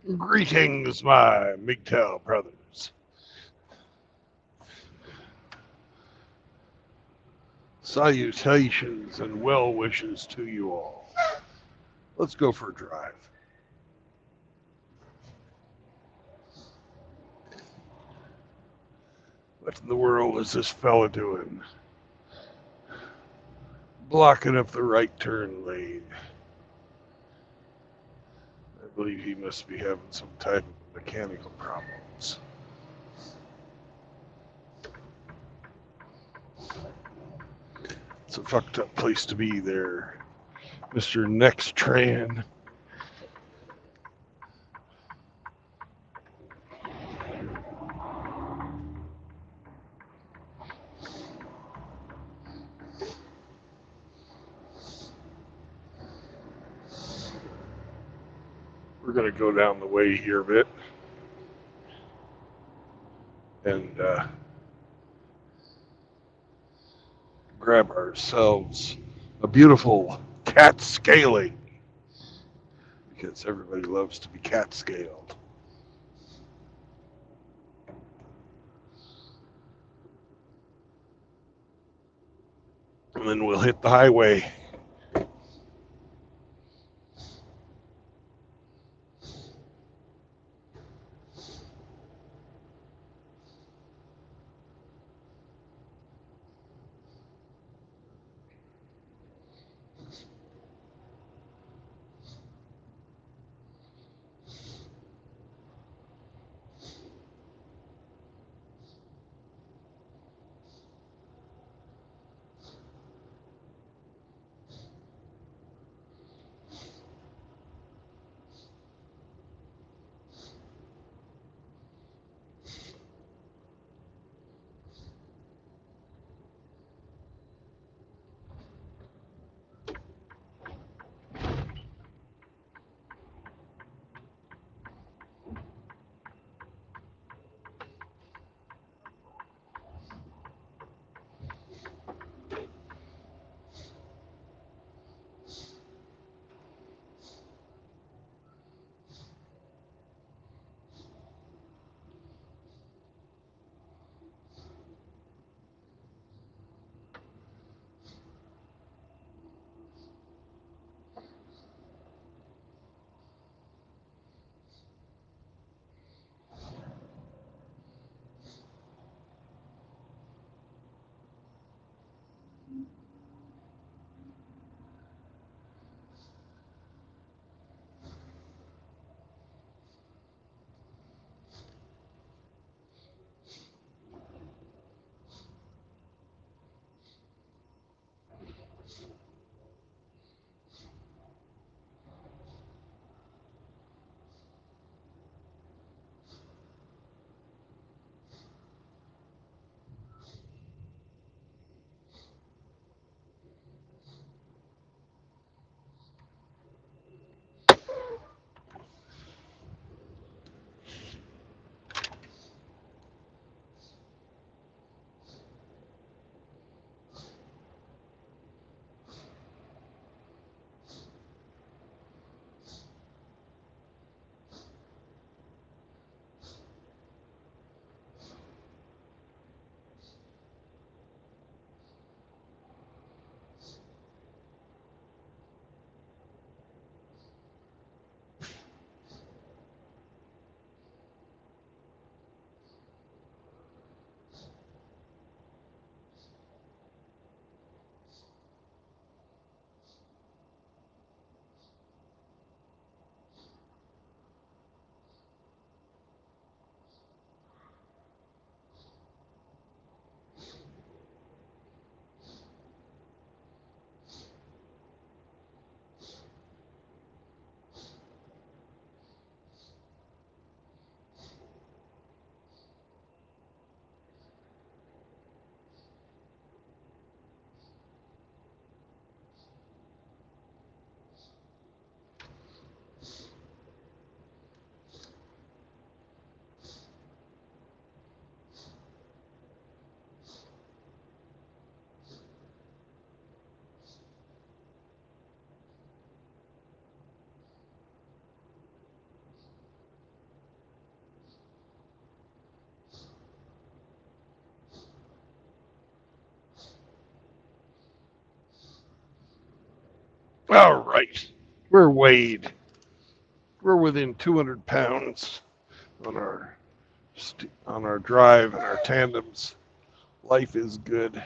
Greetings, my MGTOW brothers. Salutations and well wishes to you all. Let's go for a drive. What in the world is this fella doing? Blocking up the right turn lane. I believe he must be having some type of mechanical problems. It's a fucked up place to be there, Mr. Nextran. We're going to go down the way here a bit and grab ourselves a beautiful cat scaling because everybody loves to be cat scaled. And then we'll hit the highway. All right. We're weighed. We're within 200 pounds on our drive and our tandems. Life is good.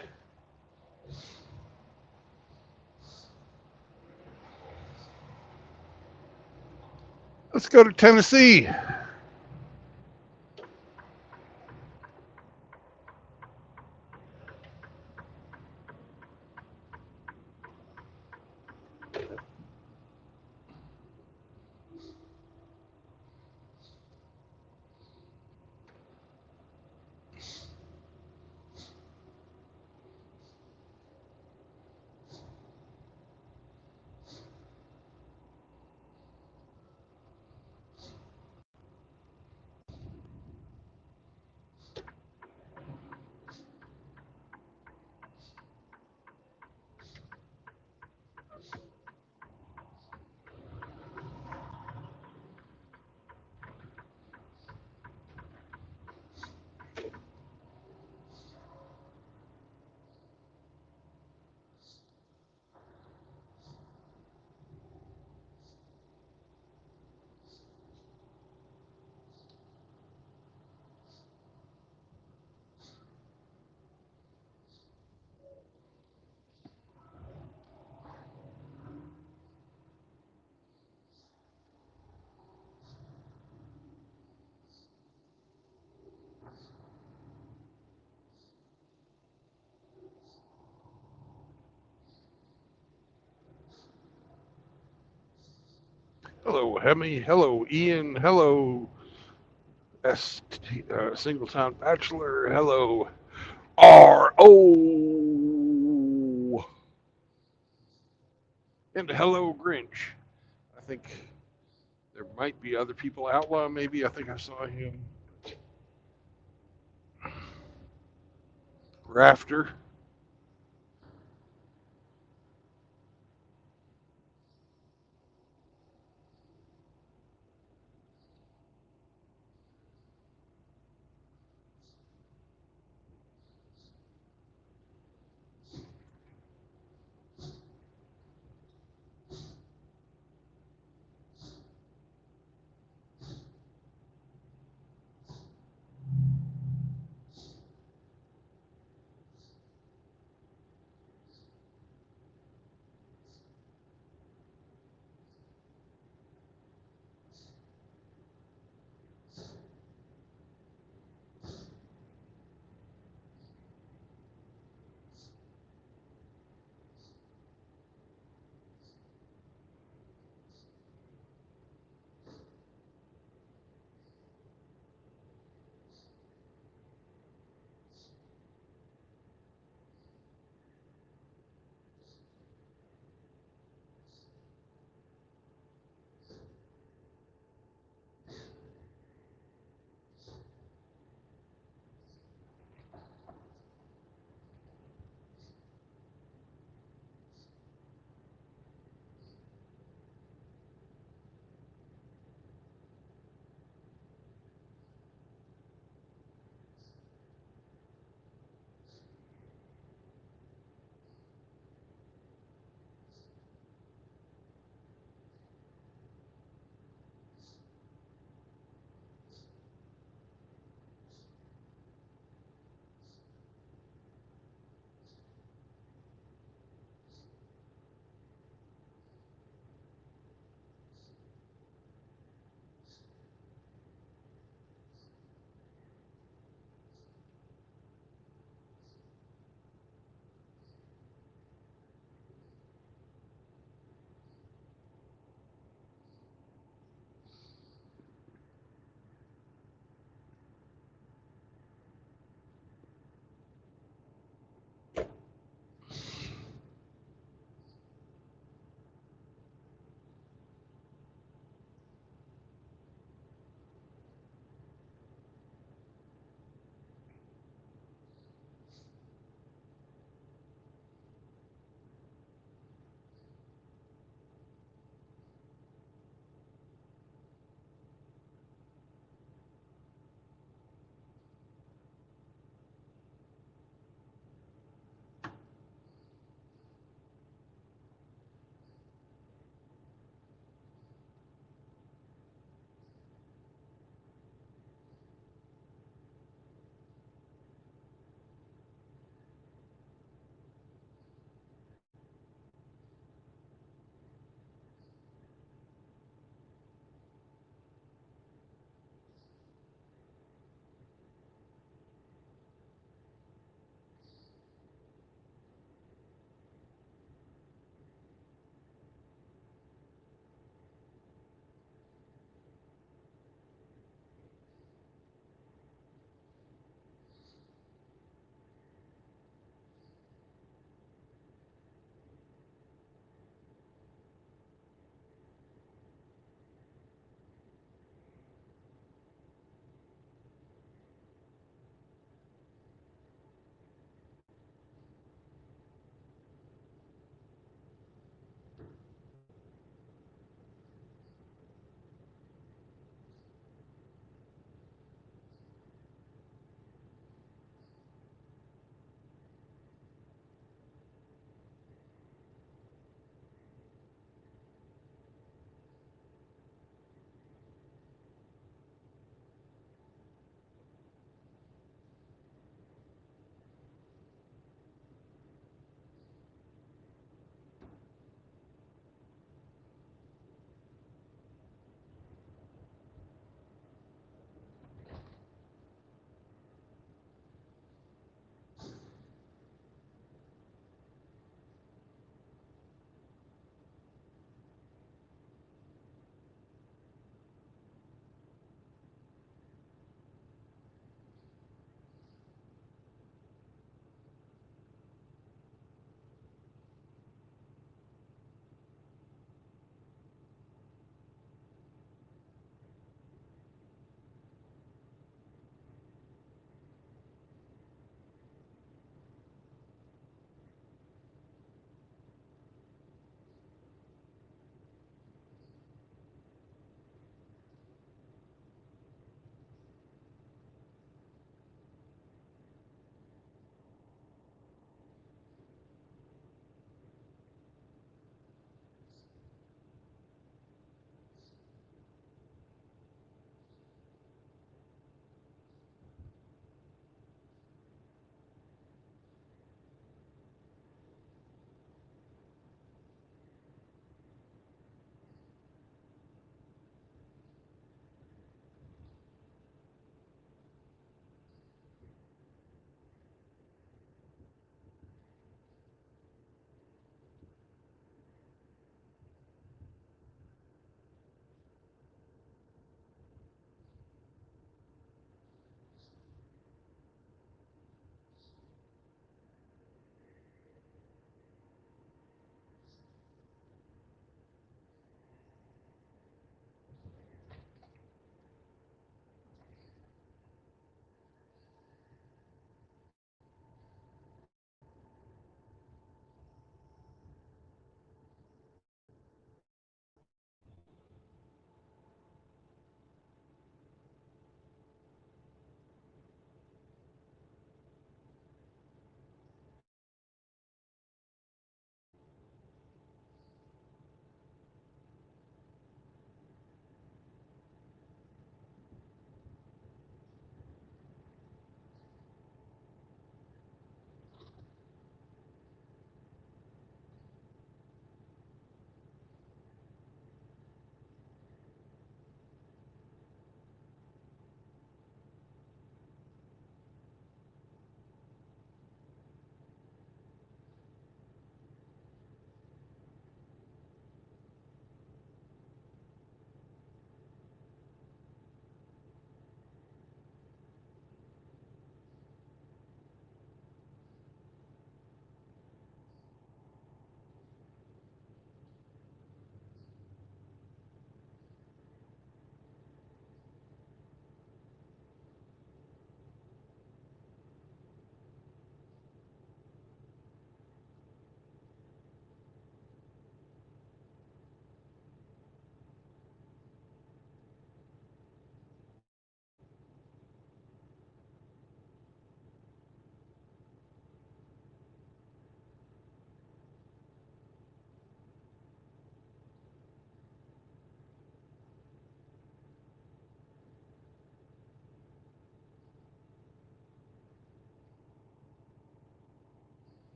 Let's go to Tennessee. Hello, Hemi. Hello, Ian. Hello, Single Time Bachelor. Hello, R.O. And hello, Grinch. I think there might be other people. Outlaw, maybe. I think I saw him. Rafter.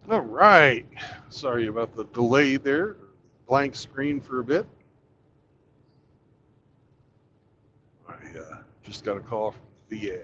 All right. Sorry about the delay there. Blank screen for a bit. I just got a call from VA.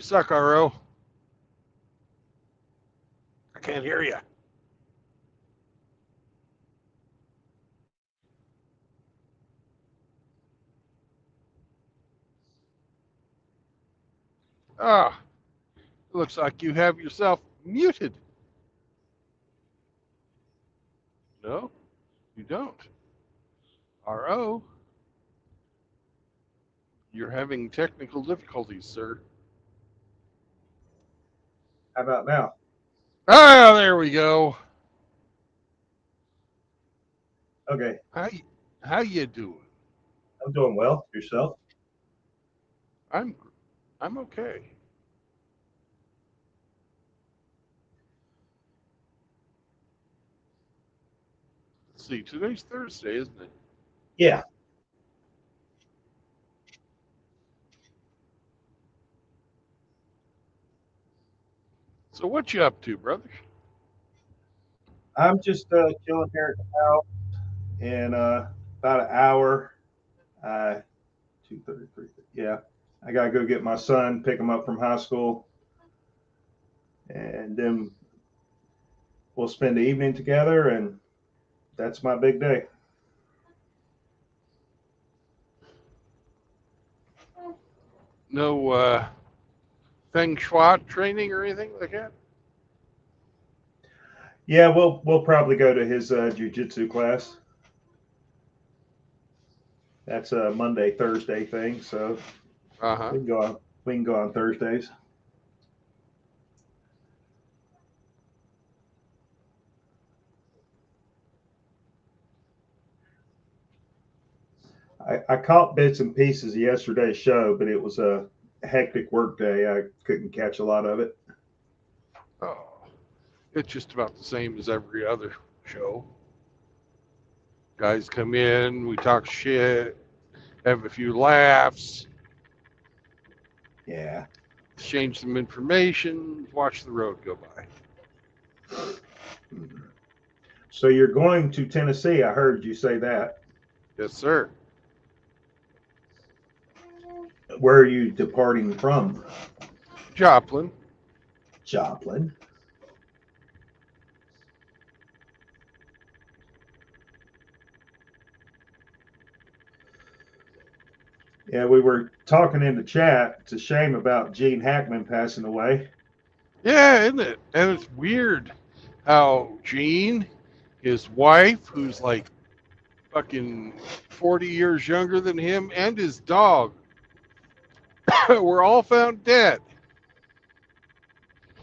suck, RO. I can't hear you. Ah, it looks like you have yourself muted. No, you don't. RO, you're having technical difficulties, sir. How about now? Ah, there we go. Okay, How you doing? I'm doing well. Yourself? I'm okay. Let's see, today's Thursday, isn't it? Yeah. So what you up to, brother? I'm just chilling here at the house in about an hour. 2:33. Yeah. I gotta go get my son, pick him up from high school, and then we'll spend the evening together, and that's my big day. No Feng Shui training or anything like that? Yeah, we'll probably go to his jujitsu class. That's a Monday Thursday thing, so Uh-huh. we can go on Thursdays. I caught bits and pieces of yesterday's show, but it was a hectic work day. I couldn't catch a lot of it. Oh, it's just about the same as every other show. Guys come in, we talk shit, have a few laughs, Yeah. exchange some information, watch the road go by. So you're going to Tennessee. I heard you say that. Yes, sir. Where are you departing from? Joplin. Joplin. Yeah, we were talking in the chat. It's a shame about Gene Hackman passing away. Yeah, isn't it? And it's weird how Gene, his wife, who's like fucking 40 years younger than him, and his dog were all found dead.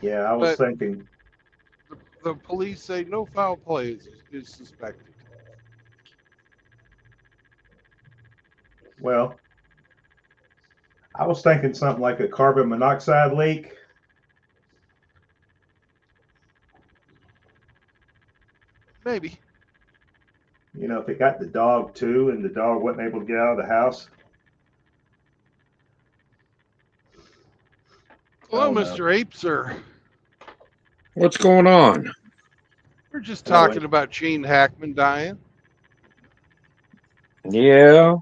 Yeah, I was But thinking, the police say no foul play is suspected. well, I was thinking something like a carbon monoxide leak. Maybe. You know, if it got the dog too and the dog wasn't able to get out of the house. Hello, Oh no. Mr. Ape, sir. What's going on? We're just Hello. talking about Gene Hackman dying. Yeah.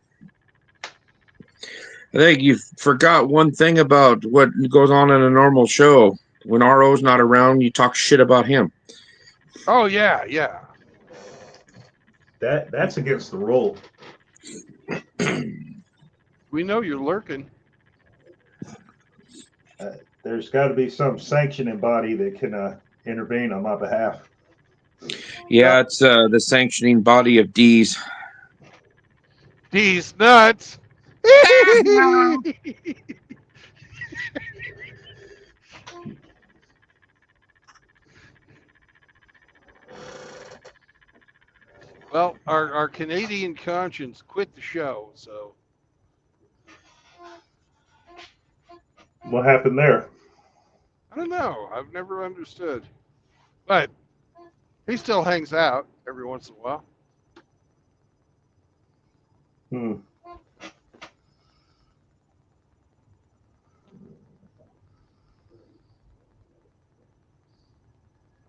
I think you forgot one thing about what goes on in a normal show. When RO's not around, you talk shit about him. Oh, yeah, yeah. That's against the rule. We know you're lurking. There's got to be some sanctioning body that can intervene on my behalf. Yeah, it's the sanctioning body of D's. These nuts. Well, our Canadian conscience quit the show, so What happened there? I don't know. I've never understood. But he still hangs out every once in a while. Hmm.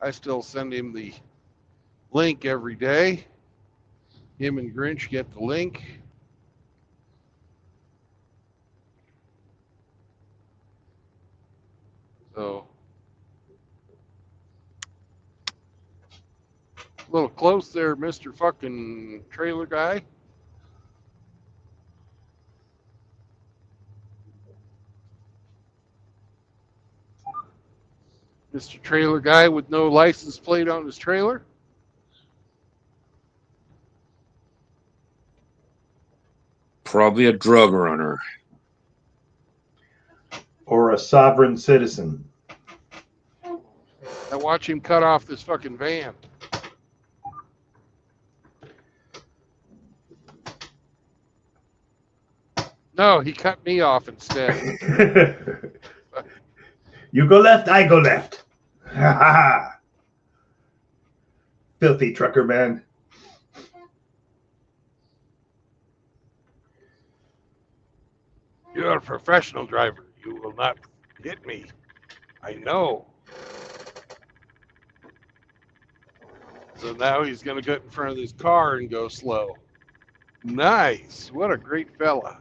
I still send him the link every day. Him and Grinch get the link. So a little close there, Mr. Fucking trailer guy. Mr. Trailer guy with no license plate on his trailer. Probably a drug runner. Or a sovereign citizen. I watch him cut off this fucking van. No, he cut me off instead. You go left, I go left. Ha ha ha. Filthy trucker man. You're a professional driver. You will not hit me. I know. So now he's going to get in front of this car and go slow. Nice. What a great fella.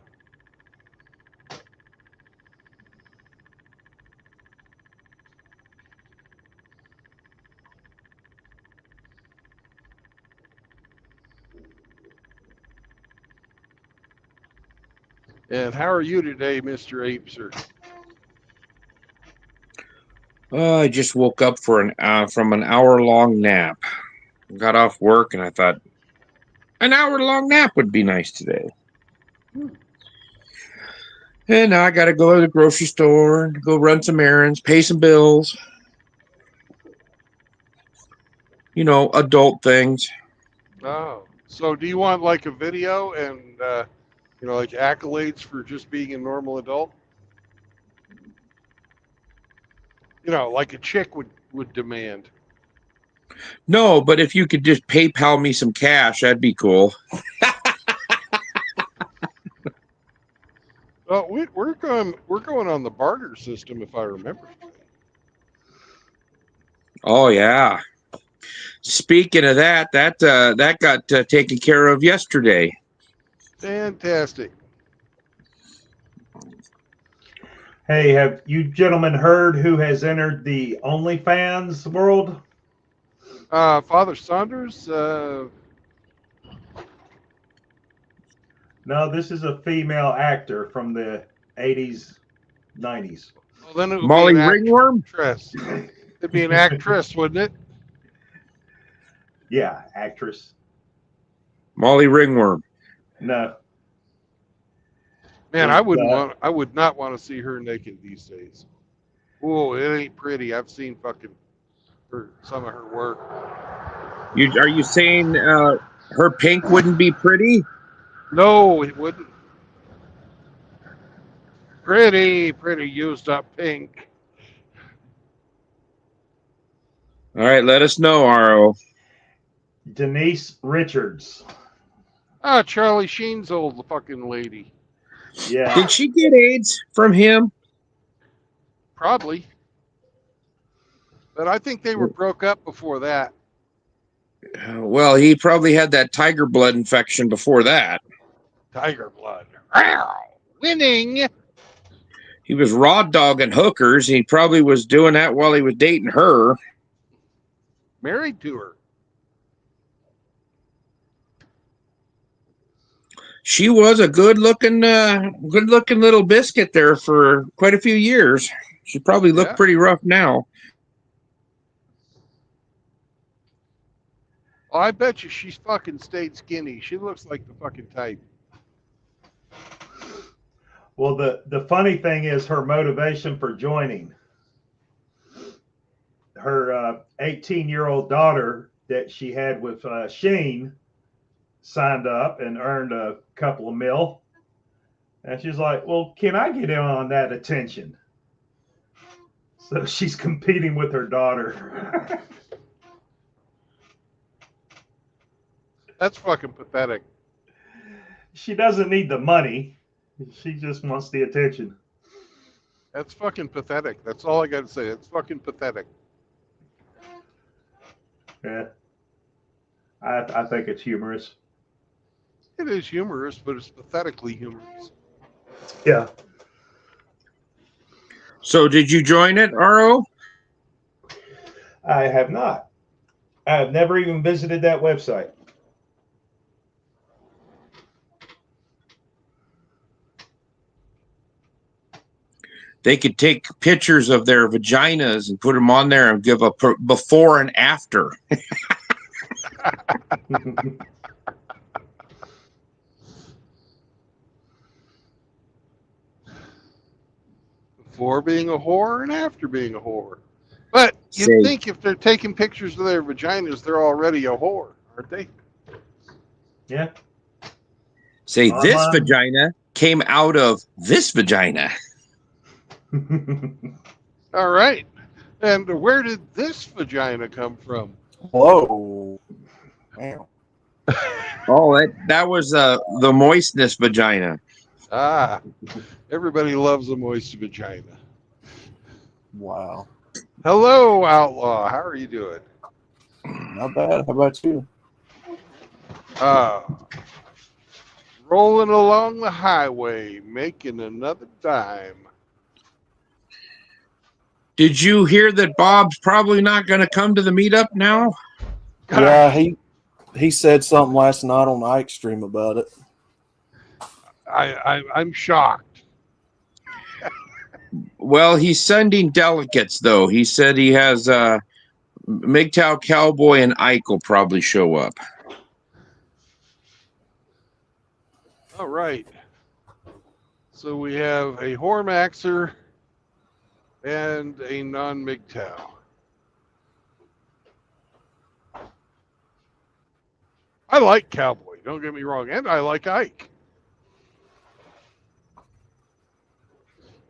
And how are you today, Mr. Apeser? I just woke up from an hour-long nap. Got off work and I thought an hour-long nap would be nice today. And now I got to go to the grocery store and go run some errands, pay some bills. You know, adult things. Oh, so do you want like a video and, like accolades for just being a normal adult? Like a chick would demand. No, but if you could just PayPal me some cash, that'd be cool. Well, we're going on the barter system, if I remember. Oh yeah. Speaking of that got taken care of yesterday. Fantastic. Hey, have you gentlemen heard who has entered the OnlyFans world? Father Saunders. No, this is a female actor from the 80s, 90s. Well, then it would Molly be an Ringworm? actress. It'd be an actress, wouldn't it? Yeah, actress. Molly Ringworm. No. Man, I would not want to see her naked these days. Oh, it ain't pretty. I've seen fucking some of her work. Are you saying her pink wouldn't be pretty? No, it wouldn't. Pretty used up pink. All right, let us know, RO. Denise Richards. Charlie Sheen's old fucking lady. Yeah. Did she get AIDS from him? Probably. But I think they were broke up before that. Well, he probably had that tiger blood infection before that. Tiger blood. Winning. He was raw dogging hookers. He probably was doing that while he was dating her. Married to her. She was a good-looking little biscuit there for quite a few years. She probably looked pretty rough now. Oh, I bet you she's fucking stayed skinny. She looks like the fucking type. Well, the funny thing is her motivation for joining. Her 18-year-old daughter that she had with Sheen signed up and earned a couple of mil. And she's like, well, can I get in on that attention? So she's competing with her daughter. That's fucking pathetic. She doesn't need the money. She just wants the attention. That's fucking pathetic. That's all I got to say. It's fucking pathetic. Yeah. I think it's humorous. It is humorous, but it's pathetically humorous. Yeah. So did you join it, RO? I have not. I have never even visited that website. They could take pictures of their vaginas and put them on there and give a before and after. Before being a whore and after being a whore. But Say- you'd think if they're taking pictures of their vaginas, they're already a whore, aren't they? Yeah. Say this Online. vagina came out of this vagina. All right. And where did this vagina come from? Whoa. Damn. Oh, that was the moistness vagina. Ah, everybody loves a moist vagina. Wow. Hello, Outlaw. How are you doing? Not bad. How about you? Rolling along the highway, making another dime. Did you hear that Bob's probably not going to come to the meetup now? Yeah, he said something last night on Ike's stream about it. I'm shocked. Well, he's sending delegates, though. He said he has MGTOW Cowboy and Ike will probably show up. All right. So we have a Hormaxer and a non-MGTOW. I like Cowboy, don't get me wrong, and I like Ike.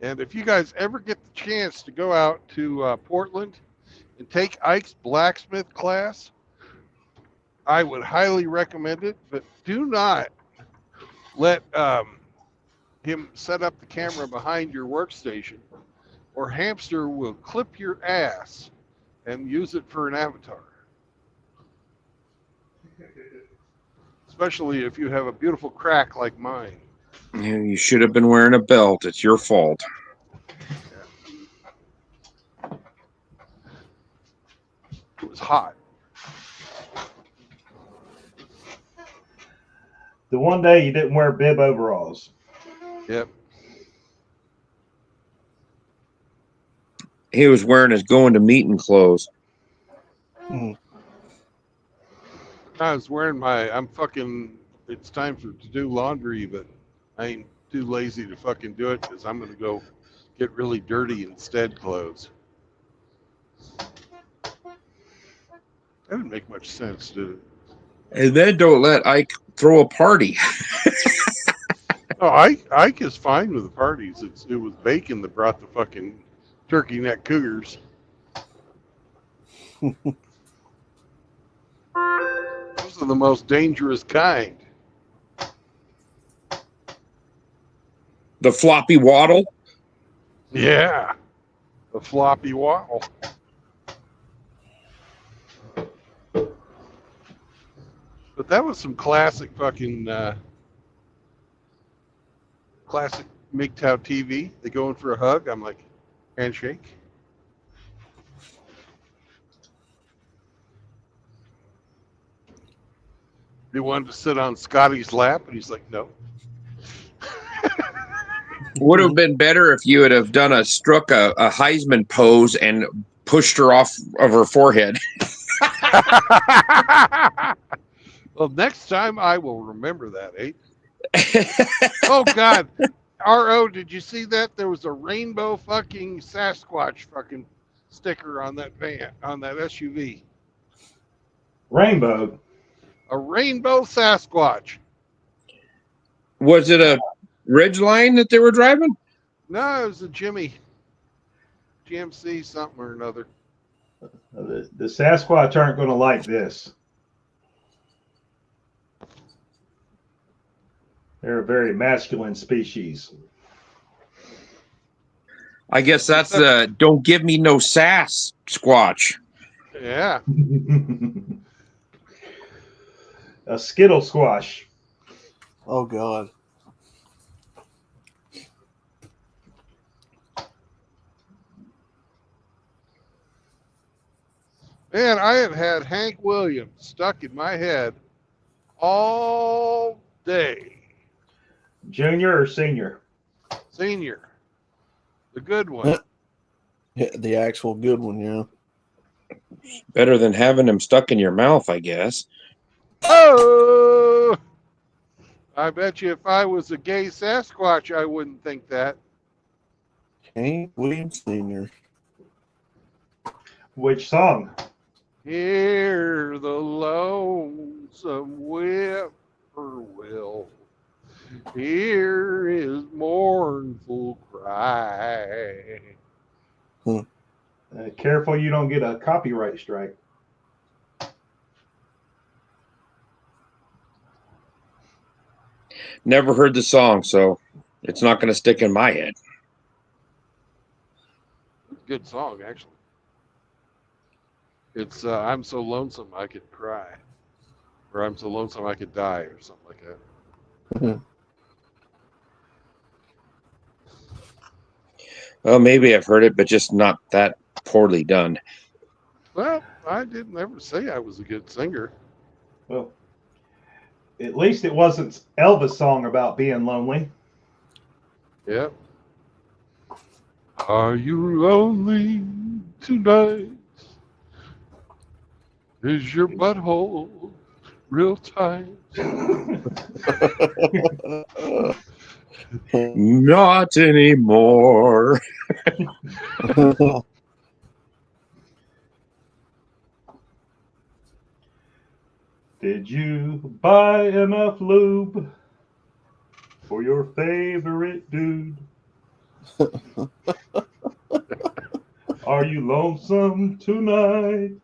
And if you guys ever get the chance to go out to Portland and take Ike's blacksmith class, I would highly recommend it, but do not let him set up the camera behind your workstation, or Hamster will clip your ass and use it for an avatar. Especially if you have a beautiful crack like mine. Yeah, you should have been wearing a belt. It's your fault. It was hot. The one day you didn't wear bib overalls. Yep. He was wearing his going to meeting clothes. I was wearing it's time to do laundry, but I ain't too lazy to fucking do it because I'm going to go get really dirty instead clothes. That didn't make much sense, did it? And then don't let Ike throw a party. Oh, Ike is fine with the parties. It was Bacon that brought the fucking turkey neck cougars. Those are the most dangerous kind. The floppy waddle. Yeah. The floppy waddle. But that was some classic fucking classic MGTOW TV. They go in for a hug. I'm like, handshake. He wanted to sit on Scotty's lap, and he's like, no. Would have been better if you would have done a Heisman pose and pushed her off of her forehead. Well, next time I will remember that, eh? Oh, God. R.O., did you see that? There was a rainbow fucking Sasquatch fucking sticker on that van, on that SUV. Rainbow. A rainbow Sasquatch. Was it a Ridgeline that they were driving? No, it was a GMC something or another. The Sasquatch aren't going to like this. They're a very masculine species. I guess that's the don't give me no sass squatch. Yeah. A Skittle squash. Oh, God. Man, I have had Hank Williams stuck in my head all day. Junior or senior? Senior, the good one. Yeah, the actual good one, yeah. Better than having him stuck in your mouth, I guess. Oh, I bet you if I was a gay Sasquatch, I wouldn't think that. Hank Williams Sr. Which song? Hear the lonesome whippoorwill, hear his mournful cry. Careful you don't get a copyright strike. Never heard the song, so it's not going to stick in my head. Good song, actually. It's I'm so lonesome I could cry, or I'm so lonesome I could die, or something like that. Well, maybe I've heard it, but just not that poorly done. Well, I didn't ever say I was a good singer. Well, at least it wasn't Elvis' song about being lonely. Yep. Are you lonely tonight? Is your butthole real tight? Not anymore. Did you buy enough lube for your favorite dude? Are you lonesome tonight?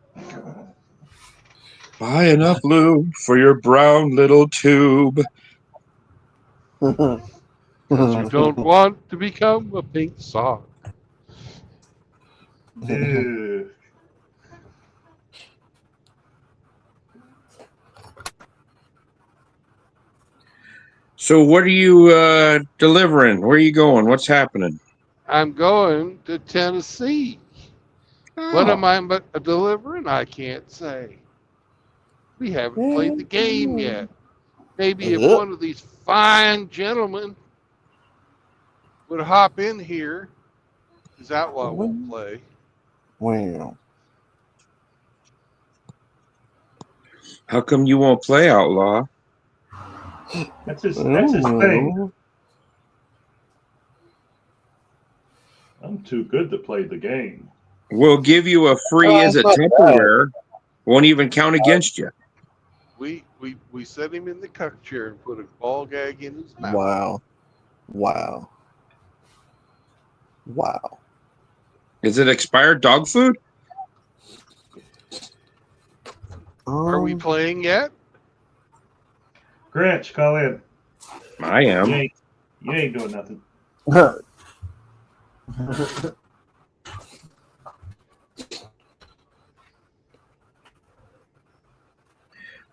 Buy enough lube for your brown little tube. You don't want to become a pink sock. Ew. So what are you delivering? Where are you going? What's happening? I'm going to Tennessee. What am I delivering? I can't say. We haven't played the game yet. Maybe if one of these fine gentlemen would hop in here, because Outlaw won't play. Well, How come you won't play, Outlaw? That's his thing. I'm too good to play the game. We'll give you a free as a Tupperware. Won't even count against you. We set him in the cuck chair and put a ball gag in his mouth. Wow. Is it expired dog food? Are we playing yet? Grinch, call in. I am. You ain't doing nothing.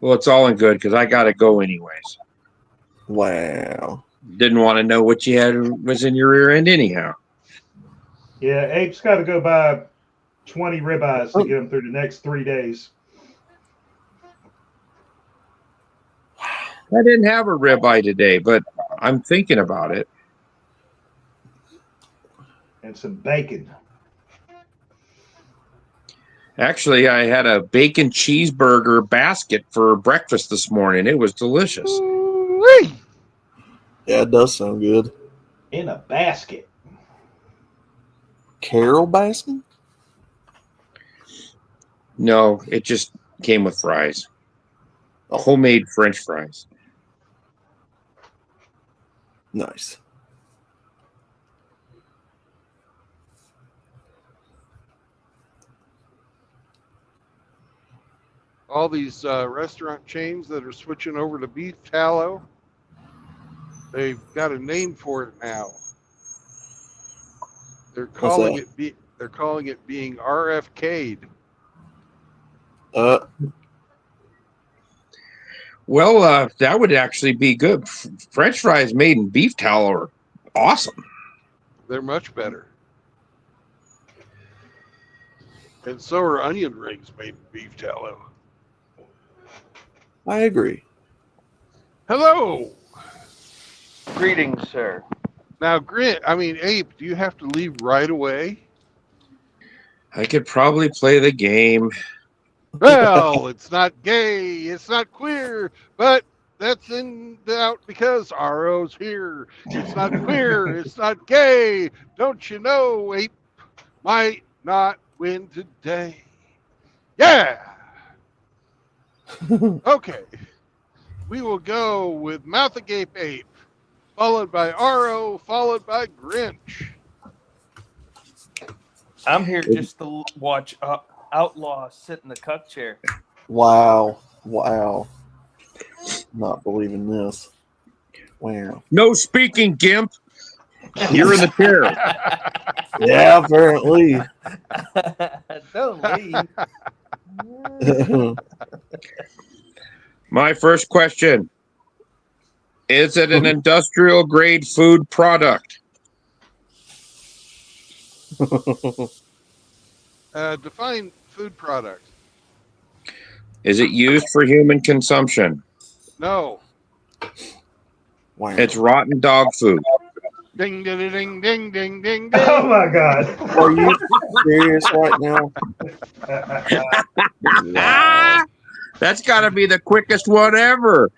Well, it's all in good because I got to go anyways. Wow. Didn't want to know what you had was in your rear end anyhow. Yeah, Abe's got to go buy 20 ribeyes to get him through the next 3 days. I didn't have a ribeye today, but I'm thinking about it. And some bacon. Actually, I had a bacon cheeseburger basket for breakfast this morning. It was delicious. Ooh-wee. Yeah, it does sound good. In a basket. Carol Baskin? No, it just came with fries. Homemade French fries. Nice. All these restaurant chains that are switching over to beef tallow, they've got a name for it now. They're calling it being RFK'd. Well, that would actually be good. French fries made in beef tallow are awesome. They're much better. And so are onion rings made with beef tallow. I agree. Hello. Greetings, sir. Now, Ape, do you have to leave right away? I could probably play the game. Well, it's not gay, it's not queer, but that's in doubt because RO's here. It's not queer, it's not gay. Don't you know, Ape might not win today. Yeah. Okay. We will go with Mouth Agape Ape, followed by RO, followed by Grinch. I'm here just to watch Outlaw sit in the cuck chair. Wow. Not believing this. Wow. No speaking, Gimp. You're in the chair. Yeah, apparently. Don't leave. My first question. Is it an industrial grade food product? Define food product. Is it used for human consumption? No. Wow. It's rotten dog food. Ding, ding, ding, ding, ding, ding, ding. Oh my God. Are you serious right now? Ah, that's got to be the quickest one ever.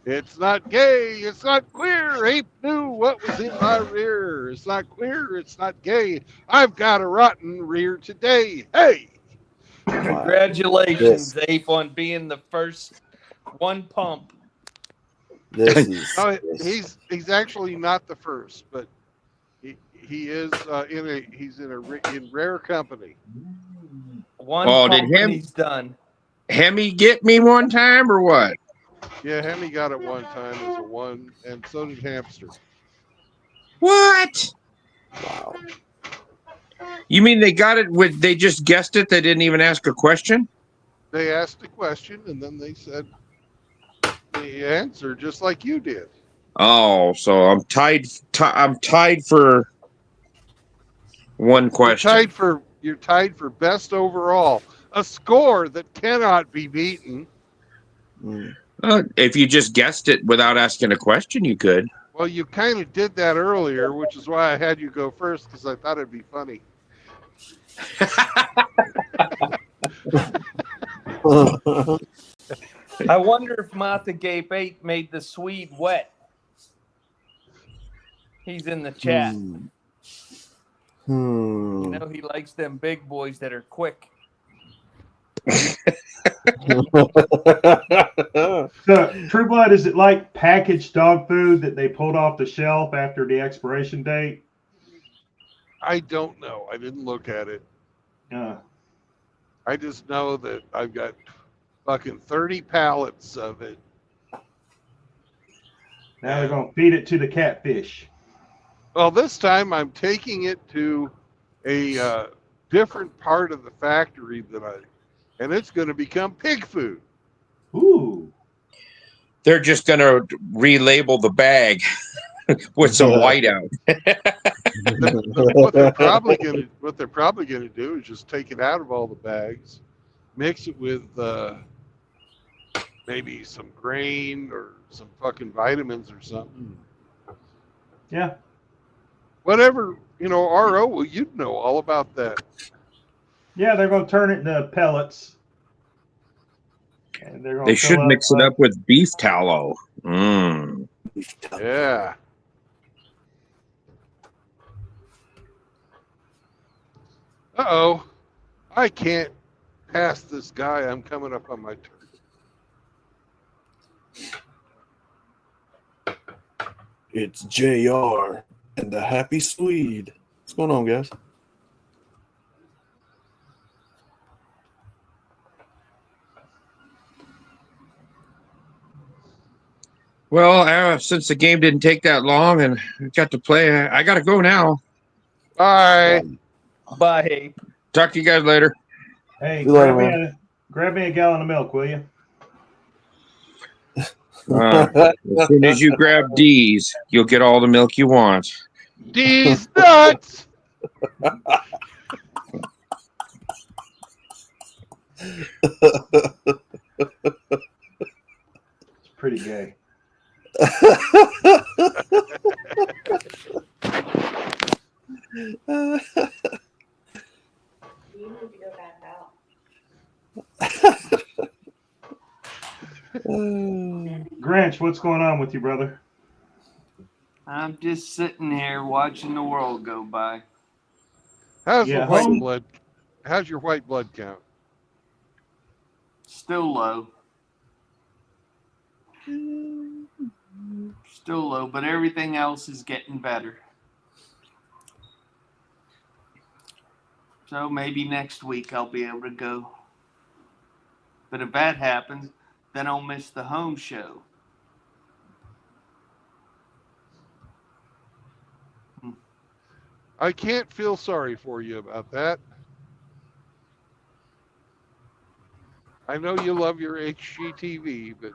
It's not gay. It's not queer. Ape knew what was in my rear. It's not queer. It's not gay. I've got a rotten rear today. Hey. Congratulations, Ape, on being the first one pump. This is. No, he's actually not the first, but he is in rare company. One Oh, pump did him- and he's done. Hemi get me one time or what? Yeah, Hemi got it one time as a one, and so did Hamster. What? Wow. You mean they got it with, they just guessed it? They didn't even ask a question? They asked a question, and then they said the answer, just like you did. Oh, so I'm tied for one question. You're tied for best overall, a score that cannot be beaten. Mm. If you just guessed it without asking a question, you could. Well, you kind of did that earlier, which is why I had you go first, because I thought it'd be funny. I wonder if Martha Gape 8 made the Swede wet. He's in the chat. You know, he likes them big boys that are quick. So, True Blood, is it like packaged dog food that they pulled off the shelf after the expiration date? I don't know. I didn't look at it. I just know that I've got fucking 30 pallets of it. Now they're going to feed it to the catfish. Well, this time I'm taking it to a different part of the factory and it's going to become pig food. Ooh. They're just going to relabel the bag with some white out. What they're probably going to do is just take it out of all the bags, mix it with maybe some grain or some fucking vitamins or something. Yeah. Whatever, RO, well, you'd know all about that. Yeah, they're going to turn it into pellets. And they're going They should mix it up with beef tallow. Mm. Yeah. Uh-oh. I can't pass this guy. I'm coming up on my turn. It's JR and the Happy Swede. What's going on, guys? Well, since the game didn't take that long and we got to play, I got to go now. Bye. Bye. Talk to you guys later. Hey, See you later, grab me a gallon of milk, will you? As soon as you grab D's, you'll get all the milk you want. These nuts. It's pretty gay. You need to go back out. Grinch, what's going on with you, brother? I'm just sitting here watching the world go by. How's Yeah, the white home- blood? How's your white blood count? Still low. Still low, but everything else is getting better. So maybe next week I'll be able to go. But if that happens, then I'll miss the home show. I can't feel sorry for you about that. I know you love your HGTV, but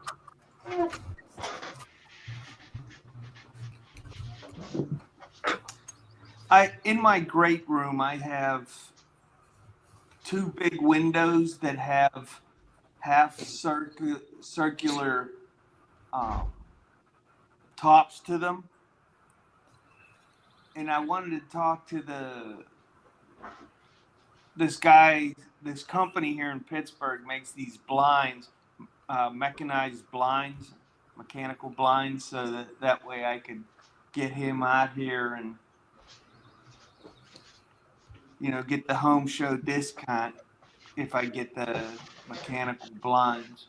In my great room, I have two big windows that have half circular tops to them. And I wanted to talk to this company here in Pittsburgh makes these blinds, mechanized blinds, mechanical blinds, so that way I could get him out here and, get the home show discount if I get the mechanical blinds.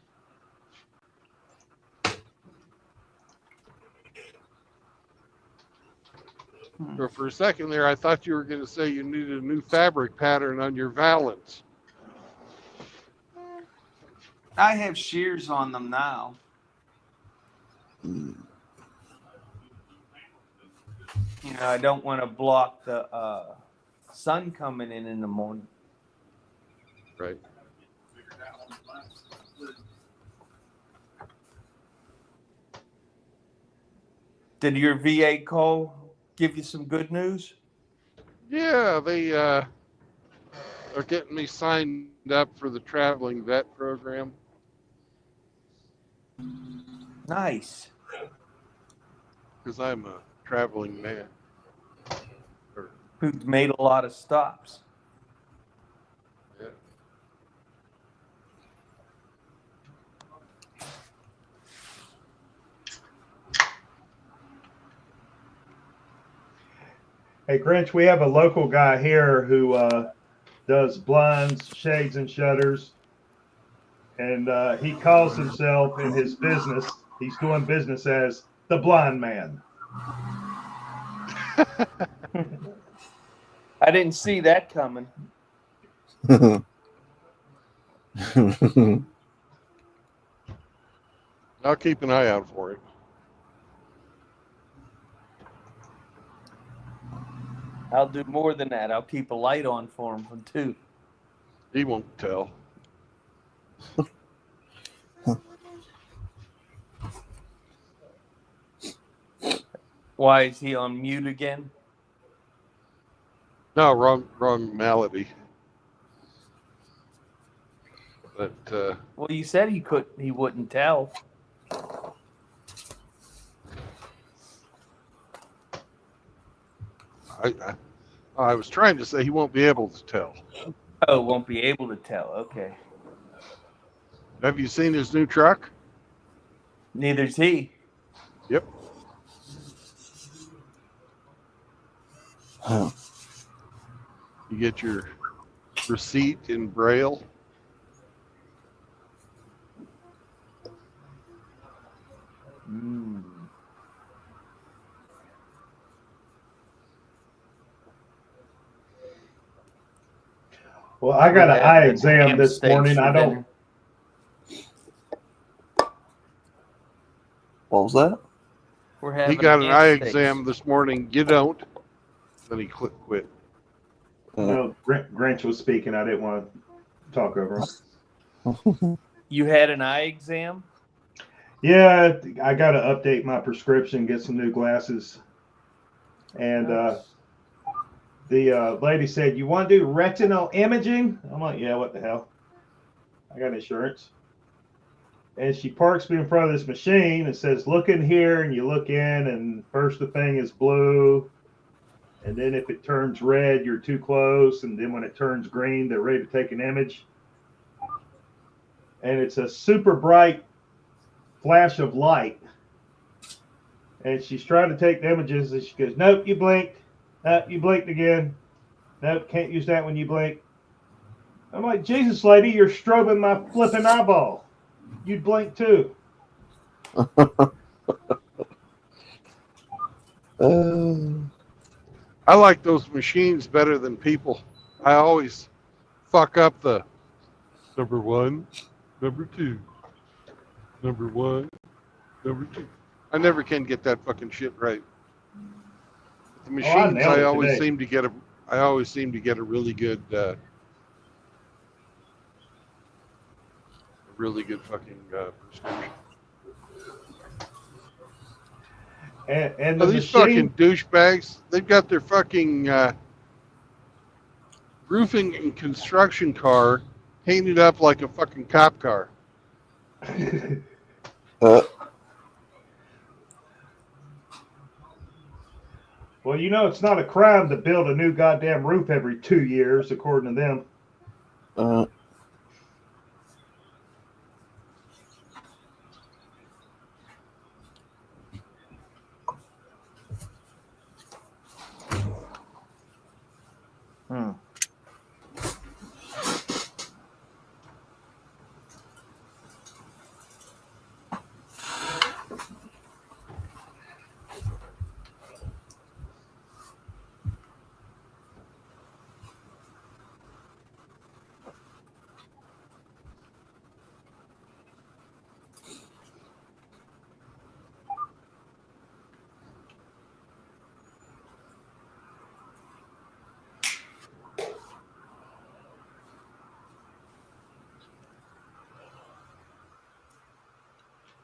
for a second there, I thought you were going to say you needed a new fabric pattern on your valance. I have shears on them now. I don't want to block the sun coming in the morning. Right. Did your VA call give you some good news? Yeah, they are getting me signed up for the traveling vet program. Nice. Because I'm a traveling man. Who's made a lot of stops. Yeah. Hey, Grinch, we have a local guy here who does blinds, shades, and shutters. And he calls himself in his business, he's doing business as the Blind Man. I didn't see that coming. I'll keep an eye out for him. I'll do more than that. I'll keep a light on for him too. He won't tell. Why is he on mute again? No, wrong malady. But Well, you said he wouldn't tell. I was trying to say he won't be able to tell. Oh, won't be able to tell. Okay. Have you seen his new truck? Neither's he. Yep. Huh. You get your receipt in Braille. Mm. Well, I got an eye exam Ham this steaks morning. for I don't. dinner. What was that? We're He having got an ham eye steaks. exam this morning. You don't. Then he quit. No, Grinch was speaking. I didn't want to talk over him. You had an eye exam? Yeah, I got to update my prescription, get some new glasses. And the lady said, "You want to do retinal imaging?" I'm like, "Yeah, what the hell?" I got insurance. And she parks me in front of this machine and says, look in here. And you look in, and first the thing is blue. And then if it turns red, you're too close. And then when it turns green, they're ready to take an image. And it's a super bright flash of light. And she's trying to take the images, and she goes, nope, you blinked. Nope, you blinked again. Nope, can't use that when you blink. I'm like, Jesus, lady, you're strobing my flipping eyeball. You'd blink too. I like those machines better than people. I always fuck up the number 1, number 2, number 1, number 2. I never can get that fucking shit right. The machines, nailed it I always today. seem to get a. I always seem to get a really good fucking prescription. And Oh, the these machine, fucking douchebags, they've got their fucking roofing and construction car painted up like a fucking cop car. well, you know, it's not a crime to build a new goddamn roof every 2 years, according to them.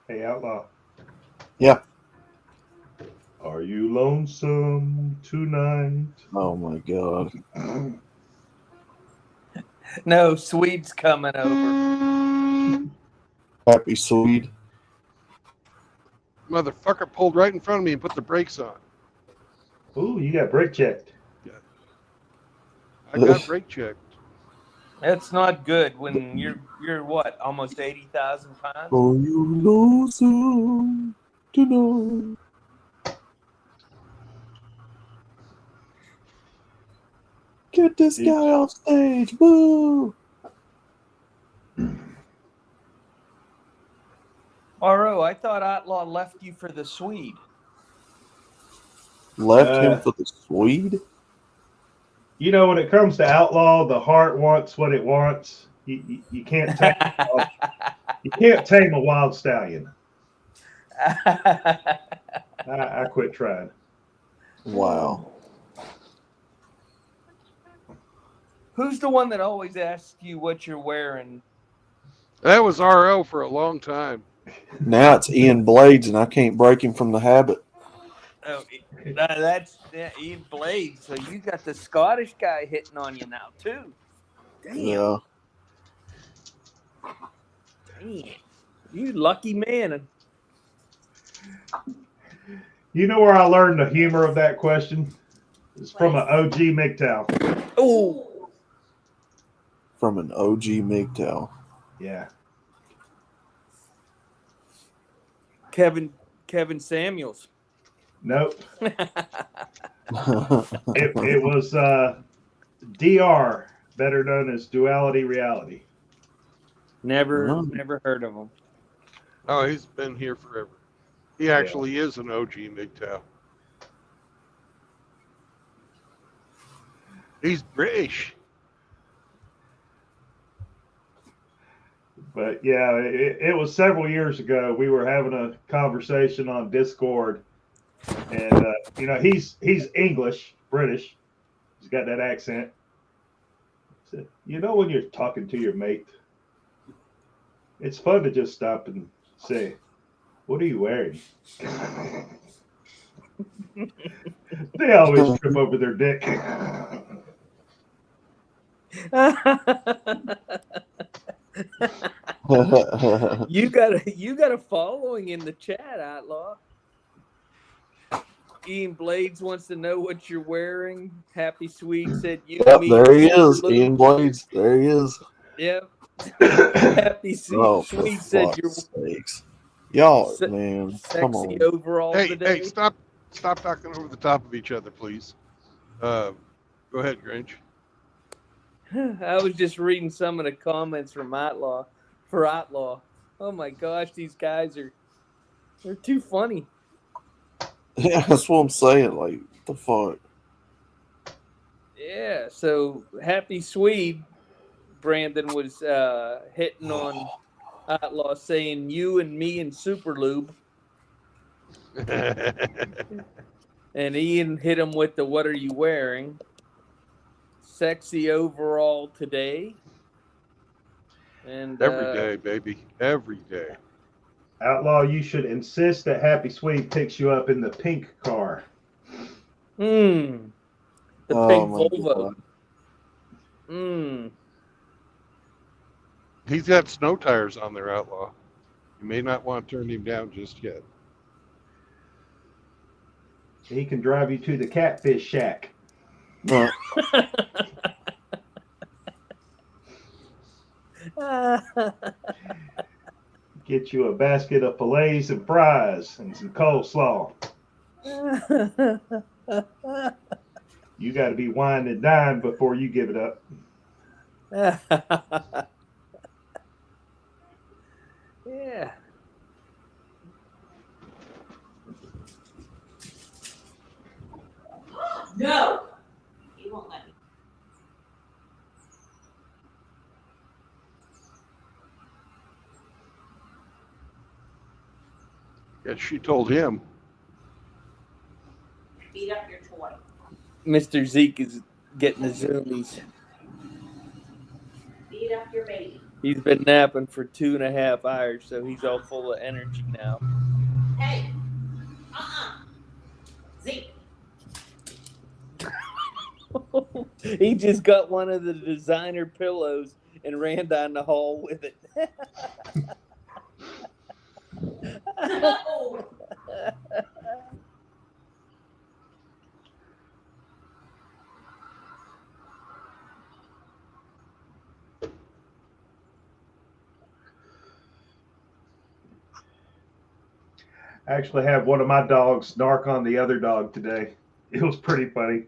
Hey, Outlaw. Yeah. Are you lonesome tonight? Oh my God. No, Swede's coming over. Happy Swede. Motherfucker pulled right in front of me and put the brakes on. Ooh, you got brake checked. I got brake checked. That's not good when you're what, almost 80,000 pounds? Are you lonesome tonight? Get this guy off stage. Boo! RO, I thought Outlaw left you for the Swede. Left him for the Swede? You know, when it comes to Outlaw, the heart wants what it wants. You can't tame you can't tame a wild stallion. I quit trying. Wow. Who's the one that always asks you what you're wearing? That was RL for a long time. Now it's Ian Blades, and I can't break him from the habit. Oh, that's Ian Blades. So you got the Scottish guy hitting on you now too. Damn. Yeah. Damn. You lucky man. You know where I learned the humor of that question? It's from an OG MGTOW. Oh. From an OG MGTOW. Yeah. Kevin Samuels. Nope. It was DR, better known as Duality Reality. Never heard of him. Oh, he's been here forever. He actually is an OG MGTOW. He's British. But yeah, it was several years ago. We were having a conversation on Discord, and you know, he's English, British. He's got that accent. Said, you know, when you're talking to your mate, it's fun to just stop and say, "What are you wearing?" They always trip over their dick. You got a following in the chat, Outlaw. Ian Blades wants to know what you're wearing. Happy Sweet said you Yep, me there he Super is. Luke. Ian Blades. There he is. Yep. Happy Oh, for Sweet said you're fuck's sakes. Y'all, se- man, come sexy on. overall Hey, today. stop talking over the top of each other, please. Go ahead, Grinch. I was just reading some of the comments from Outlaw. Oh my gosh, these guys they're too funny. Yeah, that's what I'm saying. Like, what the fuck? Yeah, so Happy Swede, Brandon was hitting on Outlaw saying you and me and Super Lube. And Ian hit him with the what are you wearing? Sexy overall today. And Every day, baby. Every day. Outlaw, you should insist that Happy Sweet picks you up in the pink car. the Oh, pink my Volvo. God. He's got snow tires on there, Outlaw. You may not want to turn him down just yet. He can drive you to the catfish shack. Get you a basket of fillets and fries and some coleslaw. You got to be wine and dine before you give it up. Yeah. No. He won't let me. Yes, she told him. Beat up your toy. Mr. Zeke is getting the zoomies. Beat up your baby. He's been napping for 2.5 hours, so he's all full of energy now. Hey. Zeke. He just got one of the designer pillows and ran down the hall with it. No. I actually had one of my dogs narc on the other dog today. It was pretty funny.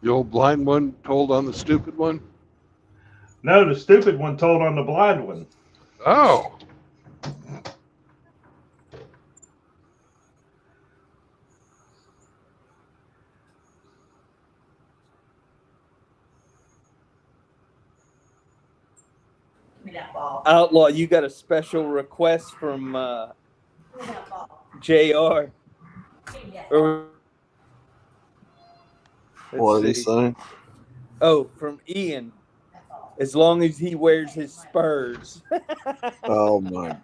The old blind one told on the stupid one. No, the stupid one told on the blind one. Oh. Give me that ball. Outlaw, you got a special request from Give me that ball. JR. Give me that ball. Or, What did he see. say? Oh, from Ian. That ball. As long as he wears his spurs. Oh, my.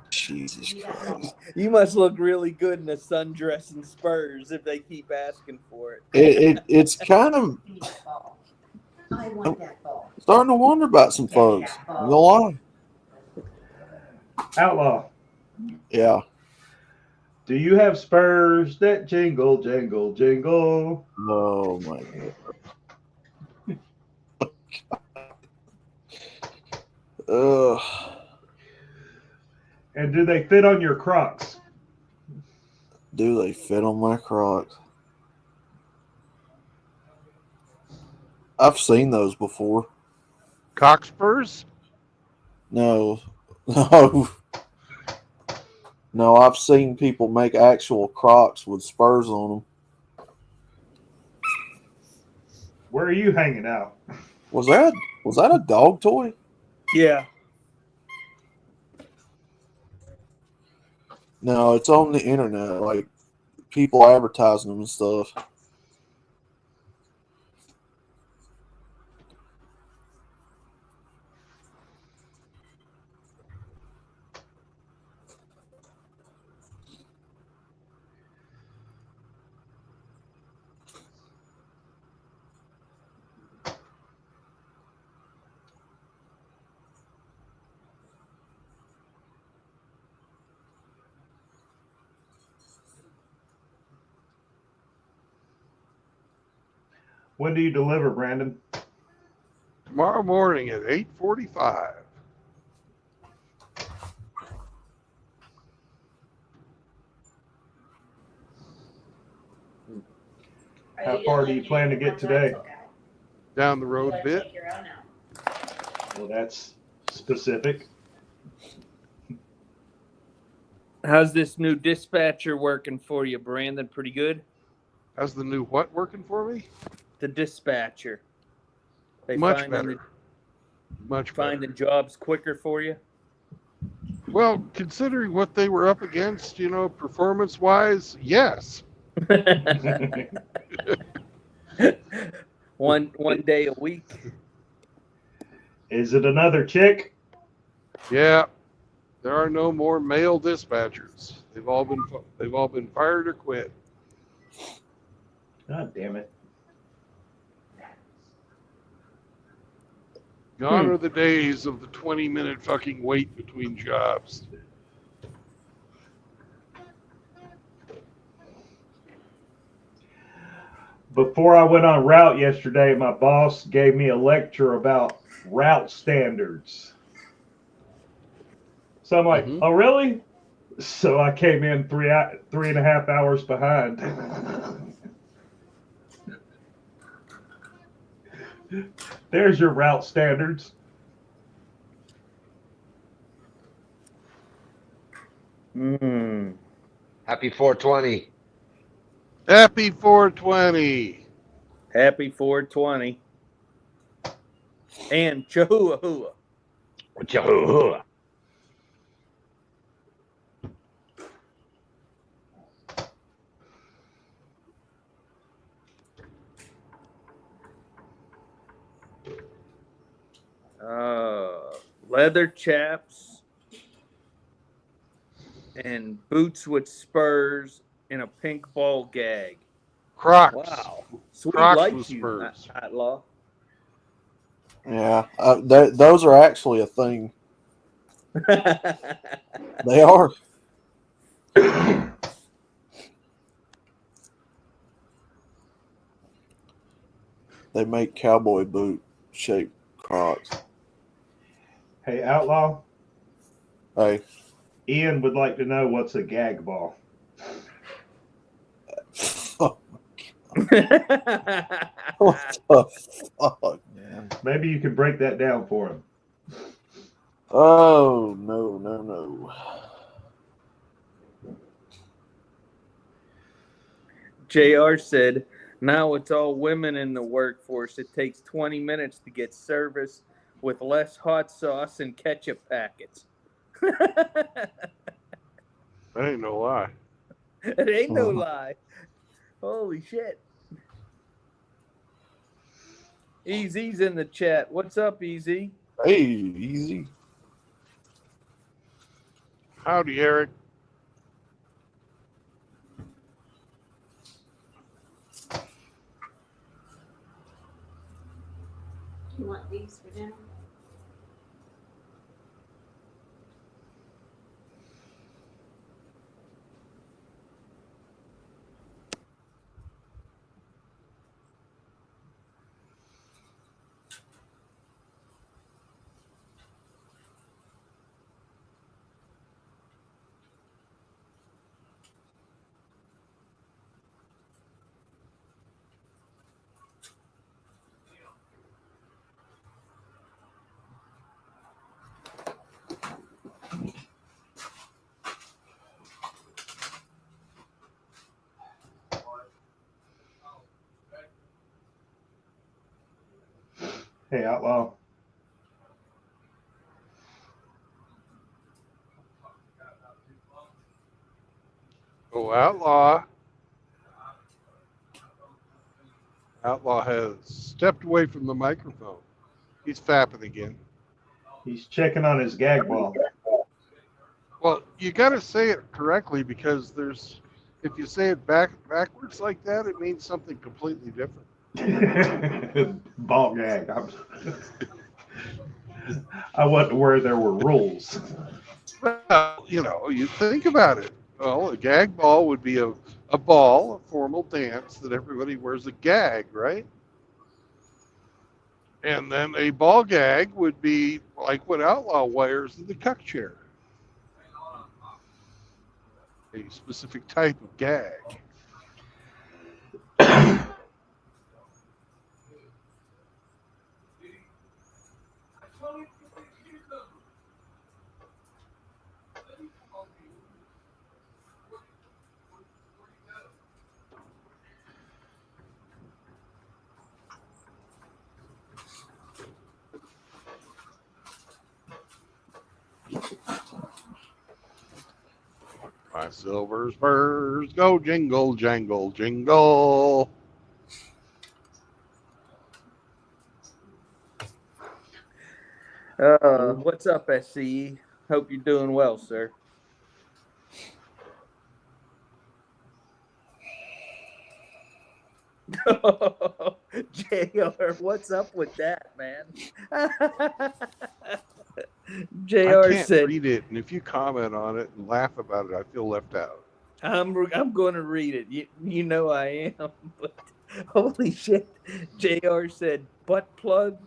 Jesus Christ. You must look really good in a sundress and spurs if they keep asking for it. It's kind of Give me that ball. I want that ball. starting to wonder about some folks. I'm gonna lie. Outlaw, Yeah. do you have spurs that jingle, jingle, jingle? Oh, my God. Ugh. And do they fit on your Crocs? Do they fit on my Crocs? I've seen those before. Cockspurs? No. No. No, I've seen people make actual Crocs with spurs on them. Where are you hanging out? Was that a dog toy? Yeah. No, it's on the internet, like people advertising them and stuff. When do you deliver, Brandon? Tomorrow morning at 8:45. How far do you plan to get today? Down the road a bit. Take your own out. Well, that's specific. How's this new dispatcher working for you, Brandon? Pretty good? How's the new what working for me? The dispatcher. They Much finding better. Much better. finding jobs quicker for you? Well, considering what they were up against, performance-wise, yes. one day a week. Is it another chick? Yeah. There are no more male dispatchers. They've all been fired or quit. God damn it. Gone are the days of the 20-minute fucking wait between jobs. Before I went on route yesterday, my boss gave me a lecture about route standards. So I'm like, oh, really? So I came in 3.5 hours behind. There's your route standards. Happy 420. Happy 420. Happy 420. And Chihuahua. Chihuahua. Leather chaps and boots with spurs and a pink ball gag. Crocs. Wow. Sweet Crocs likes with you, spurs. Outlaw. Yeah, those are actually a thing. They are. They make cowboy boot shaped Crocs. Hey, Outlaw, Hey, Ian would like to know what's a gag ball. what the fuck, man? Maybe you can break that down for him. Oh, no. JR said, now it's all women in the workforce. It takes 20 minutes to get service with less hot sauce and ketchup packets. That ain't no lie. It ain't no lie. Holy shit. Easy's in the chat. What's up, Easy? Hey, easy. Howdy, Eric. You want these for dinner? Hey, Outlaw. Oh, Outlaw. Outlaw has stepped away from the microphone. He's fapping again. He's checking on his gag ball. Well, you got to say it correctly because if you say it backwards like that, it means something completely different. Ball gag. I wasn't aware there were rules. Well, you think about it. Well, a gag ball would be a ball, a formal dance that everybody wears a gag, right? And then a ball gag would be like what Outlaw wears in the cuck chair. A specific type of gag. My silver spurs go jingle, jangle, jingle. What's up, SCE? Hope you're doing well, sir. JR, what's up with that, man? JR I can't said, read it, and if you comment on it and laugh about it, I feel left out. I'm going to read it. You know I am. But holy shit. JR said, butt plug,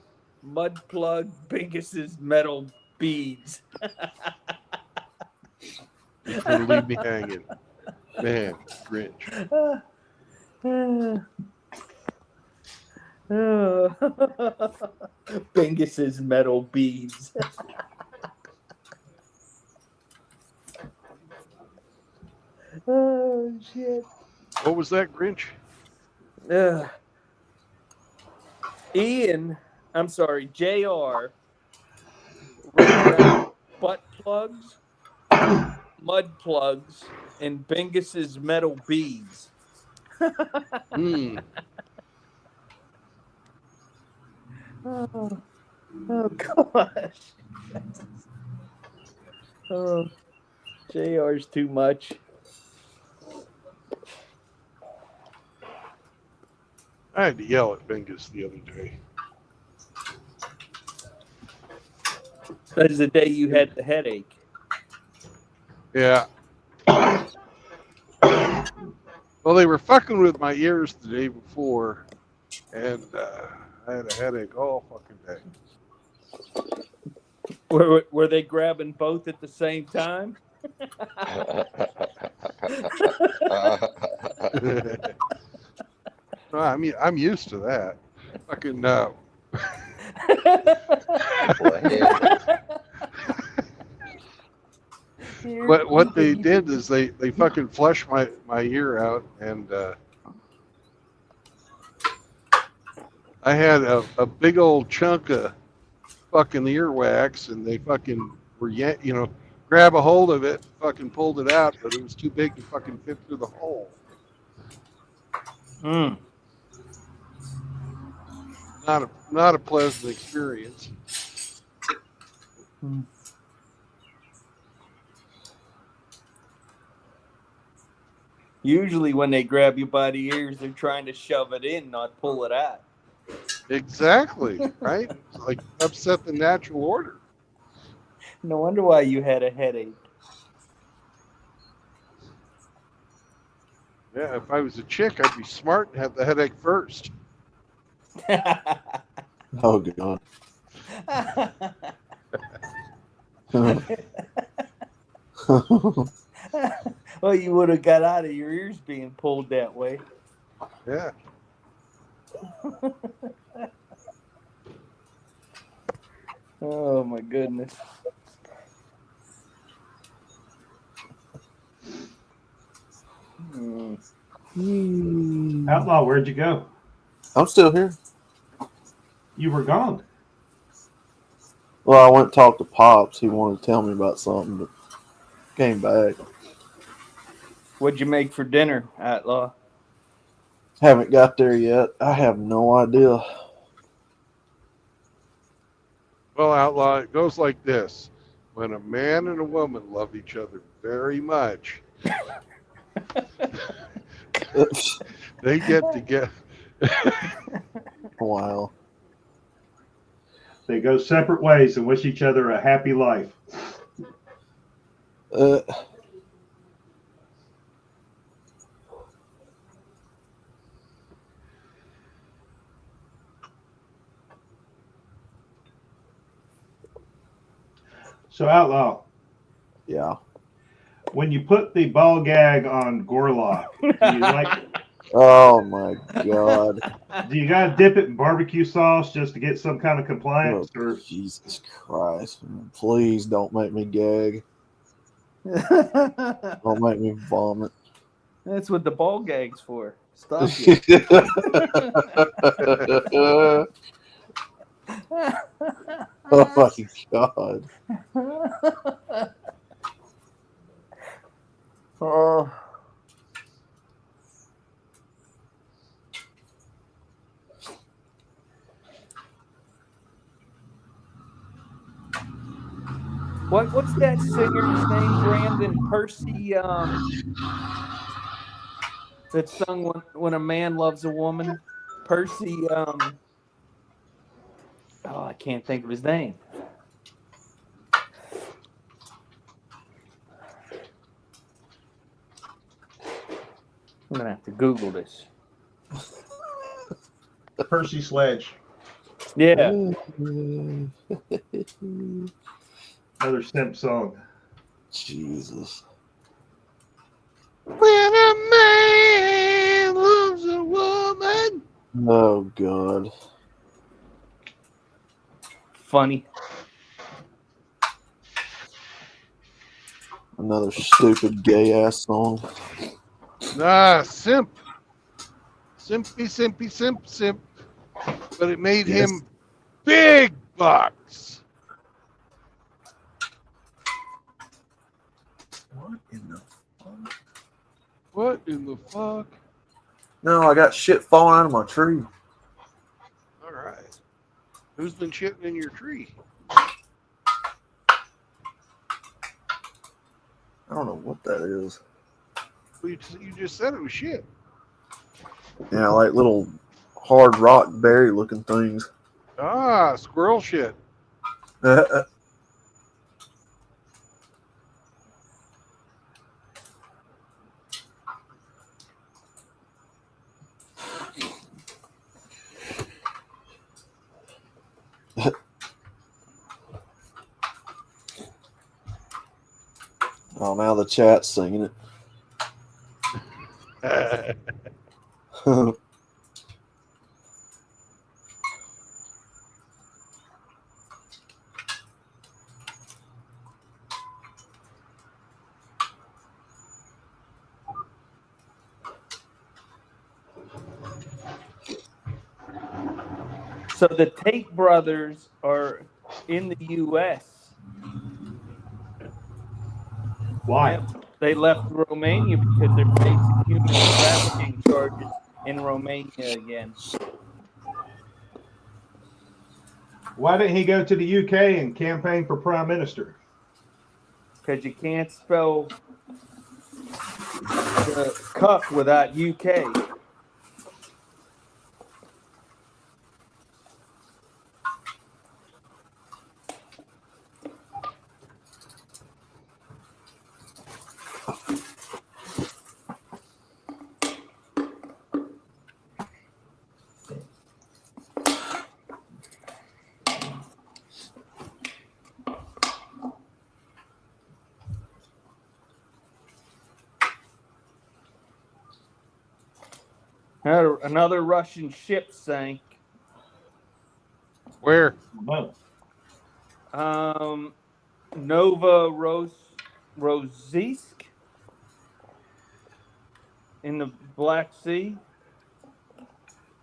mud plug, Bingus's metal beads. You're going to leave me hanging. Man, Grinch. Bingus's metal beads. Oh, shit. What was that, Grinch? Ian, I'm sorry, JR wrote down butt plugs, mud plugs, and Bingus's metal beads. Hmm. Oh gosh. Oh, JR's too much. I had to yell at Bingus the other day. That is the day you had the headache. Yeah. Well, they were fucking with my ears the day before, and I had a headache all fucking day. Were they grabbing both at the same time? No, I mean, I'm used to that. Fucking what they did is they fucking flushed my ear out, and I had a big old chunk of fucking earwax, and they fucking were grab a hold of it, fucking pulled it out, but it was too big to fucking fit through the hole. Not a pleasant experience. Usually when they grab you by the ears, they're trying to shove it in, not pull it out. Exactly, right? It's like upset the natural order. No wonder why you had a headache. Yeah, if I was a chick, I'd be smart and have the headache first. Oh, God. Well, you would have got out of your ears being pulled that way. Yeah. Oh, my goodness. Outlaw, where'd you go? I'm still here. You were gone. Well, I went to talk to Pops. He wanted to tell me about something, but came back. What'd you make for dinner, Outlaw? Haven't got there yet. I have no idea. Well, Outlaw, it goes like this. When a man and a woman love each other very much, they get together. Wow. They go separate ways and wish each other a happy life. So Outlaw, Yeah. when you put the ball gag on Gorlock, do you Oh my god. do you gotta dip it in barbecue sauce just to get some kind of Oh, compliance? Or Jesus Christ. Please don't make me gag. Don't make me vomit. That's what the ball gag's for. Stop you. Oh my god. Oh. What's that singer's name? Brandon Percy. That sung when a man loves a woman. Percy. I can't think of his name. I'm gonna have to Google this. Percy Sledge, Yeah. another simp song. Jesus. When a man loves a woman. Oh god. Funny. Another stupid gay ass song. Nah, simp. Simpy, simp. But it made Yes. him big bucks. What in the fuck? What in the fuck? No, I got shit falling out of my tree. All right. Who's been shitting in your tree? I don't know what that is. Well, you just said it was shit. Yeah, like little hard rock berry looking things. Ah, squirrel shit. Oh, now the chat's singing it. So the Tate brothers are in the U.S. Why? Yep. They left Romania because they're facing human trafficking charges in Romania again. Why didn't he go to the UK and campaign for prime minister? Because you can't spell the cuck without UK. Another Russian ship sank. Where? No. Novorossiysk in the Black Sea.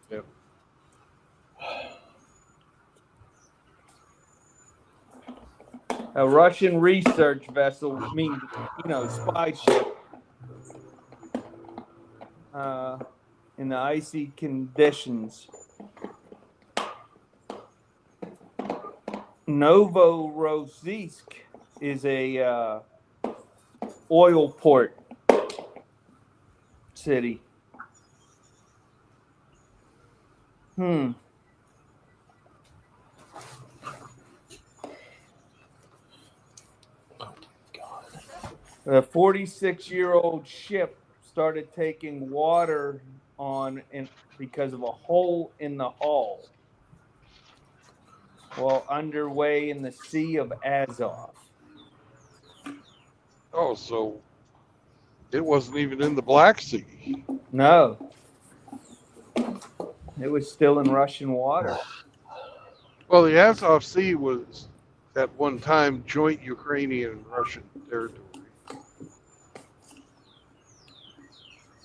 Yep. A Russian research vessel, spy ship, in the icy conditions. Novorossiysk is a oil port city. A 46-year-old ship started taking water on because of a hole in the hull while underway in the Sea of Azov. Oh, so it wasn't even in the Black Sea. No, it was still in Russian water. Well, the Azov Sea was at one time joint Ukrainian and Russian territory.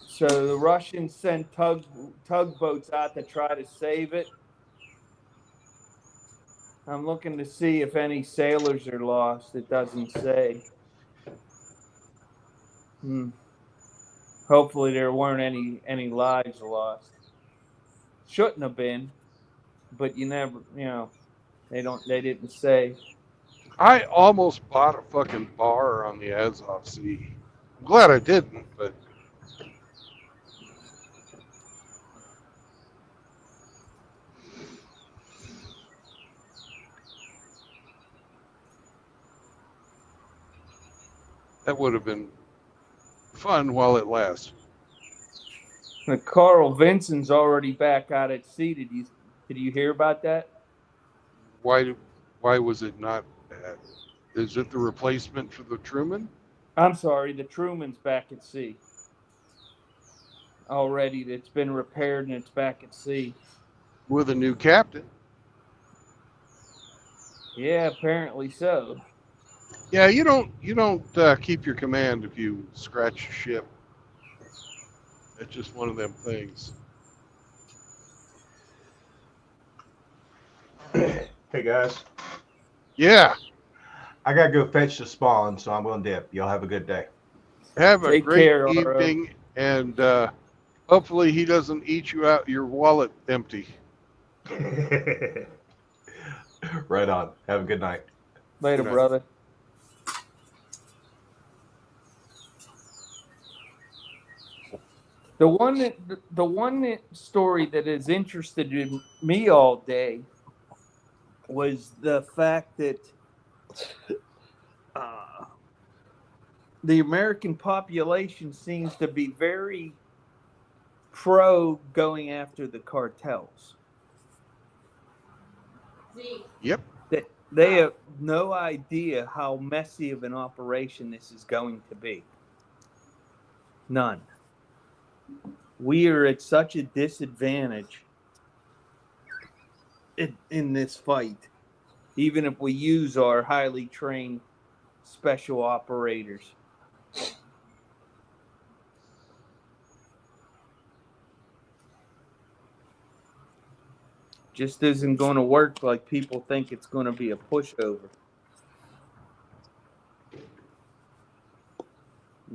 So the Russians sent tugboats out to try to save it. I'm looking to see if any sailors are lost. It doesn't say. Hopefully there weren't any lives lost. Shouldn't have been, but you never, they didn't say. I almost bought a fucking bar on the Azov Sea. I'm glad I didn't, but that would have been fun while it lasts. The Carl Vinson's already back out at sea. Did you hear about that? Why was it not? Is it the replacement for the Truman? I'm sorry, the Truman's back at sea. Already, it's been repaired and it's back at sea. With a new captain. Yeah, apparently so. Yeah, you don't keep your command if you scratch your ship. It's just one of them things. Hey guys, Yeah. I gotta go fetch the spawn, so I'm gonna dip. Y'all have a good day. Have a Take great care, RO. evening, and hopefully he doesn't eat you out your wallet empty. Right on. Have a good night. Later, Good night. brother. The one story that has interested me all day was the fact that the American population seems to be very pro going after the cartels. See, Yep. They have no idea how messy of an operation this is going to be. None. We are at such a disadvantage in this fight, even if we use our highly trained special operators. Just isn't going to work like people think it's going to be a pushover.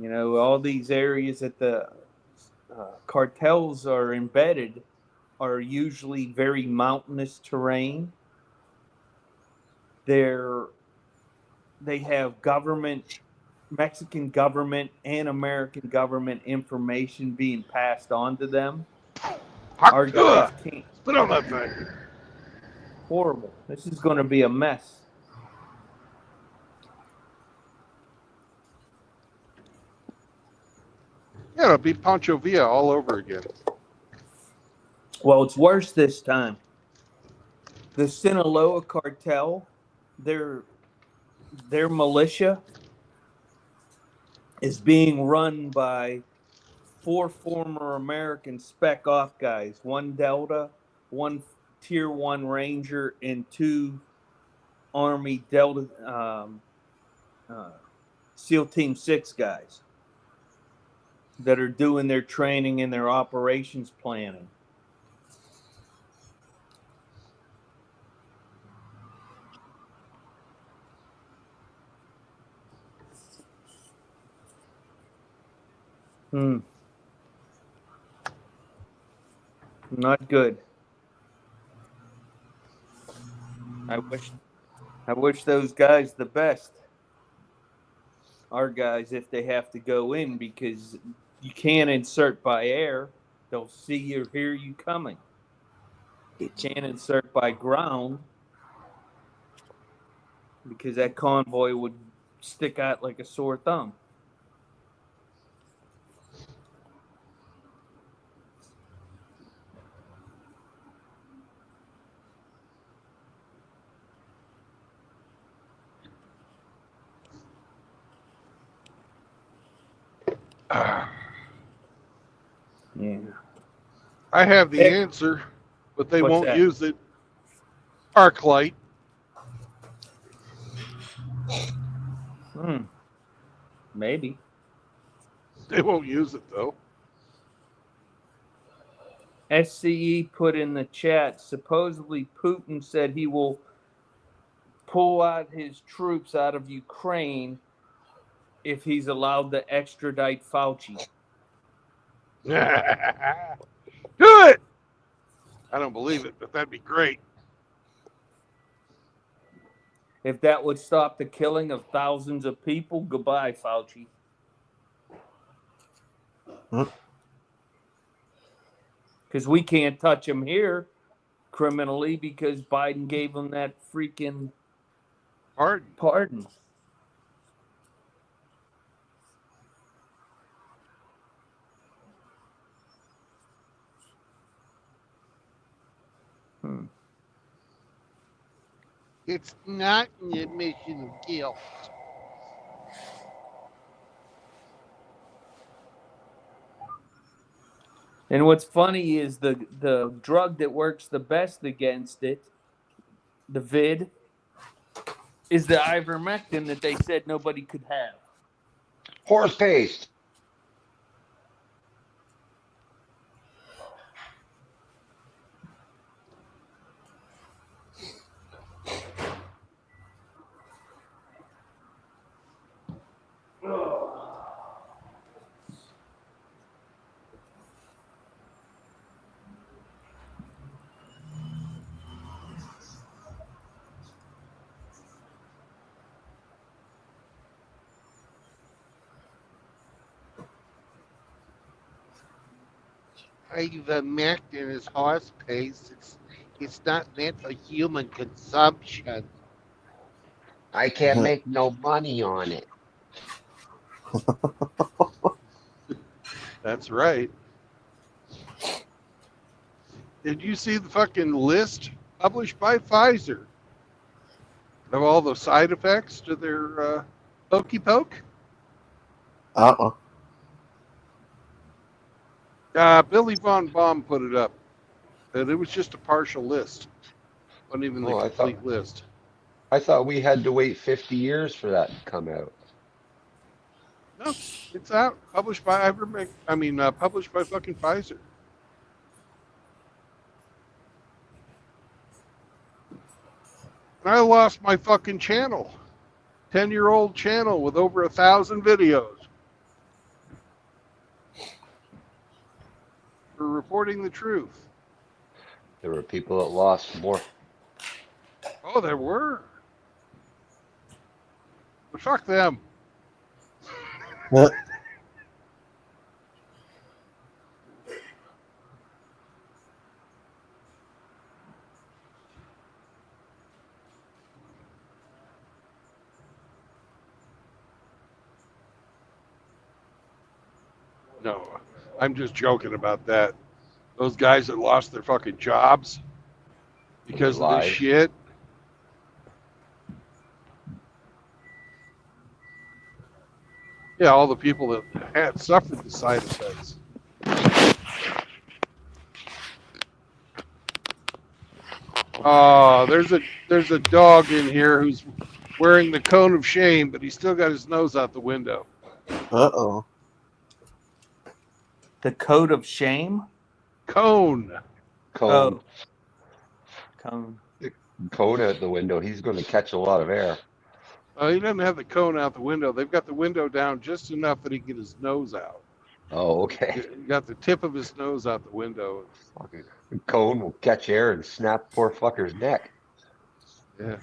You know, all these areas that the cartels are embedded are usually very mountainous terrain. They have Mexican government and American government information being passed on to them. Our guys can't. Spit on that thing. Horrible. This is going to be a mess. Yeah, it'll be Pancho Villa all over again. Well, it's worse this time. The Sinaloa cartel, their militia is being run by 4 former American spec op guys, 1 Delta, 1 Tier 1 Ranger, and 2 Army Delta SEAL Team 6 guys that are doing their training and their operations planning. Not good. I wish those guys the best. Our guys, if they have to go in, because you can't insert by air, they'll see or hear you coming. You can't insert by ground because that convoy would stick out like a sore thumb. Yeah. I have the Hey. answer, but they What's won't that? use it. Arclight. Maybe. They won't use it though. SCE put in the chat, supposedly Putin said he will pull out his troops out of Ukraine if he's allowed to extradite Fauci. Do it. I don't believe it, but that'd be great. If that would stop the killing of thousands of people, goodbye, Fauci. Because we can't touch him here criminally because Biden gave him that freaking pardon. It's not an admission of guilt. And what's funny is the drug that works the best against it, the vid, is the ivermectin that they said nobody could have. Horse paste. Ivermectin is horse paste. It's not meant for human consumption. I can't make no money on it. That's right. Did you see the fucking list published by Pfizer of all the side effects to their pokey poke? Billy Von Baum put it up, but it was just a partial list. Wasn't even the complete list. I thought we had to wait 50 years for that to come out. No, it's out. Published by published by fucking Pfizer. And I lost my fucking channel. 10-year-old channel with over 1,000 videos. For reporting the truth. There were people that lost more. Oh, there were. But fuck them. No, I'm just joking about that. Those guys that lost their fucking jobs because of this shit. Yeah, all the people that had suffered the side effects. Oh, there's a dog in here who's wearing the cone of shame, but he's still got his nose out the window. Uh-oh. The code of shame? Cone. Cone. Cone. Cone out the window. He's going to catch a lot of air. He doesn't have the cone out the window. They've got the window down just enough that he can get his nose out. Oh, okay. He got the tip of his nose out the window. Fucking Cone will catch air and snap poor fucker's neck. Yeah.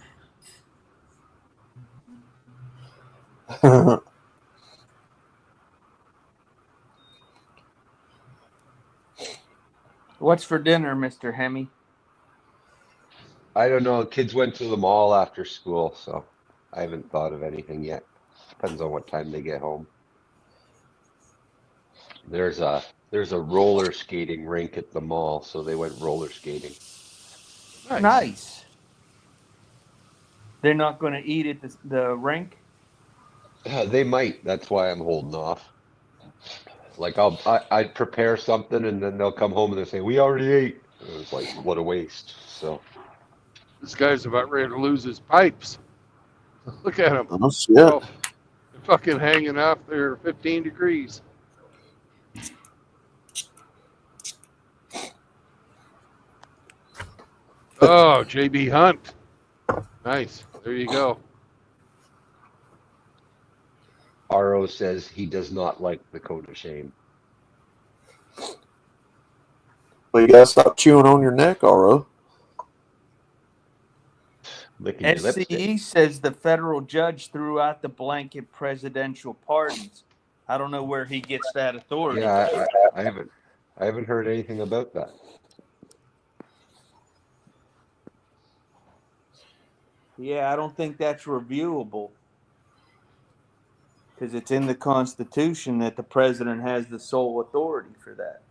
What's for dinner, Mr. Hemi? I don't know. Kids went to the mall after school, so I haven't thought of anything yet. Depends on what time they get home. There's a roller skating rink at the mall, so they went roller skating. Nice. They're not going to eat at the rink? They might. That's why I'm holding off. Like I'd prepare something and then they'll come home and they say, we already ate. It was like, what a waste. So This guy's about ready to lose his pipes. Look at him. Oh shit! Oh, they're fucking hanging off there 15 degrees. Oh, JB Hunt. Nice. There you go. RO says he does not like the coat of shame. Well, you gotta stop chewing on your neck, Ro. Licking your lipstick. SCE says the federal judge threw out the blanket presidential pardons. I don't know where he gets that authority. Yeah, I haven't heard anything about that. Yeah, I don't think that's reviewable because it's in the Constitution that the president has the sole authority for that.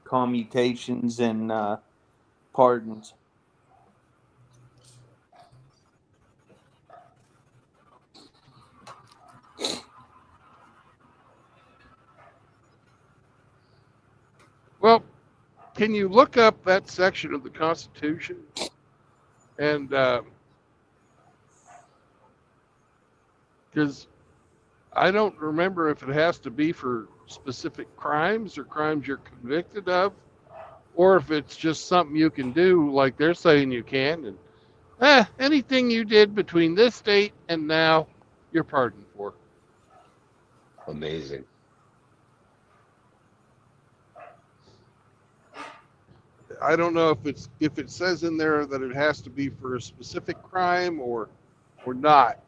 Commutations and pardons. Well, can you look up that section of the Constitution? And because I don't remember if it has to be for specific crimes or crimes you're convicted of, or if it's just something you can do, like they're saying you can. And anything you did between this date and now, you're pardoned for. Amazing. I don't know if it says in there that it has to be for a specific crime or not.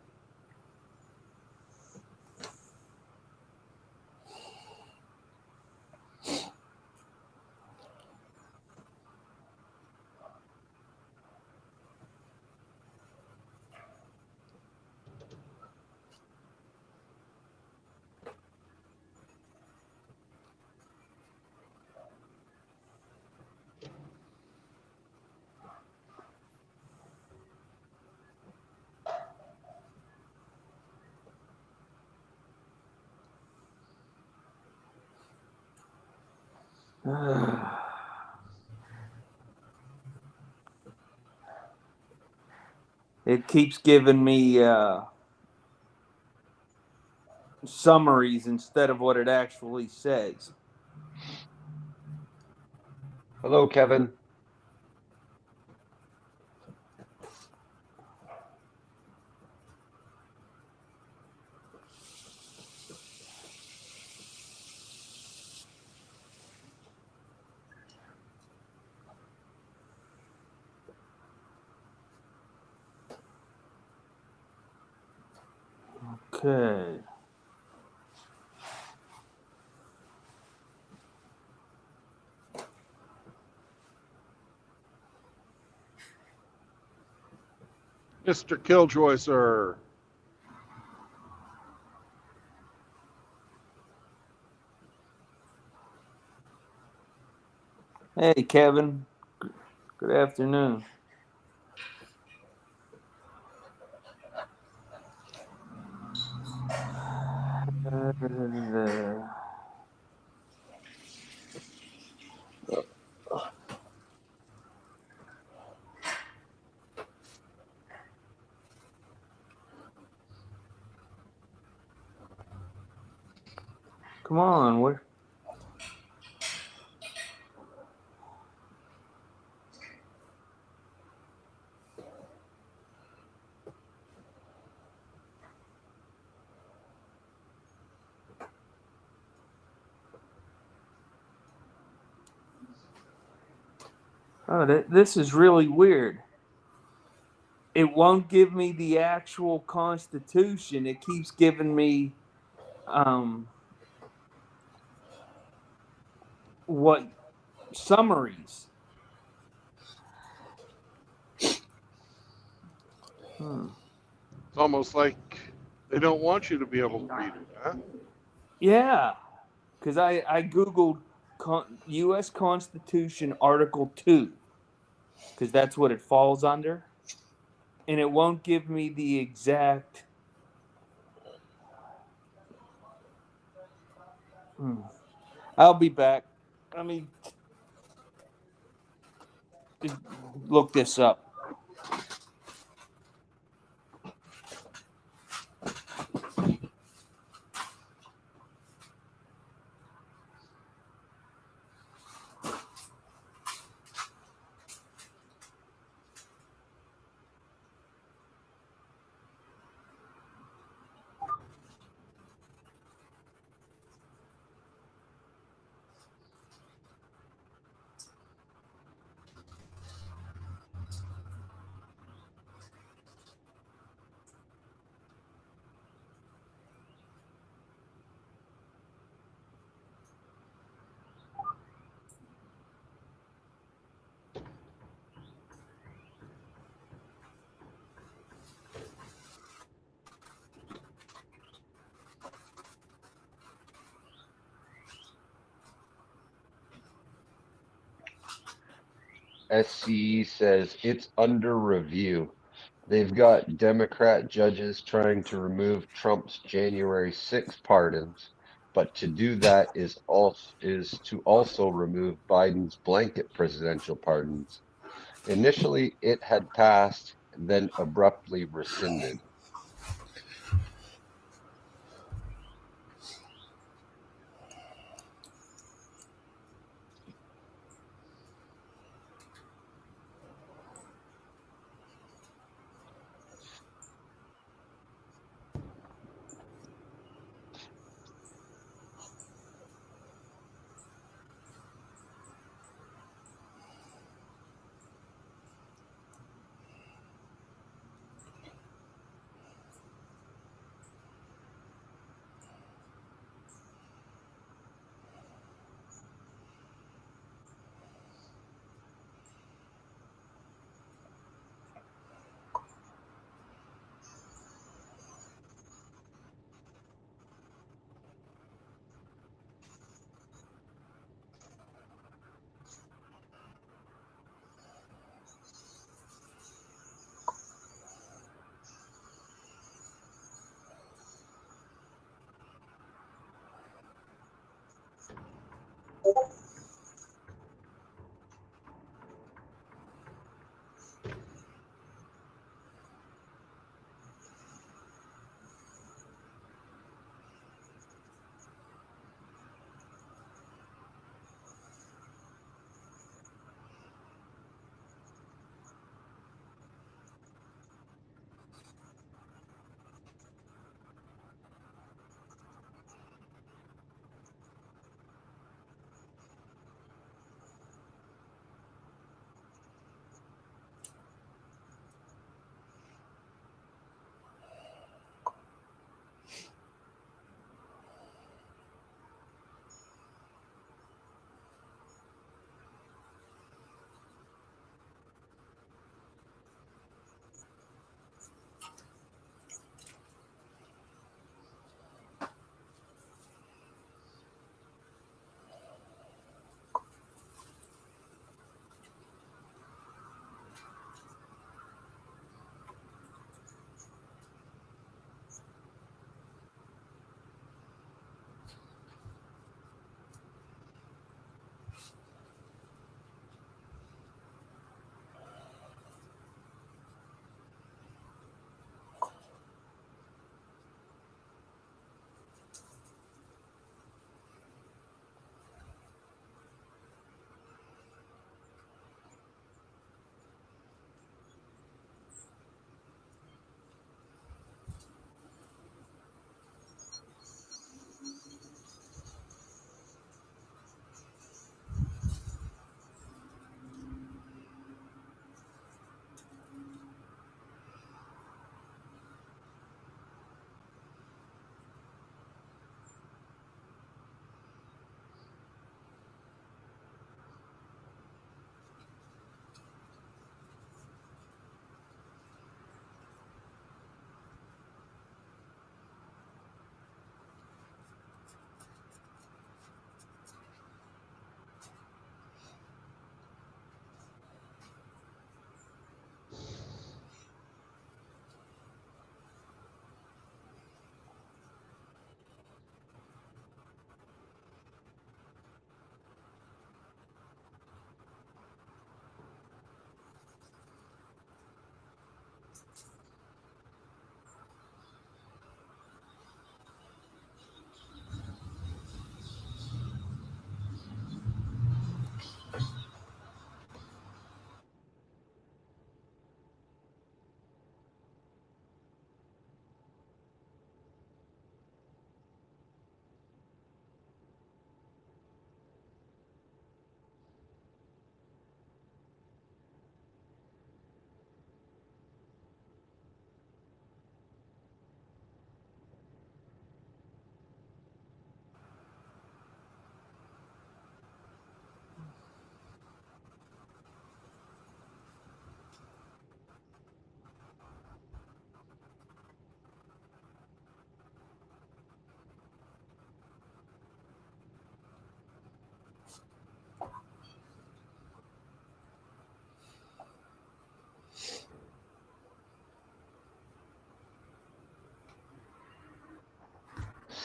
It keeps giving me summaries instead of what it actually says. Hello, Kevin. Okay. Mr. Killjoy, sir. Hey, Kevin. Good afternoon. Come on, where? Oh, this is really weird. It won't give me the actual Constitution. It keeps giving me what summaries. It's almost like they don't want you to be able to read it, huh? Yeah, because I Googled U.S. Constitution Article 2, because that's what it falls under. And it won't give me the exact I'll be back. Let me just look this up. SCE says it's under review. They've got Democrat judges trying to remove Trump's January 6 pardons, but to do that is to also remove Biden's blanket presidential pardons. Initially, it had passed, then abruptly rescinded.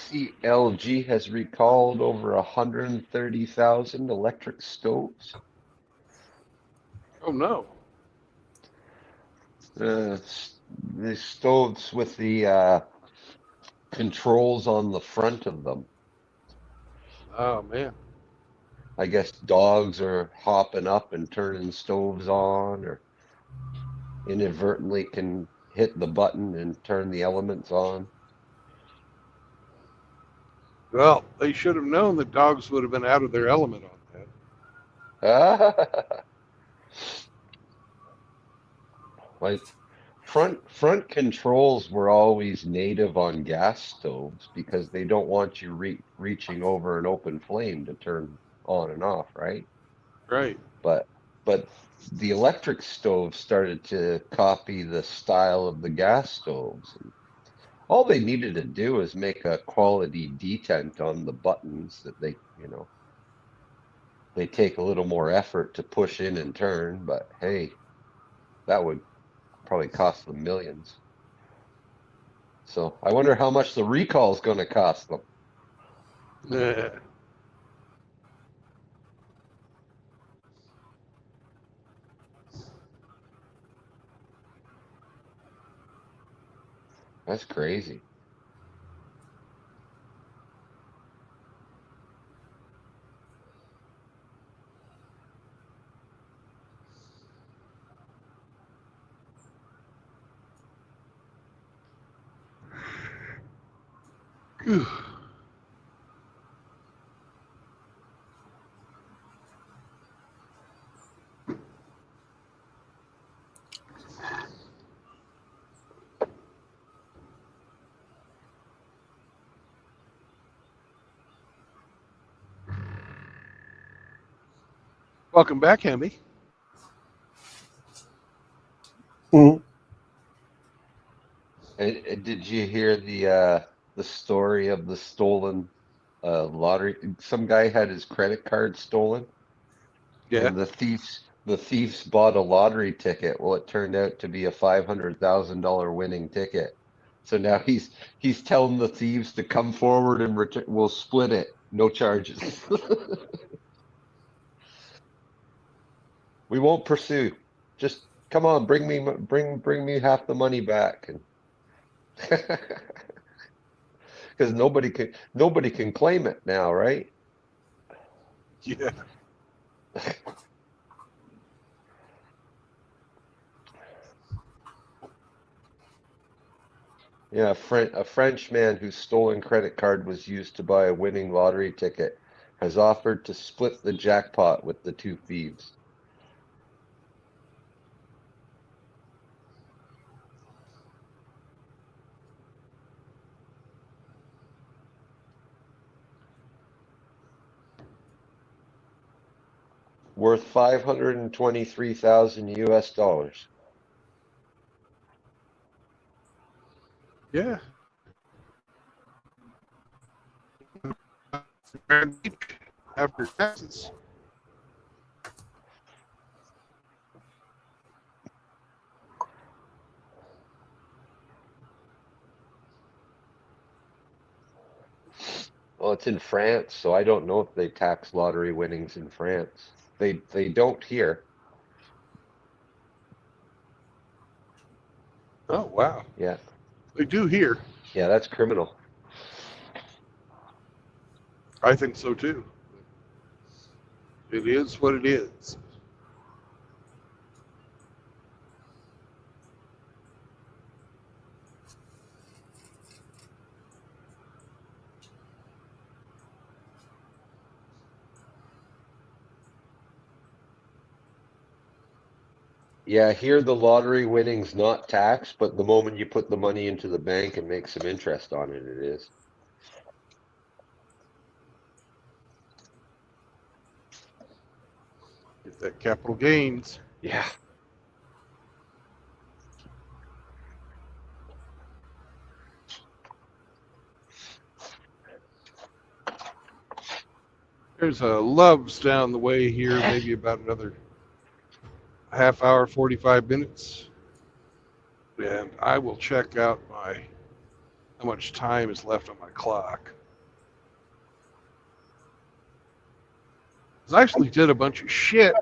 see LG has recalled over 130,000 electric stoves. Oh no. The stoves with the controls on the front of them. Oh man. I guess dogs are hopping up and turning stoves on, or inadvertently can hit the button and turn the elements on. Well, they should have known that dogs would have been out of their element on that. Like front controls were always native on gas stoves because they don't want you reaching over an open flame to turn on and off, right? Right. But but the electric stoves started to copy the style of the gas stoves. And all they needed to do is make a quality detent on the buttons that they take a little more effort to push in and turn, but hey, that would probably cost them millions. So I wonder how much the recall is going to cost them. That's crazy. Welcome back, Hemby. Mhm. And did you hear the story of the stolen lottery? Some guy had his credit card stolen, Yeah. and the thieves bought a lottery ticket. Well, it turned out to be a $500,000 winning ticket. So now he's telling the thieves to come forward and return. We'll split it, no charges. We won't pursue. Just come on, bring me half the money back. And because nobody can claim it now, right? Yeah. Yeah, a French man whose stolen credit card was used to buy a winning lottery ticket has offered to split the jackpot with the two thieves. Worth 523,000 US dollars. Yeah. After taxes. Well, it's in France, so I don't know if they tax lottery winnings in France. They don't here. Oh wow. Yeah. They do here. Yeah, that's criminal. I think so too. It is what it is. Yeah, here the lottery winning's not taxed, but the moment you put the money into the bank and make some interest on it, it is. Get that capital gains. Yeah. There's a Love's down the way here, maybe about another half hour, 45 minutes. And I will check out my how much time is left on my clock. 'Cause I actually did a bunch of shit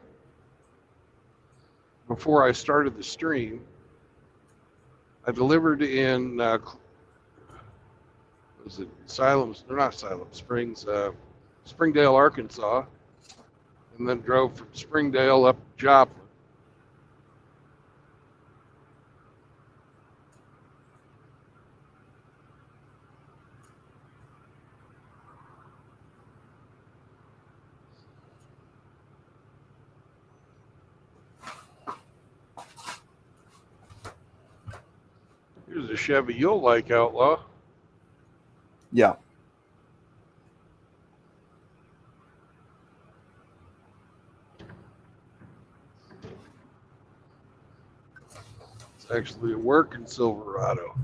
before I started the stream. I delivered in was it Siloam? They're not Siloam Springs, Springdale, Arkansas, and then drove from Springdale up to Joplin. Here's a Chevy you'll like, Outlaw. Yeah. It's actually a working Silverado.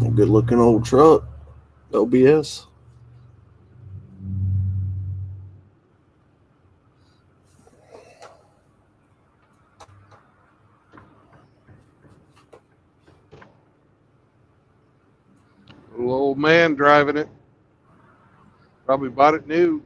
A good looking old truck. OBS. Little old man driving it. Probably bought it new.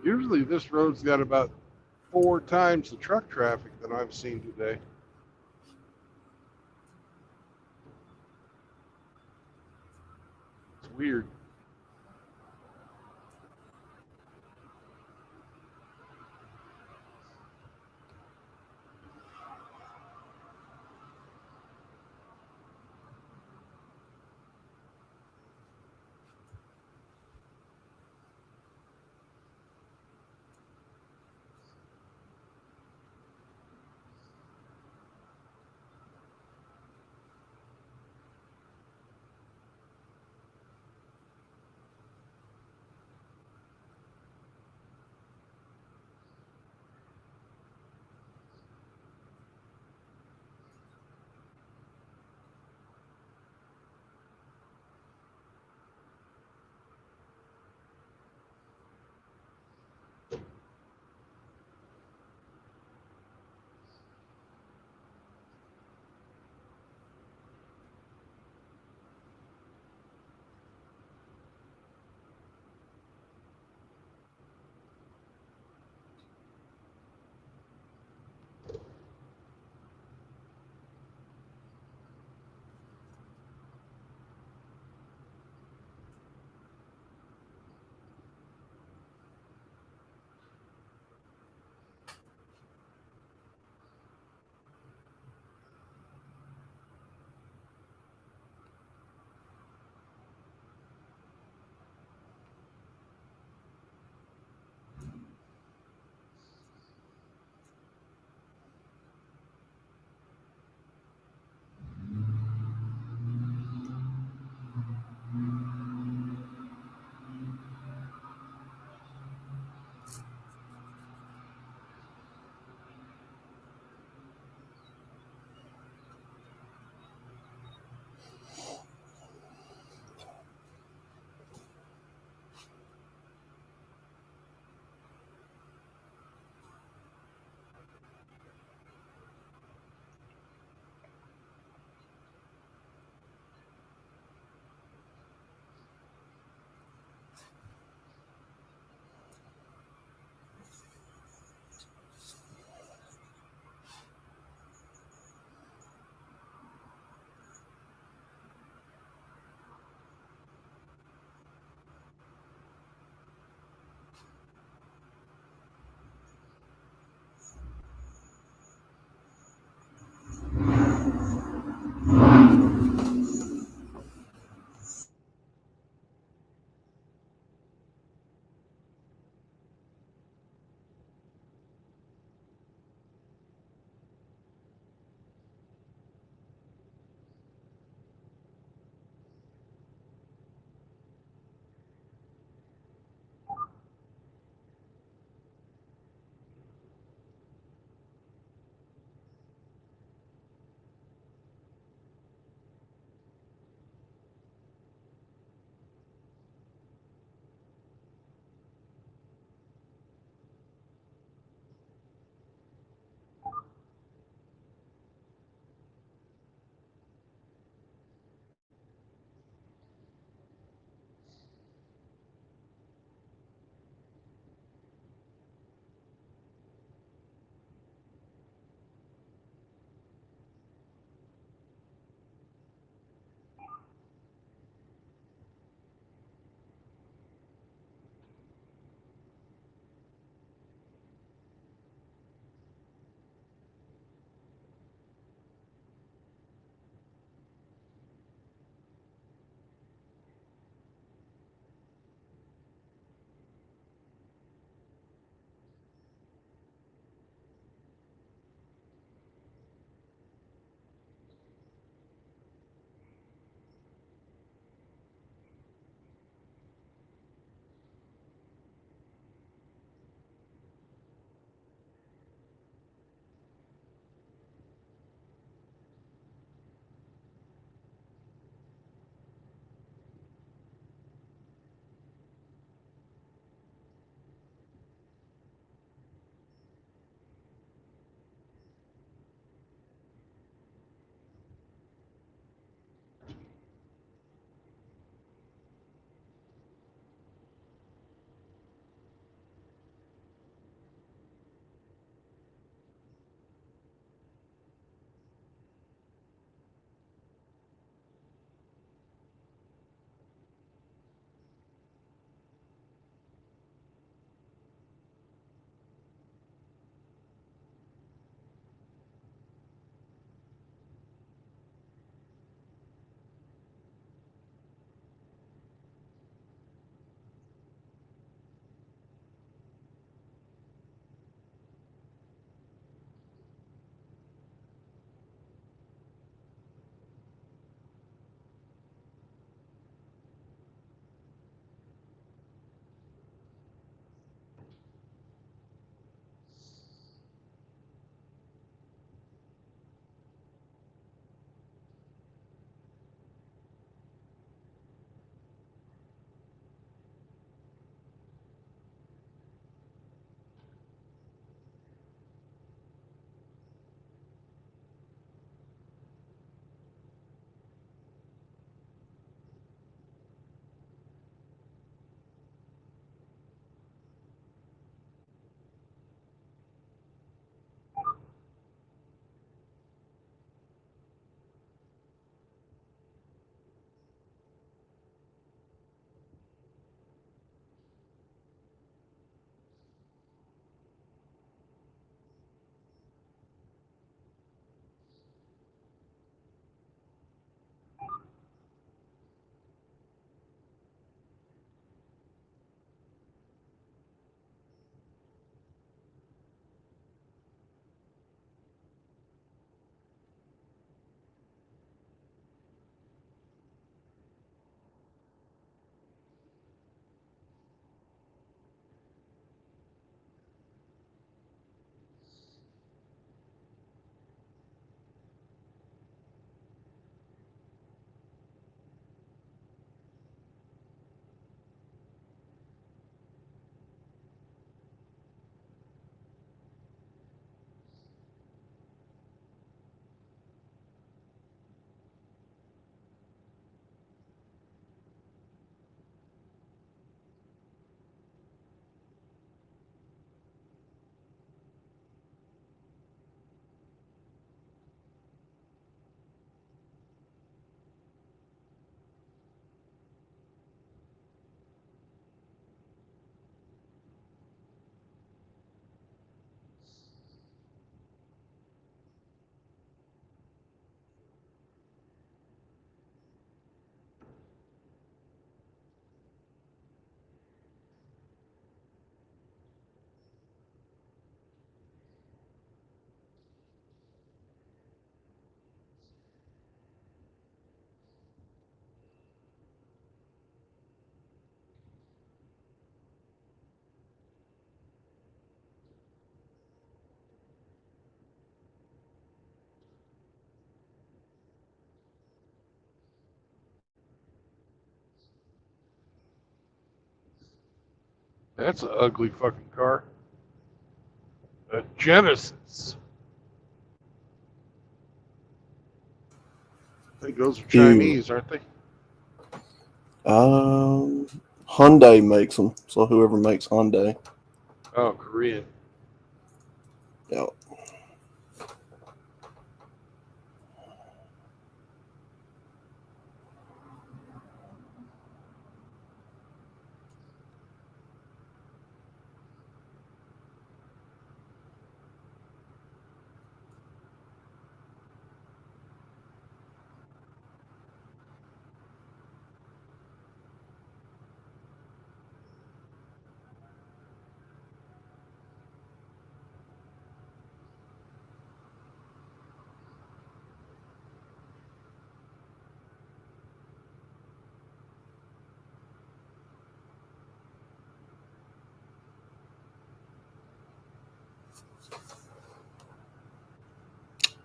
Usually this road's got about 4 times the truck traffic that I've seen today. It's weird. That's an ugly fucking car. A Genesis. I think those are Chinese, aren't they? Hyundai makes them. So whoever makes Hyundai. Oh, Korean. Yeah.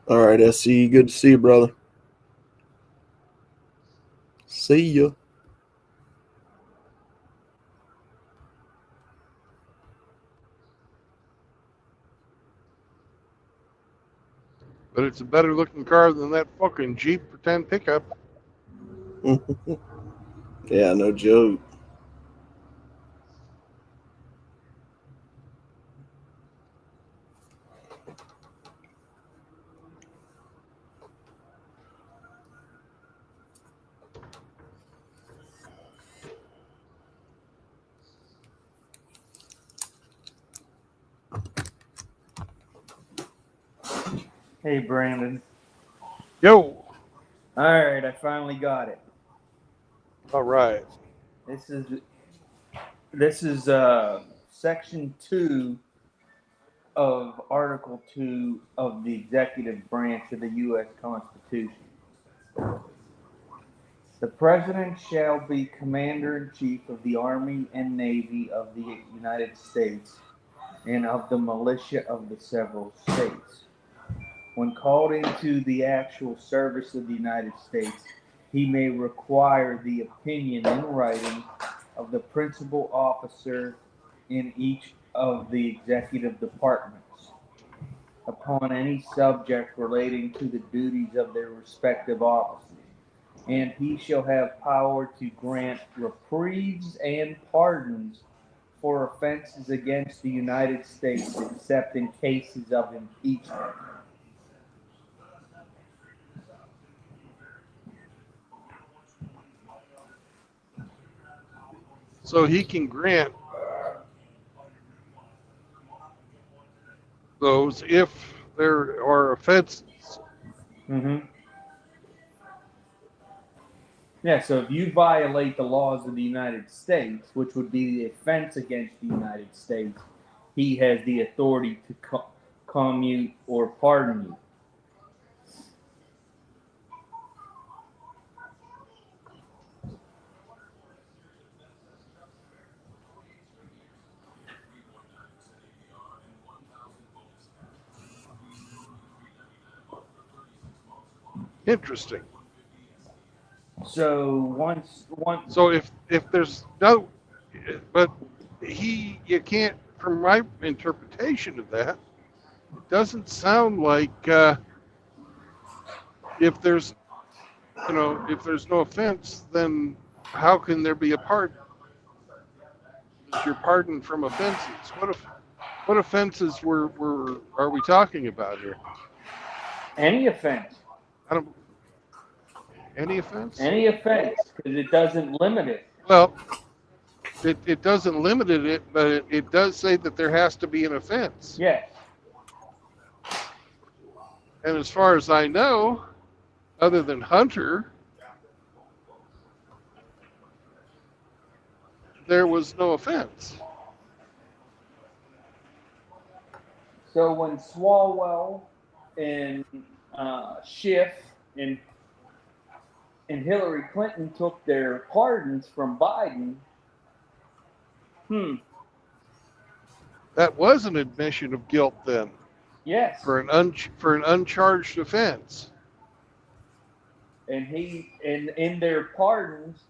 All right, SC. Good to see you, brother. See ya. But it's a better looking car than that fucking Jeep pretend pickup. Yeah, no joke. Hey, Brandon. Yo. All right, I finally got it. All right. This is section 2 of Article 2 of the executive branch of the U.S. Constitution. The President shall be Commander-in-Chief of the Army and Navy of the United States and of the militia of the several states. When called into the actual service of the United States, he may require the opinion in writing of the principal officer in each of the executive departments upon any subject relating to the duties of their respective offices. And he shall have power to grant reprieves and pardons for offenses against the United States, except in cases of impeachment. So he can grant those if there are offenses. Mm-hmm. Yeah, so if you violate the laws of the United States, which would be the offense against the United States, he has the authority to commute or pardon you. Interesting. So once So if there's no, but you can't, from my interpretation of that, it doesn't sound like if there's if there's no offense, then how can there be a pardon? You're pardoned from offenses. What offenses are we talking about here? any offense, Any offense? because it doesn't limit it. Well, it doesn't limit it, but it does say that there has to be an offense. Yes. And as far as I know, other than Hunter, there was no offense. So when Swalwell and Schiff and Hillary Clinton took their pardons from Biden, That was an admission of guilt then yes, for an uncharged offense. and in their pardons,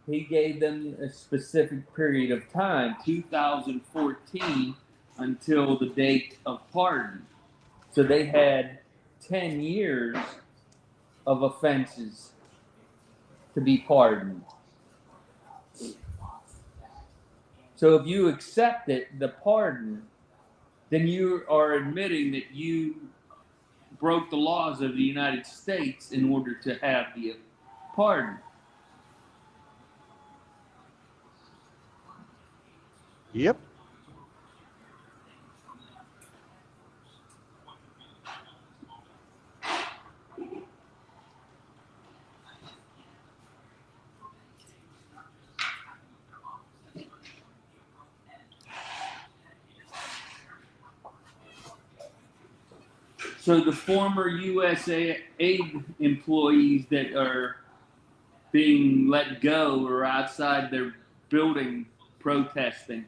he gave them a specific period of time, 2014, until the date of pardon. So they had 10 years of offenses to be pardoned. So if you accept it, the pardon, then you are admitting that you broke the laws of the United States in order to have the pardon. Yep. So the former USA aid employees that are being let go are outside their building protesting.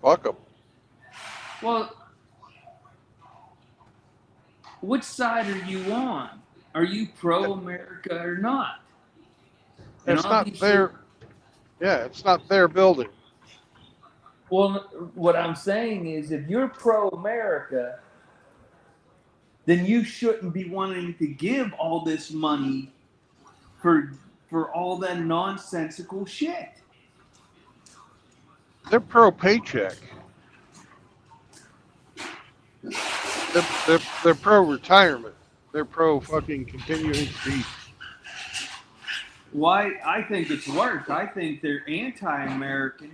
Fuck them. Well, which side are you on? Are you pro-America or not? And It's not obviously, their. Yeah, it's not their building. well, what I'm saying is, if you're pro-America, then you shouldn't be wanting to give all this money for all that nonsensical shit. They're pro paycheck. They're pro retirement. They're pro fucking continuing to be. Why? I think it's worse. I think they're anti-American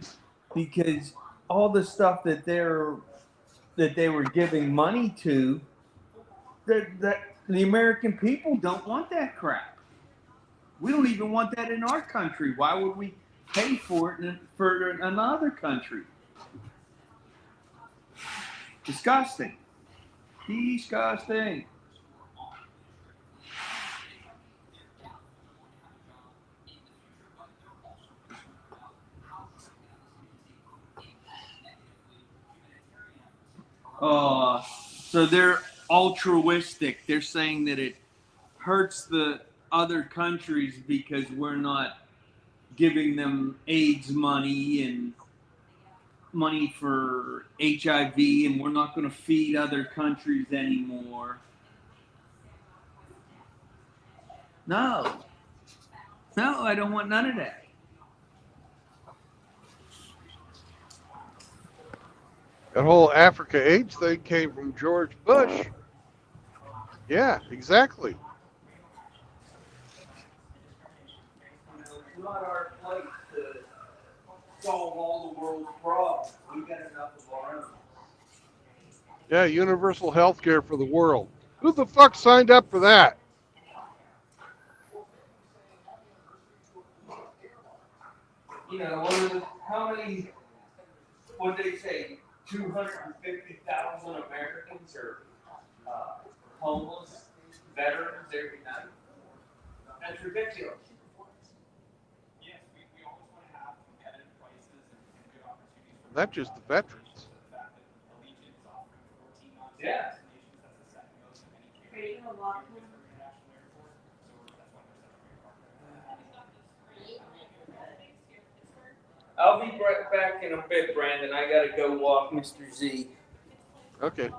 because all the stuff that they were giving money to, that the American people don't want that crap. We don't even want that in our country. Why would we pay for it for another country? Disgusting. Disgusting. So they're altruistic. They're saying that it hurts the other countries because we're not giving them AIDS money and money for HIV, and we're not going to feed other countries anymore. No, I don't want none of that. That whole Africa AIDS thing came from George Bush. Yeah, exactly. It's not our place to solve all the world's problems. We got enough of our own. Yeah, universal health care for the world. Who the fuck signed up for that? You know, how many? What did they say? 250,000 Americans are homeless veterans every night. That's ridiculous. Not just the veterans. Yeah. Are you gonna walk him? I'll be right back in a bit, Brandon. I gotta go walk Mr. Z. Okay.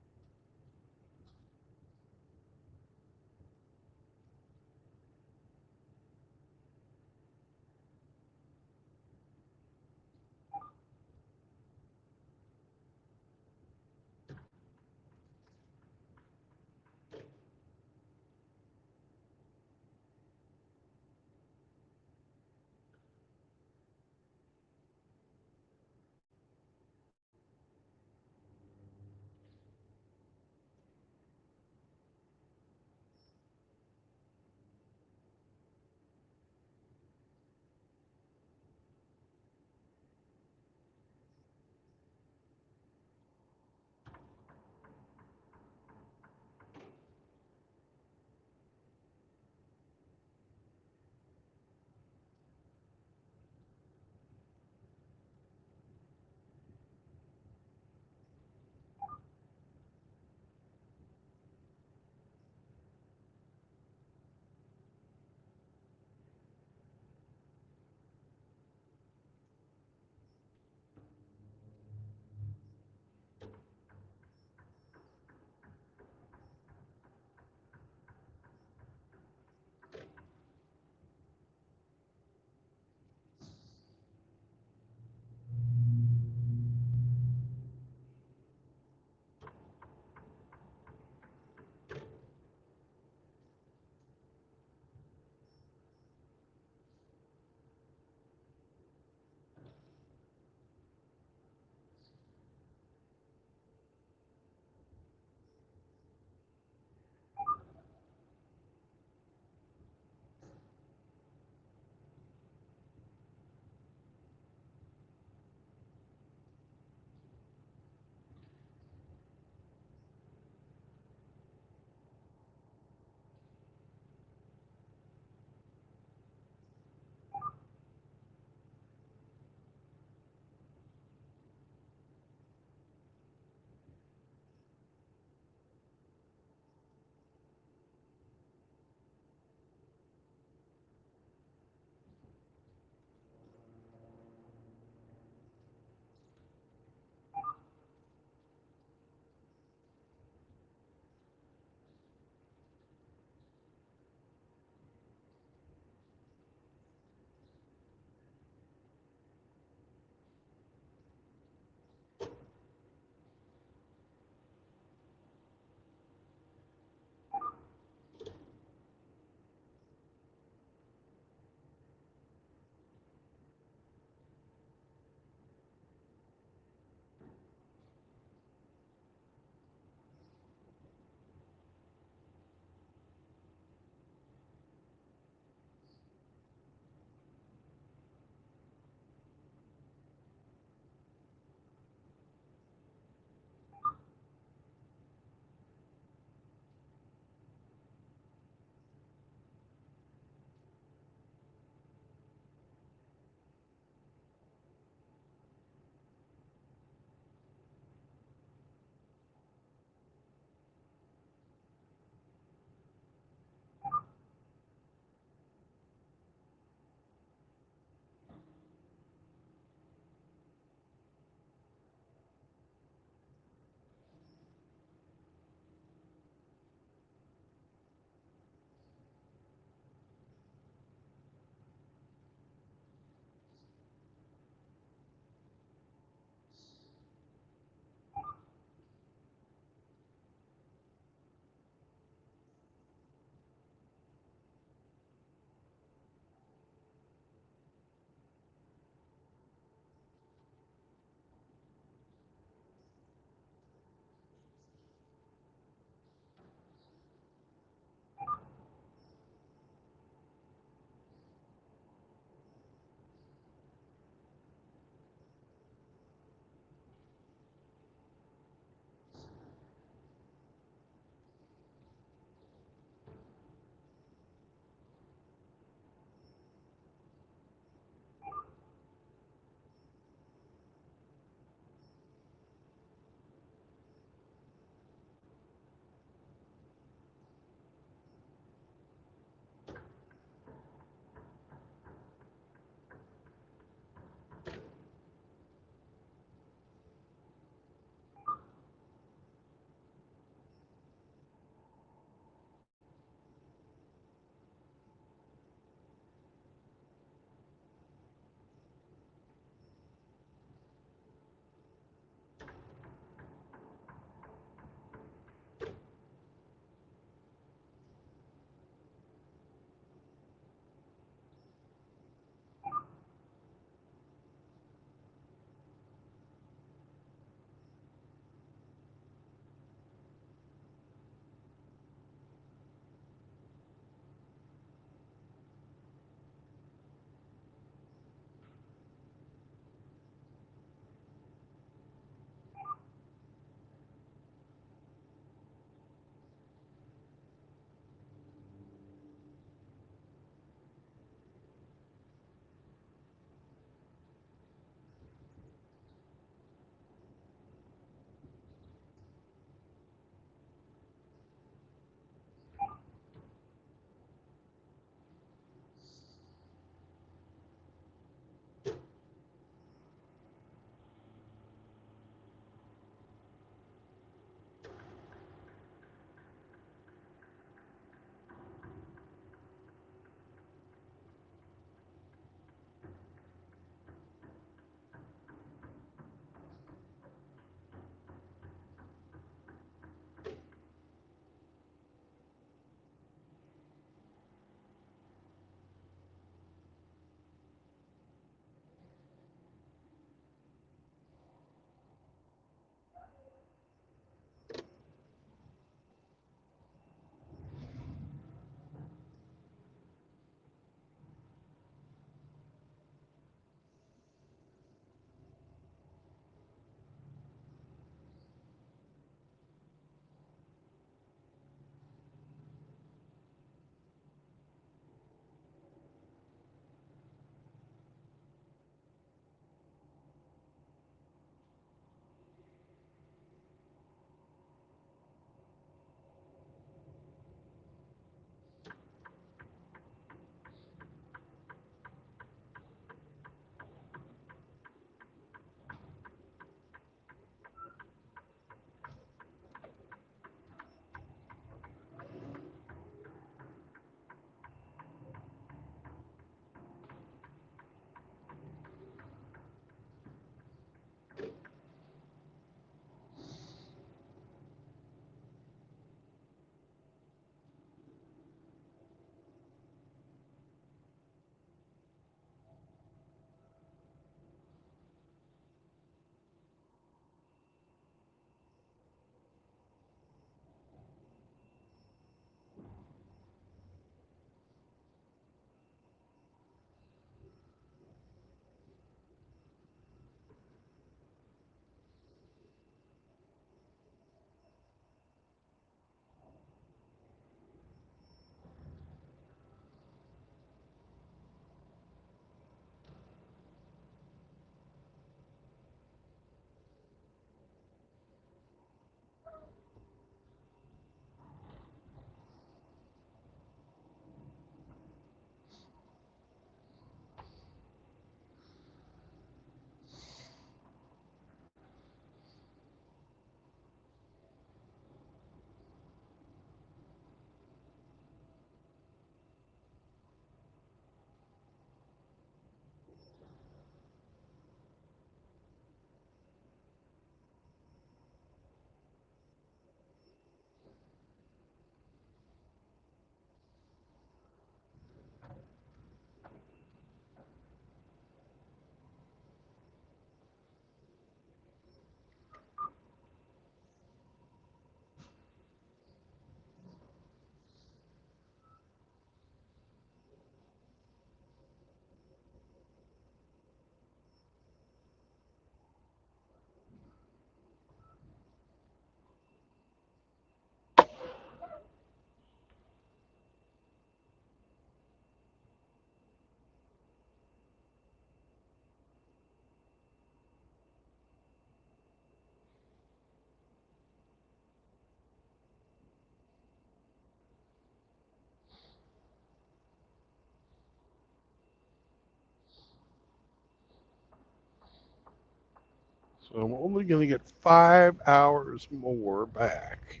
So I'm only going to get 5 hours more back.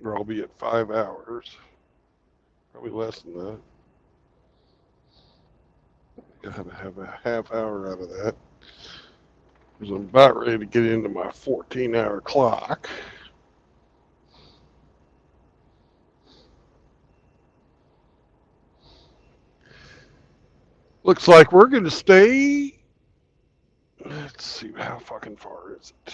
Or I'll be at 5 hours. Probably less than that. Gotta have a half hour out of that. Because I'm about ready to get into my 14-hour clock. Looks like we're going to stay. Let's see, how fucking far is it?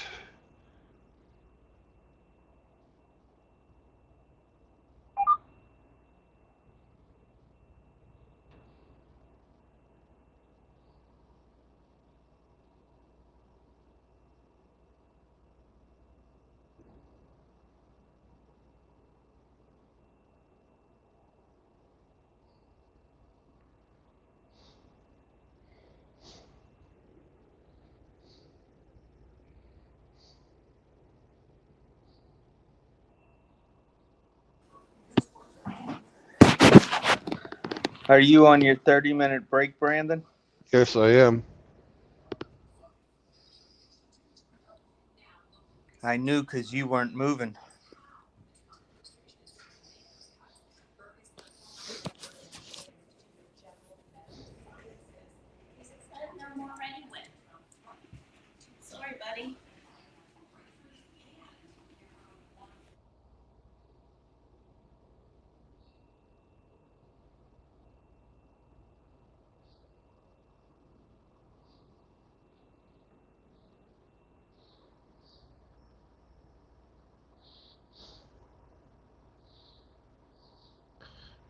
Are you on your 30-minute break, Brandon? Yes, I am. I knew because you weren't moving. Sorry, buddy.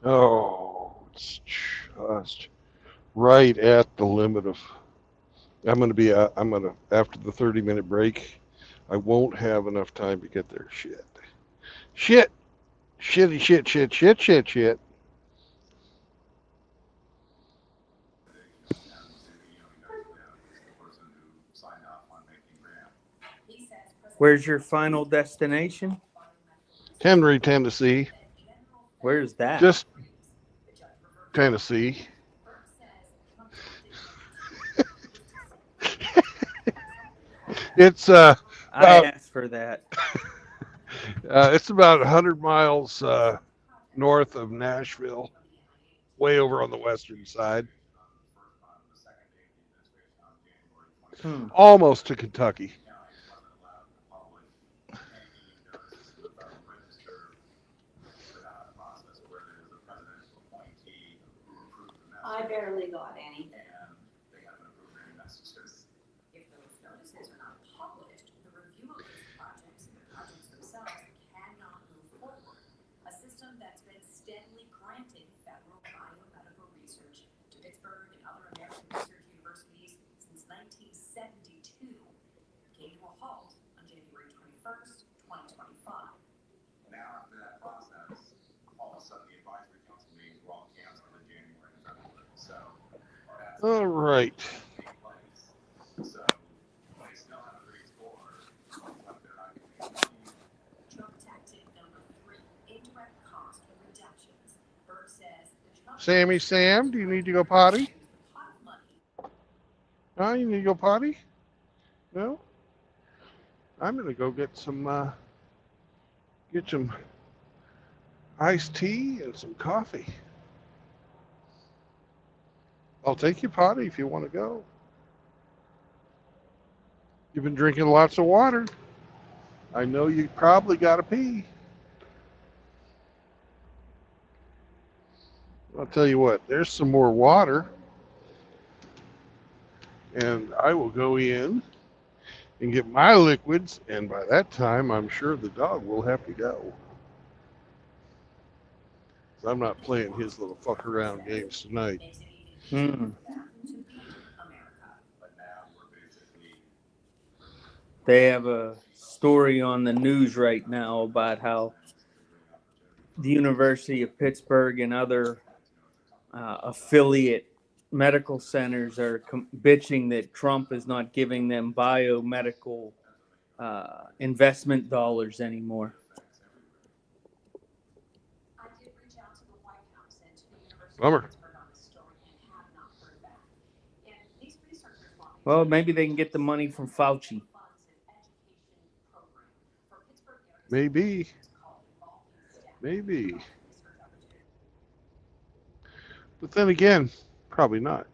Oh, it's just right at the limit of. I'm going to, after the 30-minute break, I won't have enough time to get there. Shit. Shit. Shitty shit, shit, shit, shit, shit. Where's your final destination? Henry, Tennessee. Where's that? Just Tennessee. It's I about asked for that. it's about 100 miles north of Nashville, way over on the western side, almost to Kentucky. I barely got any. All right. Sammy Sam, do you need to go potty? Huh? You need to go potty? No? I'm gonna go get some iced tea and some coffee. I'll take you potty if you want to go. You've been drinking lots of water. I know you probably got to pee. I'll tell you what, there's some more water. And I will go in and get my liquids. And by that time, I'm sure the dog will have to go. I'm not playing his little fuck around games tonight. They have a story on the news right now about how the University of Pittsburgh and other affiliate medical centers are bitching that Trump is not giving them biomedical investment dollars anymore. Bummer. Well, maybe they can get the money from Fauci. Maybe. Maybe. But then again, probably not.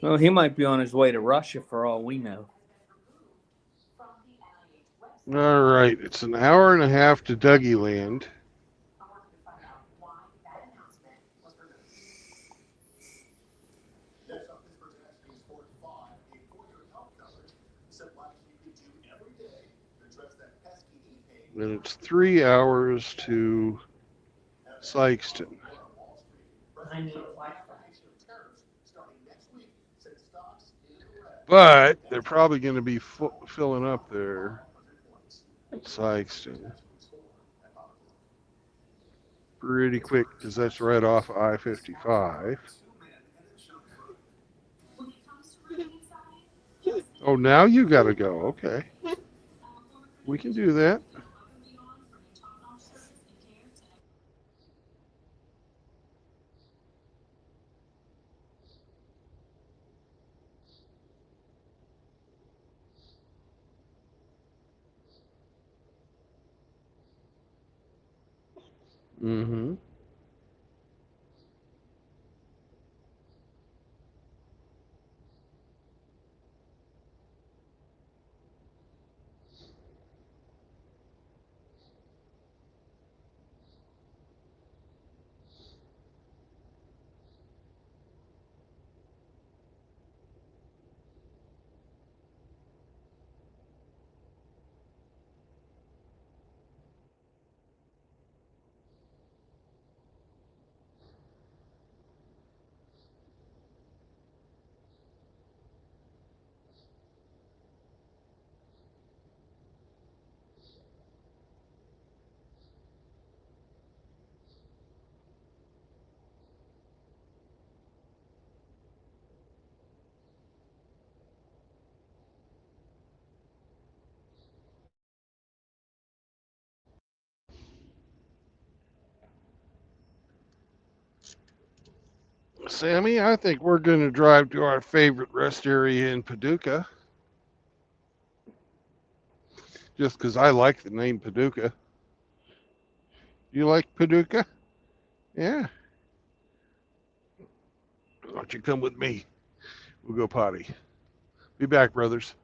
Well, he might be on his way to Russia for all we know. All right. It's an hour and a half to Dougie Land. And it's 3 hours to Sykeston. But they're probably going to be filling up there at Sykeston pretty quick because that's right off I-55. Oh, now you got to go. Okay. We can do that. Mm-hmm. Sammy, I think we're going to drive to our favorite rest area in Paducah. Just because I like the name Paducah. You like Paducah? Yeah. Why don't you come with me? We'll go potty. Be back, brothers.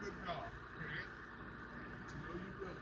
good dog, okay? I know you will.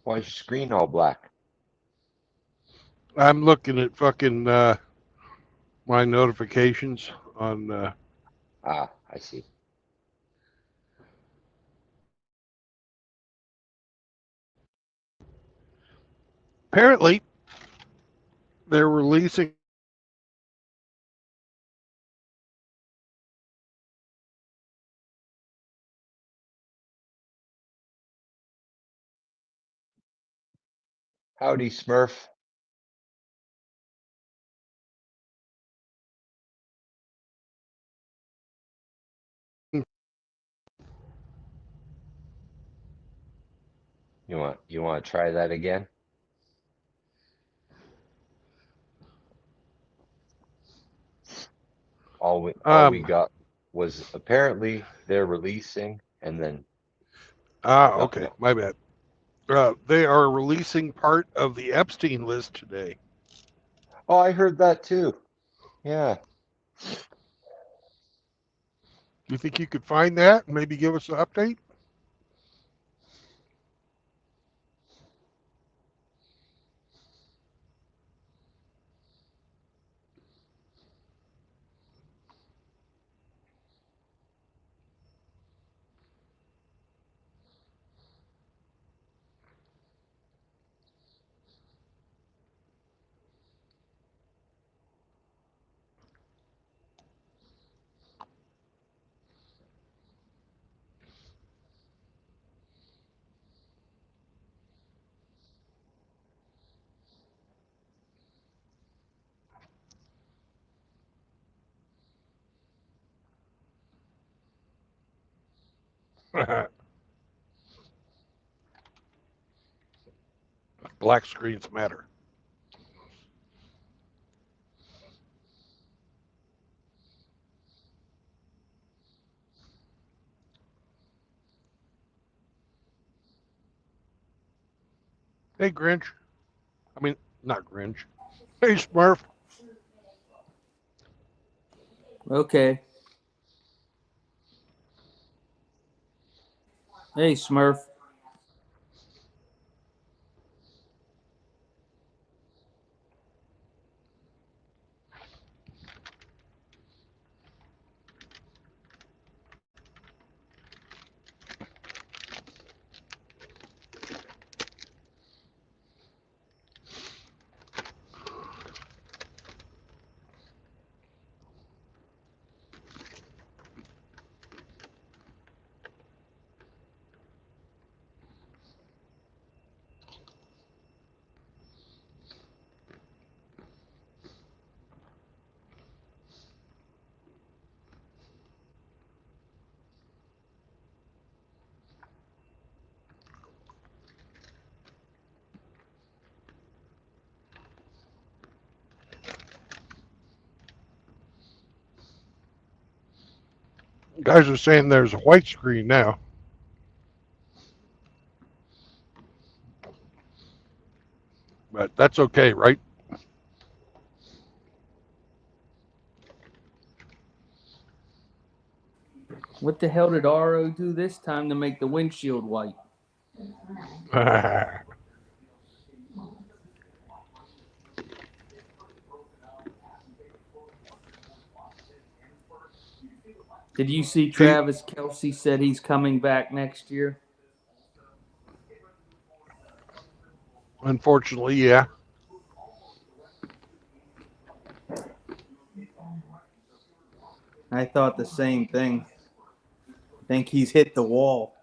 Why is your screen all black? I'm looking at fucking my notifications on. Ah, I see. Apparently, they're releasing. Howdy, Smurf. You want to try that again? All we got was apparently they're releasing, and then Okay, no. my bad. They are releasing part of the Epstein list today. Oh, I heard that too. Yeah. Do you think you could find that and maybe give us an update? Black screens matter. Hey, Grinch. I mean, not Grinch. Hey, Smurf. Okay. Hey, Smurf. Guys are saying there's a white screen now. But that's okay, right? What the hell did RO do this time to make the windshield white? Did you see Travis Kelce said he's coming back next year? Unfortunately, yeah. I thought the same thing. I think he's hit the wall.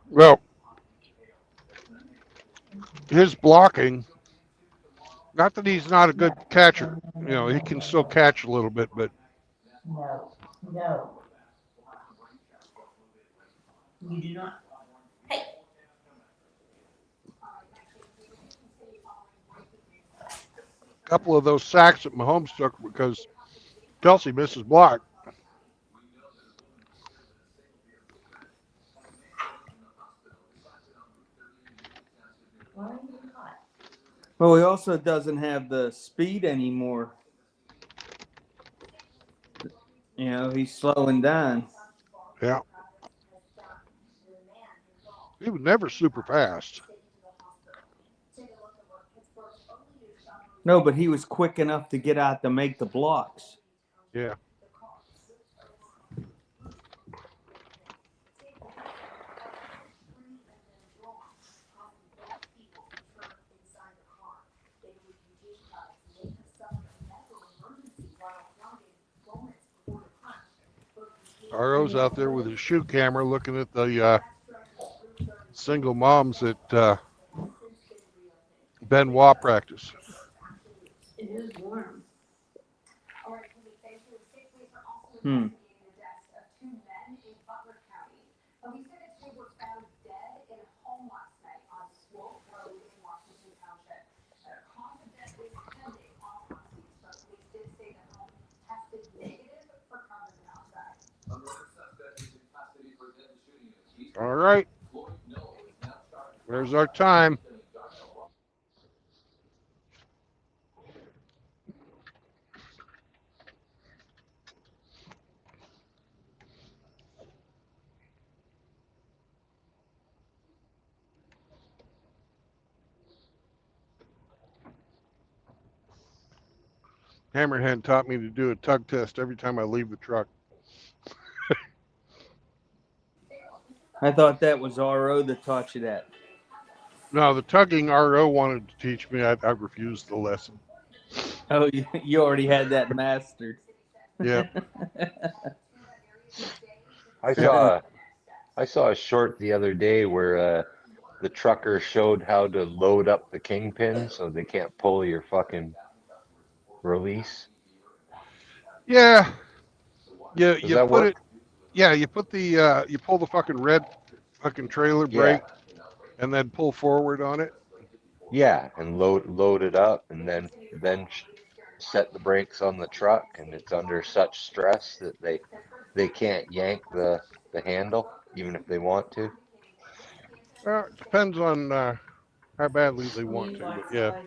Well, his blocking, not that he's not a good catcher. You know, he can still catch a little bit, but No. You do not. Hey. a couple of those sacks that Mahomes took because Kelsey missed his block. Well, he also doesn't have the speed anymore. You know, he's slowing down. Yeah. He was never super fast. No, but he was quick enough to get out to make the blocks. Yeah. RO's out there with his shoe camera looking at the single moms at Benoit practice. It is warm. Hmm. All right. There's our time. Hammerhead taught me to do a tug test every time I leave the truck. I thought that was RO that taught you that. No, the tugging RO wanted to teach me. I refused the lesson. Oh, you already had that mastered. Yeah. I saw a short the other day where the trucker showed how to load up the kingpin so they can't pull your fucking release. Yeah. Does You that put work? it. Yeah, you put the you pull the fucking red fucking trailer Yeah. brake and then pull forward on it. Yeah, and load it up, and then set the brakes on the truck, and it's under such stress that they can't yank the handle even if they want to. It depends on how badly they want to, but yeah.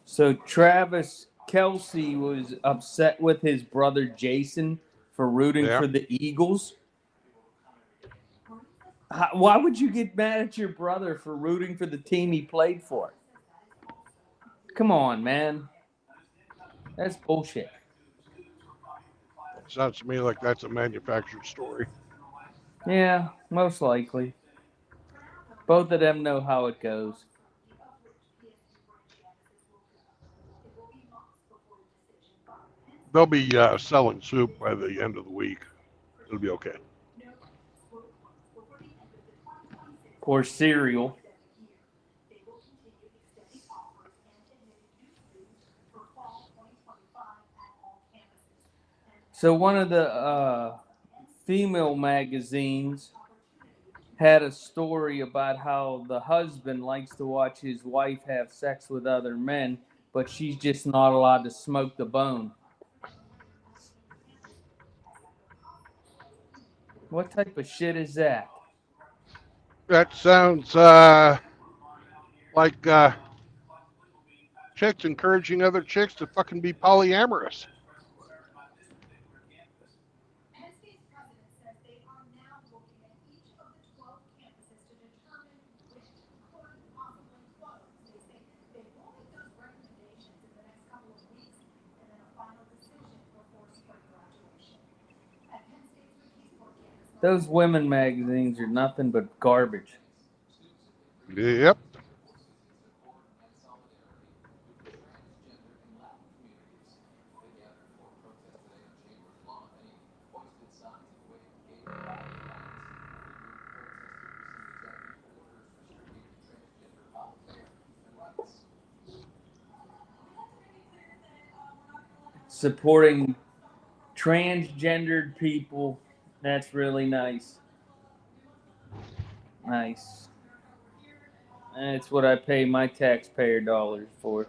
So Travis Kelsey was upset with his brother Jason for rooting Yeah. for the Eagles. Why would you get mad at your brother for rooting for the team he played for? Come on, man. That's bullshit. Sounds to me like that's a manufactured story. Yeah, most likely. Both of them know how it goes. They'll be selling soup by the end of the week. It'll be okay. Or cereal. So one of the female magazines had a story about how the husband likes to watch his wife have sex with other men, but she's just not allowed to smoke the bone. What type of shit is that? That sounds like chicks encouraging other chicks to fucking be polyamorous. Those women magazines are nothing but garbage. Yep. Supporting transgendered people, that's really nice. Nice. That's what I pay my taxpayer dollars for.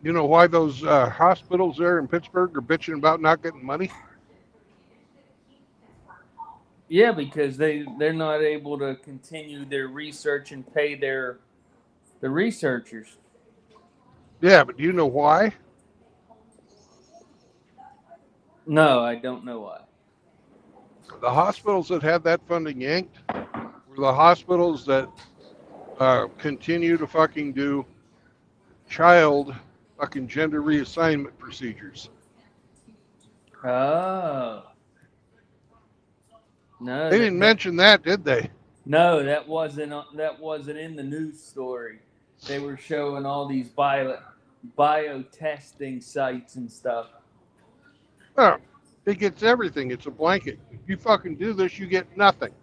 You know why those hospitals there in Pittsburgh are bitching about not getting money? Yeah, because they're not able to continue their research and pay the researchers. Yeah, but do you know why? No, I don't know why. The hospitals that had that funding yanked were the hospitals that continue to fucking do child fucking gender reassignment procedures. Oh. No, They didn't mention that, did they? no, that wasn't in the news story. They were showing all these bio testing sites and stuff. Oh, it gets everything. It's a blanket. If you fucking do this, you get nothing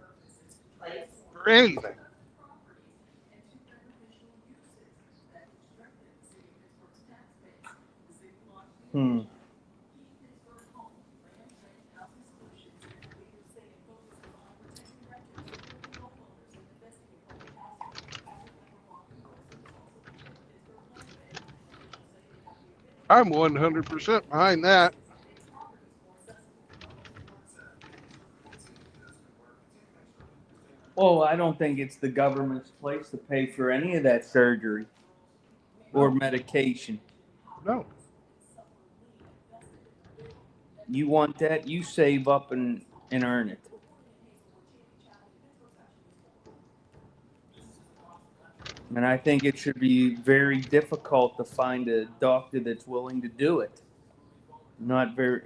for anything. Hmm. I'm 100% behind that. Well, I don't think it's the government's place to pay for any of that surgery or medication. No. You want that, you save up and earn it. And I think it should be very difficult to find a doctor that's willing to do it. Not very,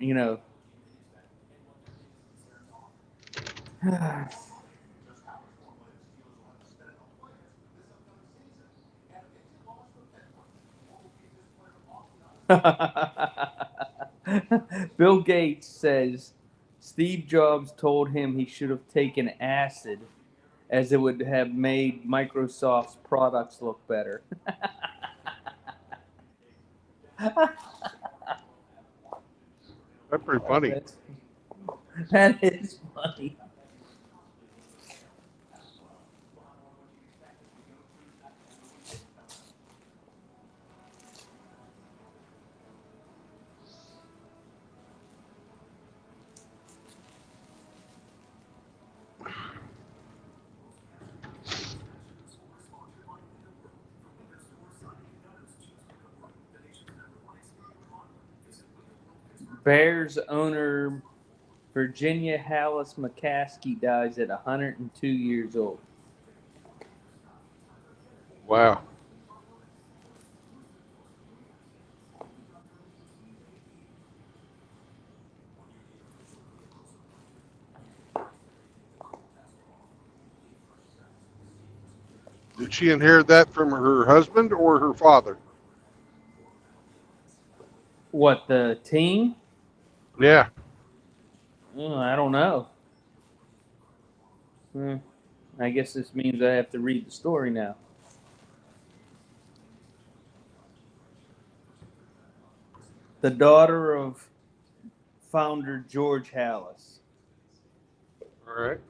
Bill Gates says Steve Jobs told him he should have taken acid as it would have made Microsoft's products look better. That's pretty funny. That is funny. Bears owner Virginia Hallis McCaskey dies at 102 years old. Wow. Did she inherit that from her husband or her father? What, the team? Yeah. I don't know. I guess this means I have to read the story now. The daughter of founder George Hallis. All right.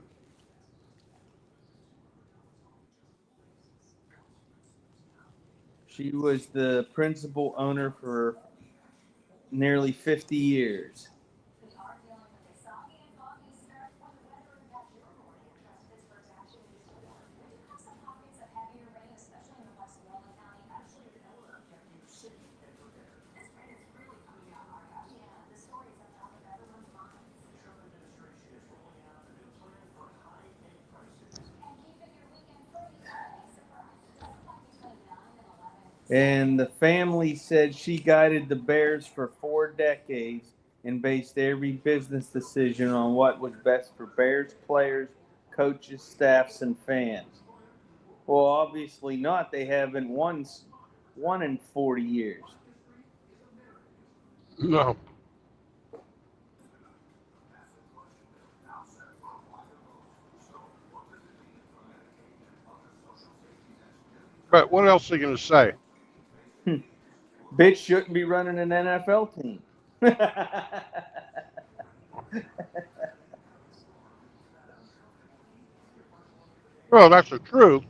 She was the principal owner for nearly 50 years. And the family said she guided the Bears for 4 decades and based every business decision on what was best for Bears players, coaches, staffs, and fans. Well, obviously not. They haven't won in 40 years. No. But what else are they going to say? Bitch shouldn't be running an NFL team. Well, that's the truth.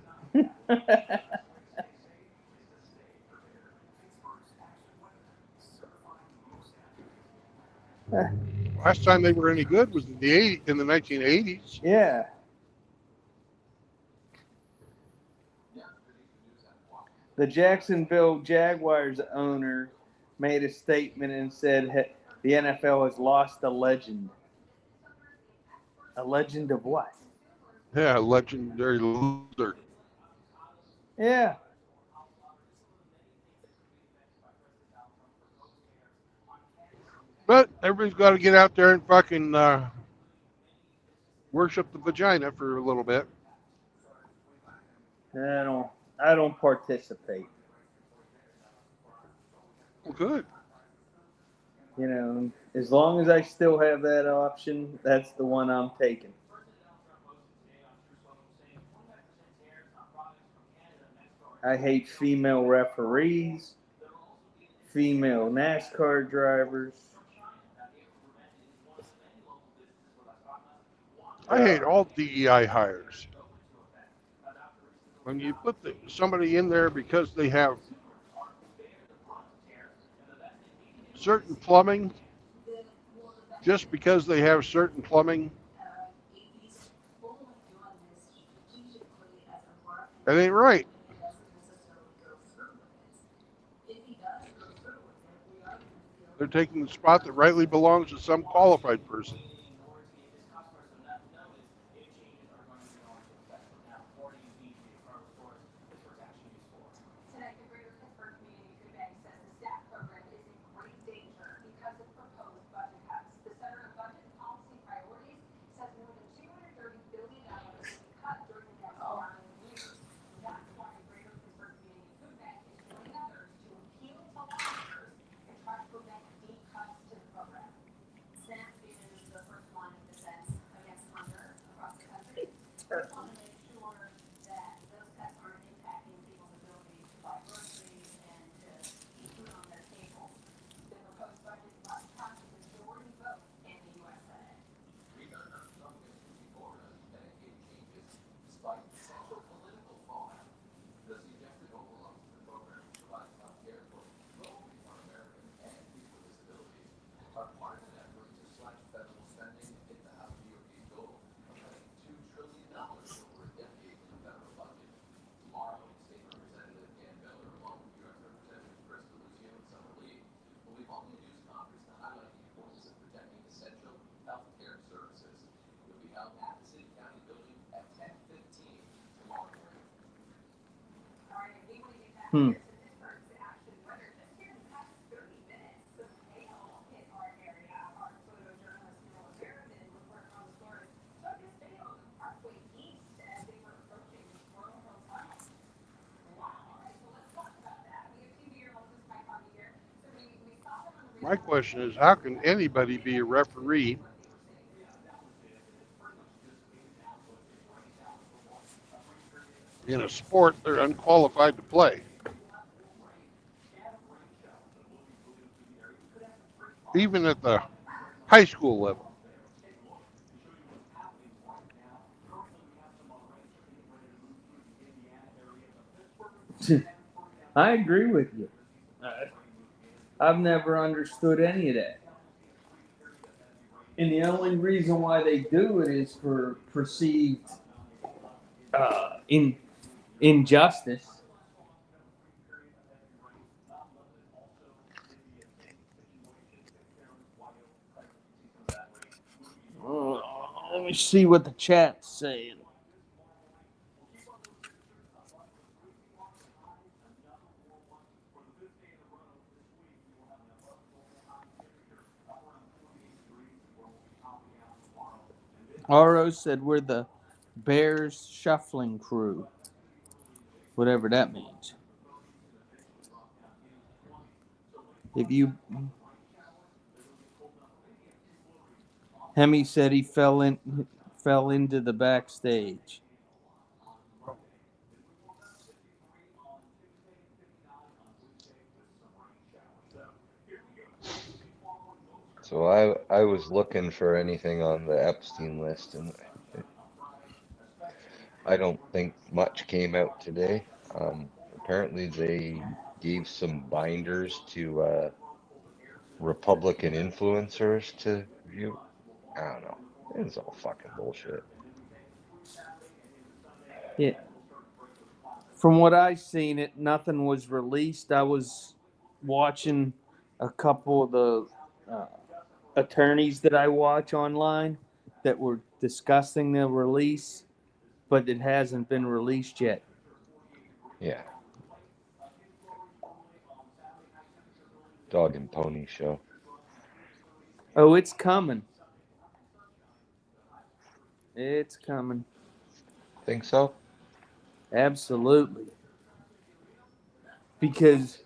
Last time they were any good was in the 1980s. Yeah. The Jacksonville Jaguars owner made a statement and said the NFL has lost a legend. A legend of what? Yeah, legendary loser. Yeah. But everybody's got to get out there and fucking worship the vagina for a little bit. I don't participate. Well, good. You know, as long as I still have that option, that's the one I'm taking. I hate female referees, female NASCAR drivers. I hate all DEI hires. When you put somebody in there because they have certain plumbing, just because they have certain plumbing, that ain't right. They're taking the spot that rightly belongs to some qualified person. My question is, how can anybody be a referee in a sport they're unqualified to play? Even at the high school level. I agree with you. I've never understood any of that. And the only reason why they do it is for perceived injustice. Let me see what the chat's saying. Aro said we're the Bears shuffling crew. Whatever that means. If you Hemi said he fell into the backstage. So I was looking for anything on the Epstein list, and I don't think much came out today. Apparently they gave some binders to Republican influencers to view. I don't know. It's all fucking bullshit. Yeah. From what I seen, nothing was released. I was watching a couple of the attorneys that I watch online that were discussing the release, but it hasn't been released yet. Yeah. Dog and pony show. Oh, it's coming. It's coming. Think so? Absolutely. Because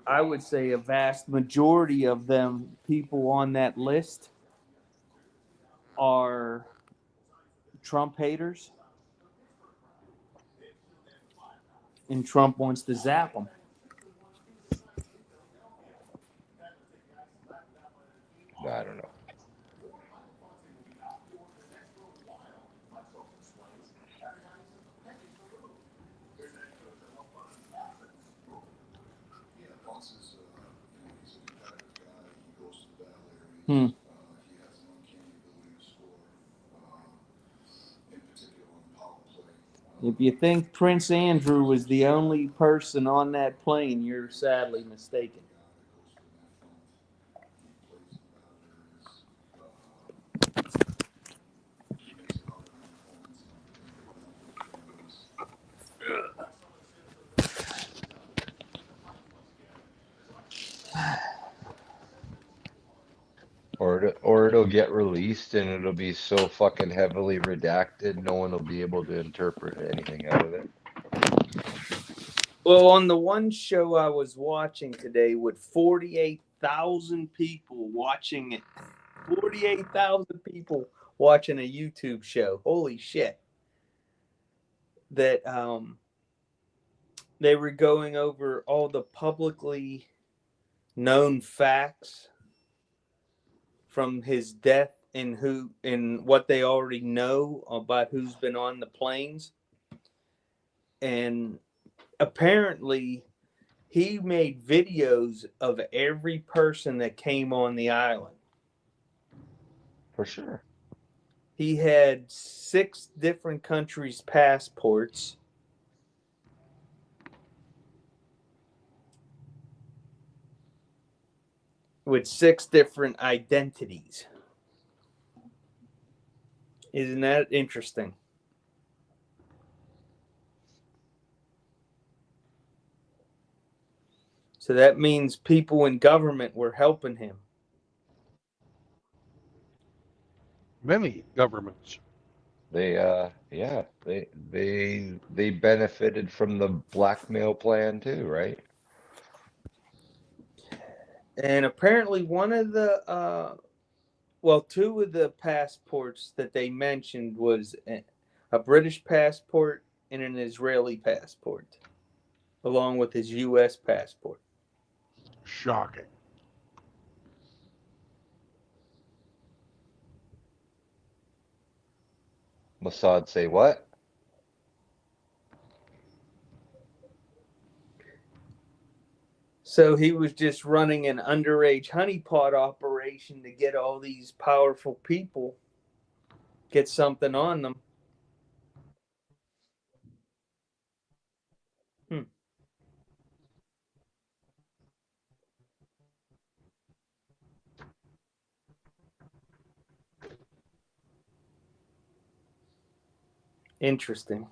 I would say a vast majority of them people on that list are Trump haters, and Trump wants to zap them. I don't know. Hmm. If you think Prince Andrew was the only person on that plane, you're sadly mistaken. Or it'll get released and it'll be so fucking heavily redacted, no one will be able to interpret anything out of it. Well, on the one show I was watching today with 48,000 people watching it, 48,000 people watching a YouTube show. Holy shit. That they were going over all the publicly known facts from his death and what they already know about who's been on the planes. And apparently he made videos of every person that came on the island. For sure. He had 6 different countries' passports. With 6 different identities. Isn't that interesting? So that means people in government were helping him. Many governments. They they benefited from the blackmail plan too, right? And apparently one of the 2 of the passports that they mentioned was a British passport and an Israeli passport, along with his U.S. passport. Shocking. Mossad say what? So he was just running an underage honeypot operation to get all these powerful people, get something on them. Interesting.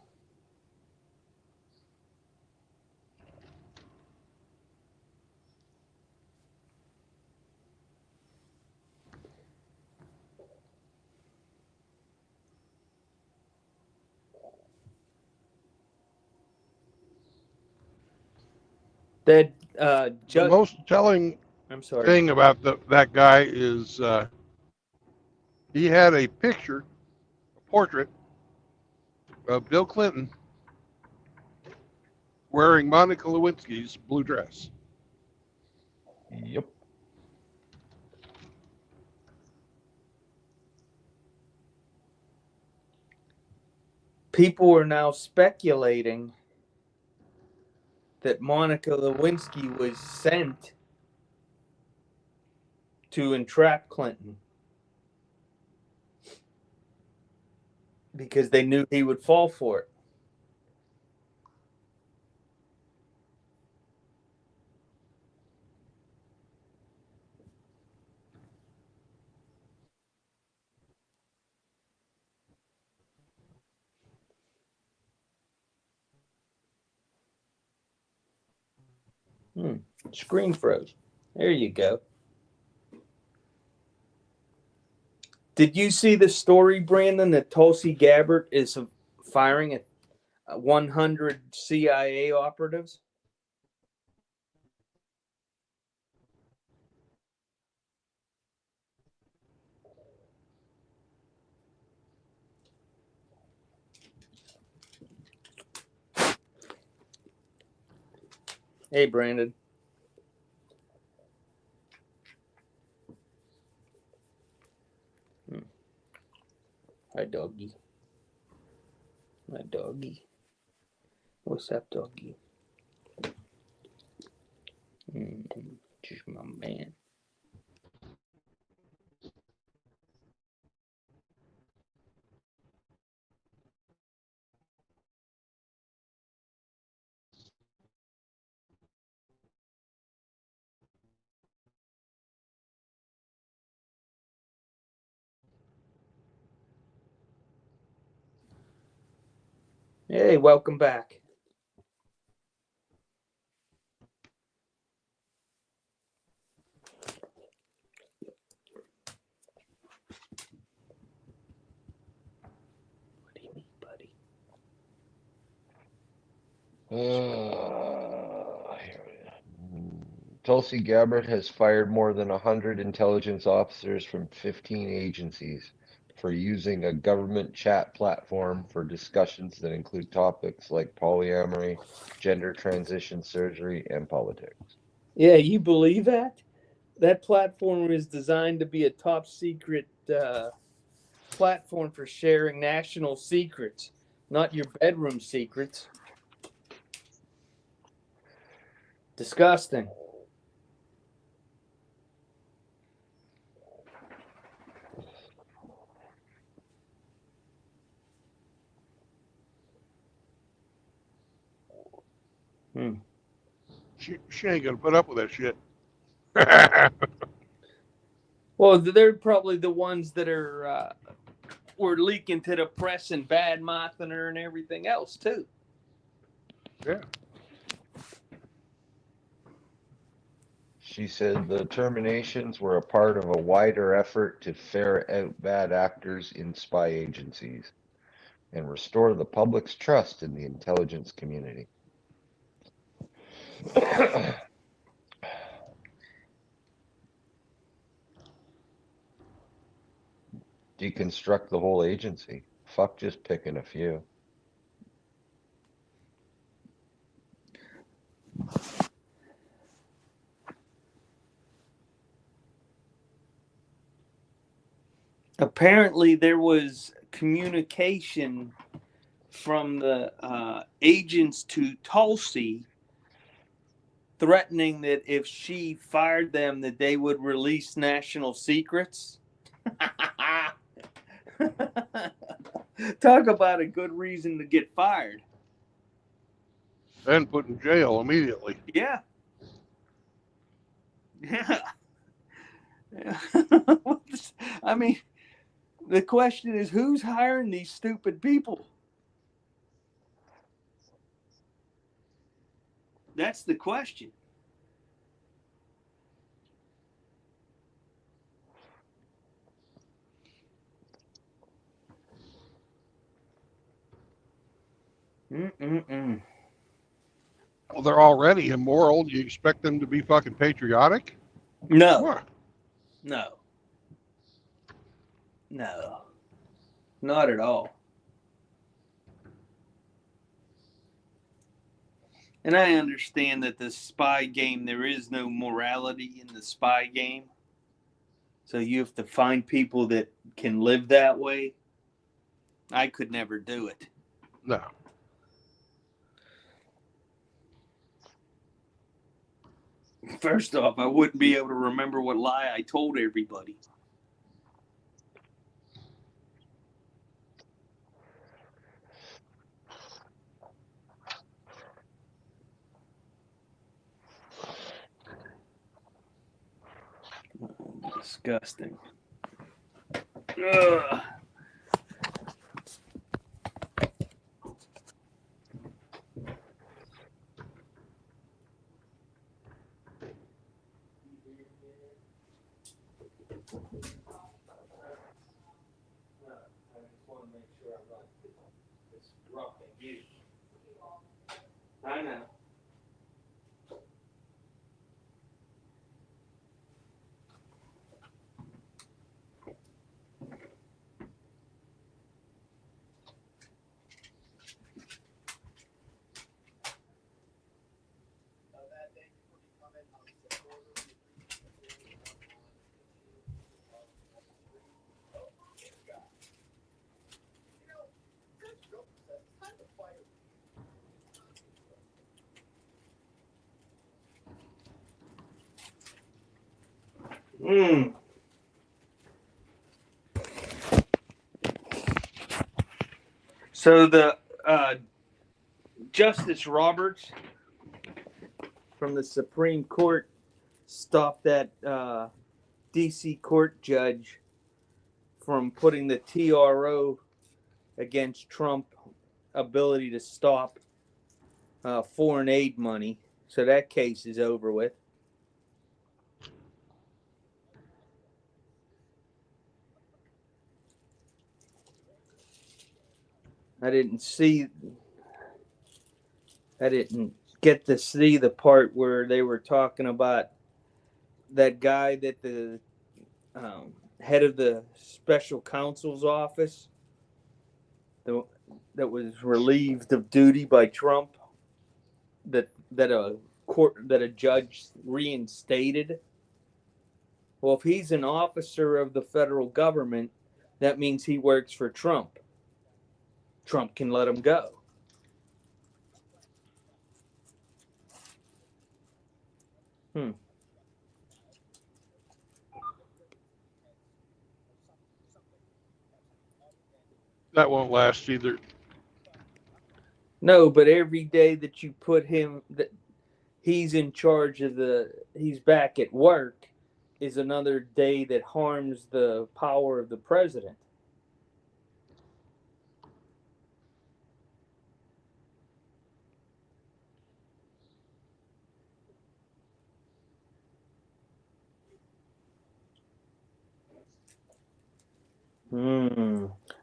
That The judge. most telling I'm sorry. thing about that guy is he had a picture, a portrait of Bill Clinton wearing Monica Lewinsky's blue dress. Yep. people are now speculating that Monica Lewinsky was sent to entrap Clinton because they knew he would fall for it. Screen froze. There you go. Did you see the story, Brandon, that Tulsi Gabbard is firing at 100 CIA operatives? Hey, Brandon. Hi, doggy. My doggy. What's up, doggy? Just my man. Hey, welcome back. What do you mean, buddy? Here we go. Tulsi Gabbard has fired more than 100 intelligence officers from 15 agencies for using a government chat platform for discussions that include topics like polyamory, gender transition surgery, and politics. Yeah, you believe that? That platform is designed to be a top secret platform for sharing national secrets, not your bedroom secrets. Disgusting. She ain't gonna put up with that shit. Well, they're probably the ones that are were leaking to the press and bad mouthing her and everything else too. Yeah. She said the terminations were a part of a wider effort to ferret out bad actors in spy agencies and restore the public's trust in the intelligence community. Deconstruct the whole agency. Fuck just picking a few. Apparently, there was communication from the agents to Tulsi threatening that if she fired them, that they would release national secrets. Talk about a good reason to get fired. And put in jail immediately. Yeah. Yeah. I mean, the question is, who's hiring these stupid people? That's the question. Well, they're already immoral. Do you expect them to be fucking patriotic? No. What? No. No. Not at all. And I understand that the spy game, there is no morality in the spy game. So you have to find people that can live that way. I could never do it. No. First off, I wouldn't be able to remember what lie I told everybody. Disgusting. Ugh. I know. So the Justice Roberts from the Supreme Court stopped that D.C. court judge from putting the TRO against Trump ability to stop foreign aid money. So that case is over with. I didn't get to see the part where they were talking about that guy that the head of the special counsel's office that was relieved of duty by Trump that a judge reinstated. Well, if he's an officer of the federal government, that means he works for Trump. Trump can let him go. That won't last either. No, but every day that you put him, that he's in charge of he's back at work, is another day that harms the power of the president.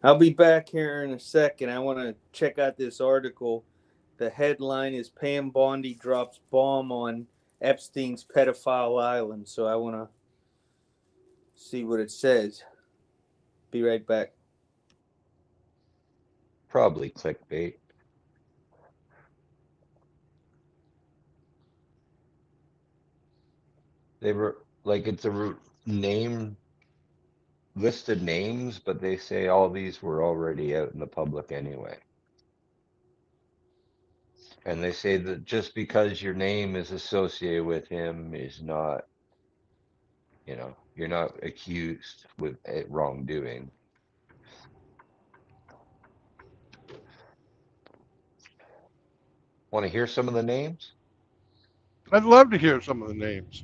I'll be back here in a second. I want to check out this article. The headline is Pam Bondi drops bomb on Epstein's pedophile island. So I want to see what it says. Be right back. Probably clickbait. They were like, it's a name, listed names, but they say all these were already out in the public anyway. And they say that just because your name is associated with him is not, you're not accused with wrongdoing. Want to hear some of the names? I'd love to hear some of the names.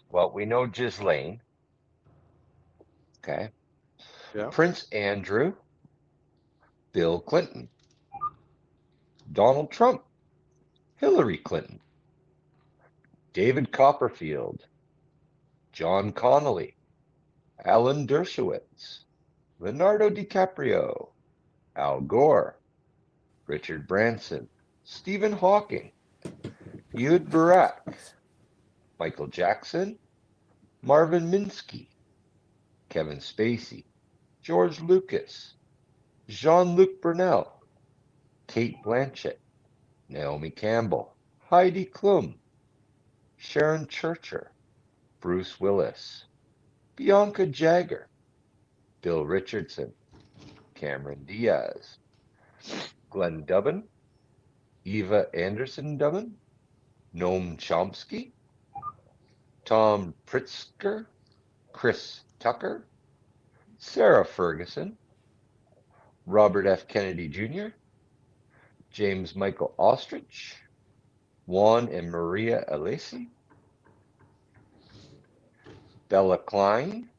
Well, we know Ghislaine. Okay. Yeah. Prince Andrew, Bill Clinton, Donald Trump, Hillary Clinton, David Copperfield, John Connolly, Alan Dershowitz, Leonardo DiCaprio, Al Gore, Richard Branson, Stephen Hawking, Ehud Barak, Michael Jackson, Marvin Minsky, Kevin Spacey, George Lucas, Jean-Luc Brunel, Kate Blanchett, Naomi Campbell, Heidi Klum, Sharon Churcher, Bruce Willis, Bianca Jagger, Bill Richardson, Cameron Diaz, Glenn Dubin, Eva Anderson Dubin, Noam Chomsky, Tom Pritzker, Chris Tucker, Sarah Ferguson, Robert F. Kennedy Jr., James Michael Ostrich, Juan and Maria Alesi, Bella Klein,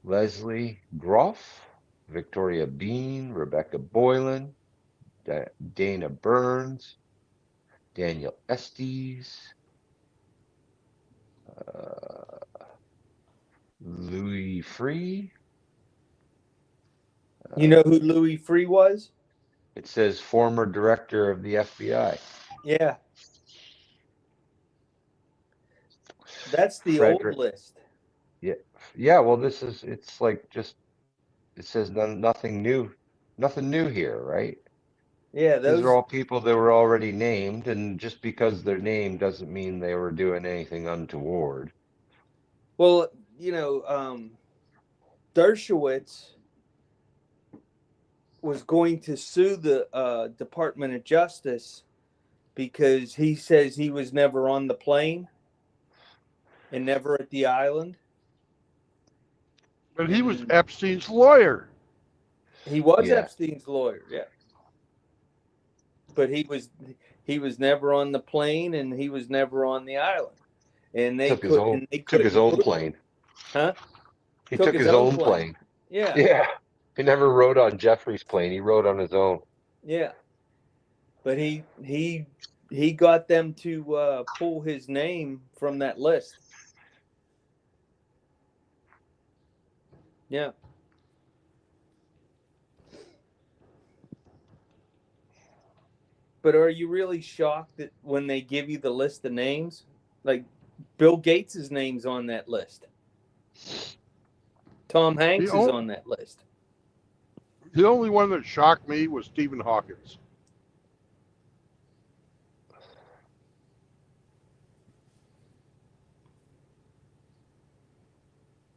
Leslie Groff, Victoria Bean, Rebecca Boylan, Dana Burns, Daniel Estes, Louis Free. You know who Louis Free was? It says former director of the FBI. Yeah. That's the Frederick. old list. Yeah. Well, it's like just, it says nothing new here, right? Yeah, These those are all people that were already named, and just because they're named doesn't mean they were doing anything untoward. well, Dershowitz was going to sue the Department of Justice because he says he was never on the plane and never at the island. But he was Epstein's lawyer. He was Yeah. Epstein's lawyer, yeah. But he was never on the plane and he was never on the island. And they Took his own plane. Huh? He took his own plane. Yeah. Yeah. He never rode on Jeffrey's plane. He rode on his own. Yeah. But he got them to pull his name from that list. Yeah. But are you really shocked that when they give you the list of names, like Bill Gates' name's on that list? Tom Hanks is on that list. The only one that shocked me was Stephen Hawkins.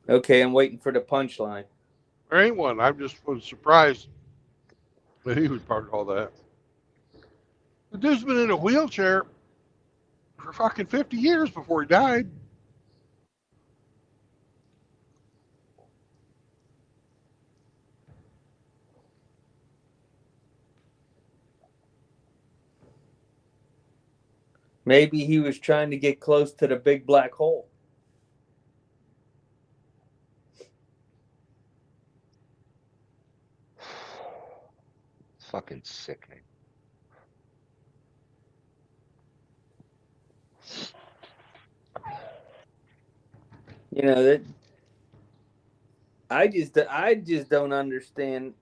Okay, I'm waiting for the punchline. There ain't one. I just was surprised that he was part of all that. The dude's been in a wheelchair for fucking 50 years before he died. Maybe he was trying to get close to the big black hole. It's fucking sickening. That I just don't understand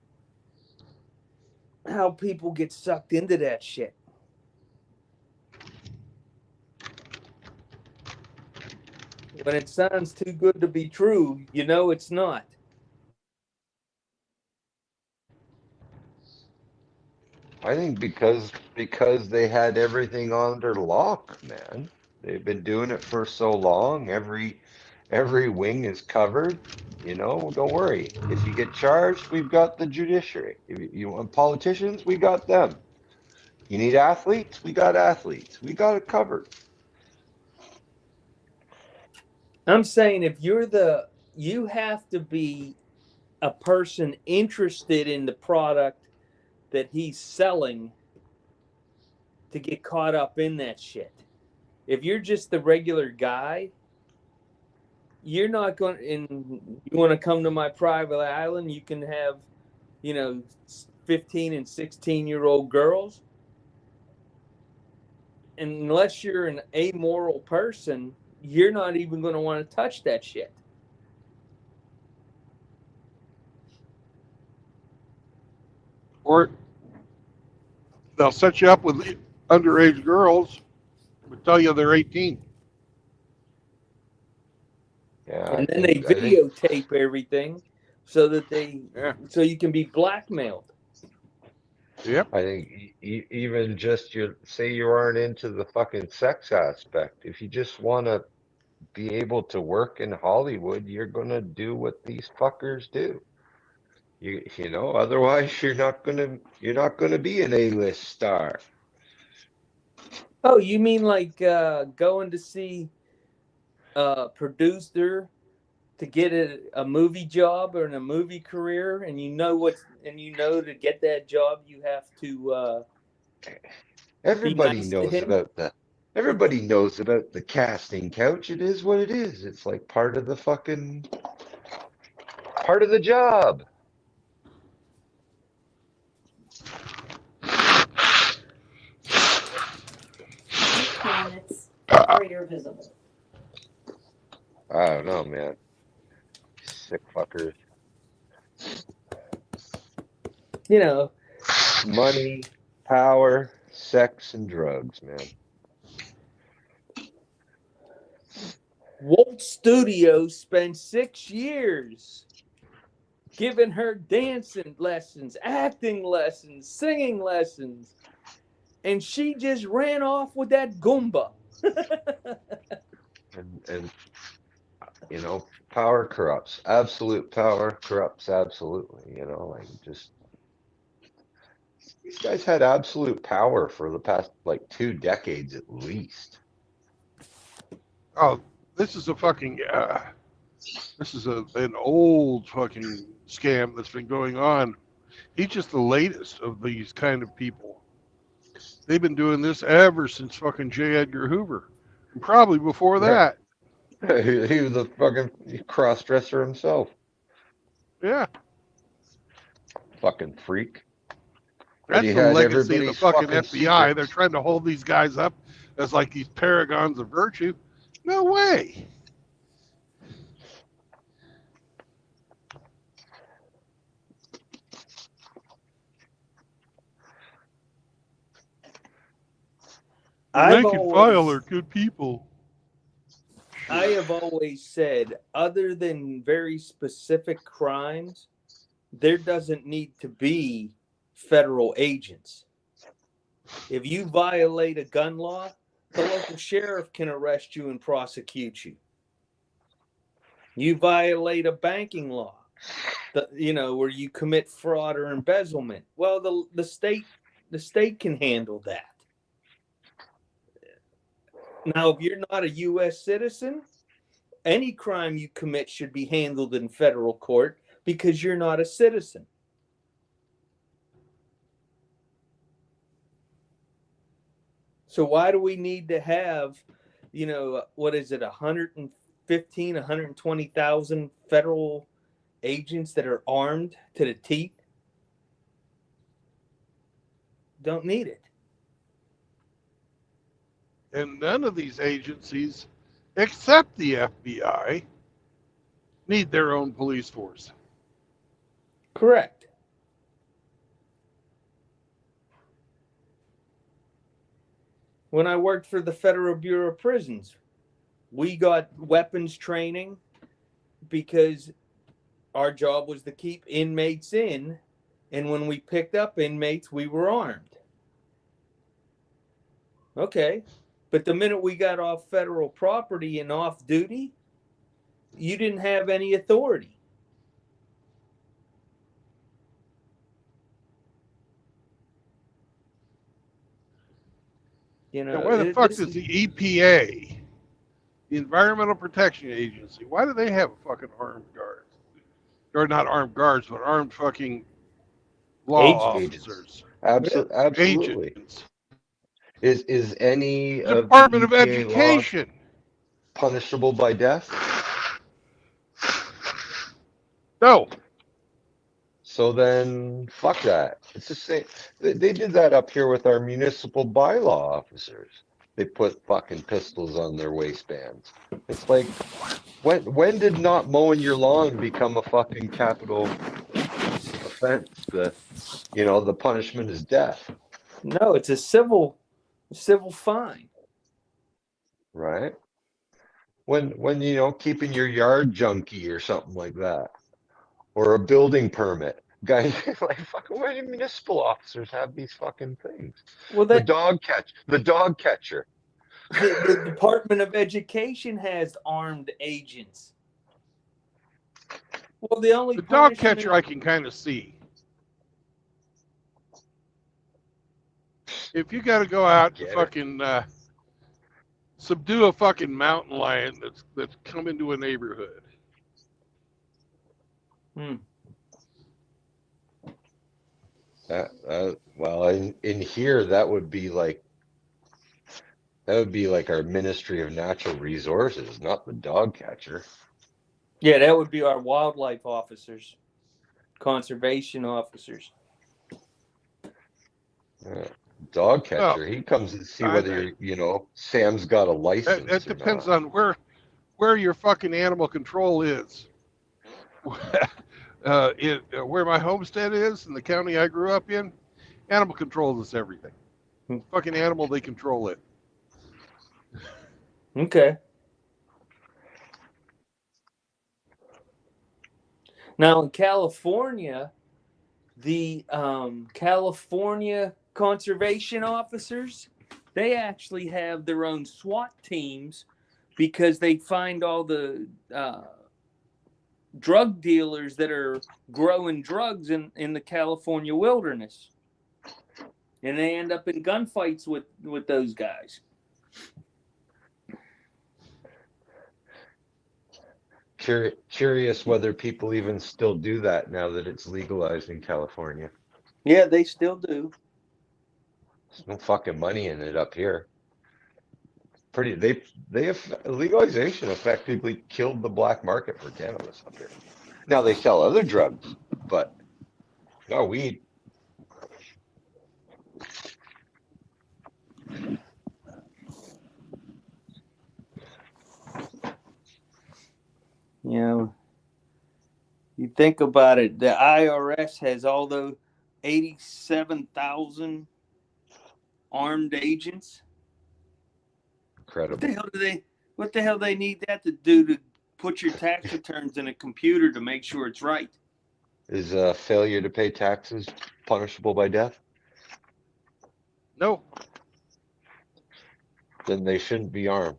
how people get sucked into that shit. When it sounds too good to be true, it's not. I think because they had everything under lock, man. They've been doing it for so long. Every wing is covered. Don't worry. If you get charged, we've got the judiciary. If you want politicians, we got them. You need athletes, we got athletes. We got it covered. I'm saying if you have to be a person interested in the product that he's selling to get caught up in that shit. If you're just the regular guy, you're not going and you want to come to my private island, you can have, 15 and 16-year-old girls. And unless you're an amoral person, you're not even going to want to touch that shit. Or they'll set you up with underage girls, but tell you they're 18. Yeah. And then they videotape everything so that so you can be blackmailed. Yep. I think even just say you aren't into the fucking sex aspect. If you just want to be able to work in Hollywood, you're going to do what these fuckers do. You know, otherwise you're not gonna be an A-list star. Oh, you mean like going to see a producer to get a movie job or in a movie career, and you know to get that job you have to be Everybody nice to knows him. about that. Everybody knows about the casting couch. It is what it is. It's like part of the job. Planets greater visible. I don't know, man. Sick fuckers. You know, Money, power, sex, and drugs, man. Walt Studios spent 6 years giving her dancing lessons, acting lessons, singing lessons, and she just ran off with that Goomba. And you know, power corrupts. Absolute power corrupts absolutely. You know, like just these guys had absolute power for the past like 2 decades at least. Oh, this is a fucking this is an old fucking scam that's been going on. He's just the latest of these kind of people. They've been doing this ever since fucking J. Edgar Hoover, and probably before that. He was a fucking cross-dresser himself. Yeah, Fucking freak. And that's he the had legacy of the everybody's fucking fucking FBI. They're secrets. trying to hold these guys up as like these paragons of virtue. No way. The I've rank and file always- are good people. I have always said, other than very specific crimes, there doesn't need to be federal agents. If you violate a gun law, the local sheriff can arrest you and prosecute you. You violate a banking law, where you commit fraud or embezzlement. Well, the state can handle that. Now, if you're not a U.S. citizen, any crime you commit should be handled in federal court because you're not a citizen. So why do we need to have, 115, 120,000 federal agents that are armed to the teeth? Don't need it. And none of these agencies, except the FBI, need their own police force. Correct. When I worked for the Federal Bureau of Prisons, we got weapons training because our job was to keep inmates in, and when we picked up inmates, we were armed. Okay, but the minute we got off federal property and off duty, you didn't have any authority. Now, why the fuck does the EPA, the Environmental Protection Agency, why do they have a fucking armed guard? Or not armed guards, but armed fucking law Agents. officers. Absolutely. Agents. Is any The of Department the of EPA laws Education. punishable by death? No. So then, fuck that. It's the same. They did that up here with our municipal bylaw officers. They put fucking pistols on their waistbands. It's like, when did not mowing your lawn become a fucking capital offense? The punishment is death, No, it's a civil fine. right? When keeping your yard junky or something like that, or a building permit. Guys, like, fucking, why do municipal officers have these fucking things? Well, The dog catcher. the Department of Education has armed agents. Well, the only The dog punishment- catcher I can kind of see. If you got to go out to Get it. fucking subdue a fucking mountain lion that's come into a neighborhood. Well, in here, that would be like our Ministry of Natural Resources, not the dog catcher. Yeah, that would be our wildlife officers, conservation officers. Dog catcher, he comes to see whether Sam's got a license. It depends on where your fucking animal control is. Where my homestead is in the county I grew up in, animal control is everything. Fucking animal, they control it. Okay. Now in California, the California conservation officers, they actually have their own SWAT teams because they find all the drug dealers that are growing drugs in the California wilderness. And they end up in gunfights with those guys. Curious whether people even still do that now that it's legalized in California. Yeah, they still do. There's no fucking money in it up here. Legalization effectively killed the black market for cannabis up here. Now they sell other drugs, but no weed. You know, you think about it, the IRS has all those 87,000 armed agents. Incredible. What the hell they need that to do to put your tax returns in a computer to make sure it's right? Is failure to pay taxes punishable by death? No. Then they shouldn't be armed.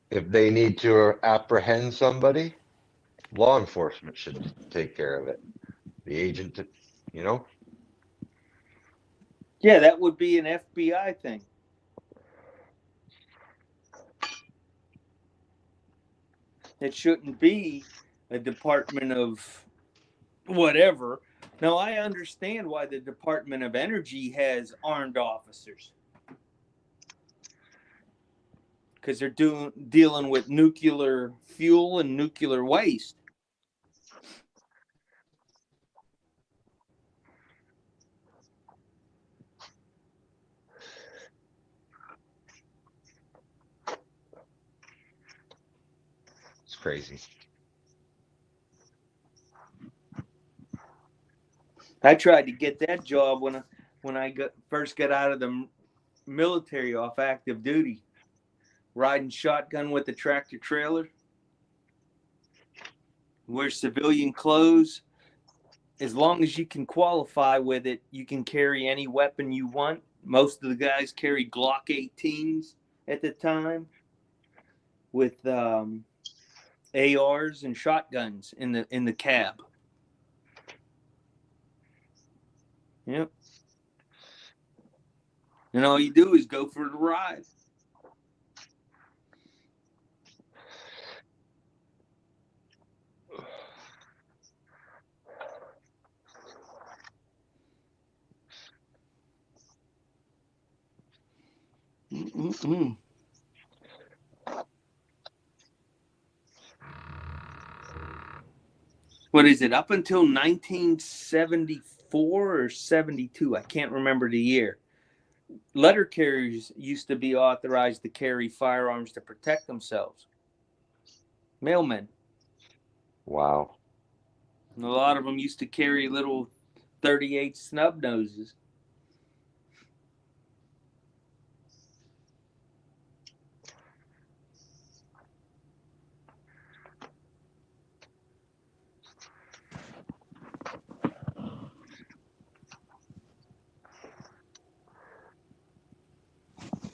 If they need to apprehend somebody, law enforcement should take care of it. The agent, Yeah, that would be an FBI thing. It shouldn't be a Department of whatever. Now, I understand why the Department of Energy has armed officers. Because they're dealing with nuclear fuel and nuclear waste. it's crazy. I tried to get that job when I first got out of the military off active duty. Riding shotgun with the tractor trailer. Wear civilian clothes. As long as you can qualify with it, you can carry any weapon you want. Most of the guys carried Glock 18s at the time with ARs and shotguns in the cab. Yep. And all you do is go for the ride. Mm-mm-mm. What is it? Up until 1974 or 72, I can't remember the year. Letter carriers used to be authorized to carry firearms to protect themselves. Mailmen. Wow. And a lot of them used to carry little 38 snub noses.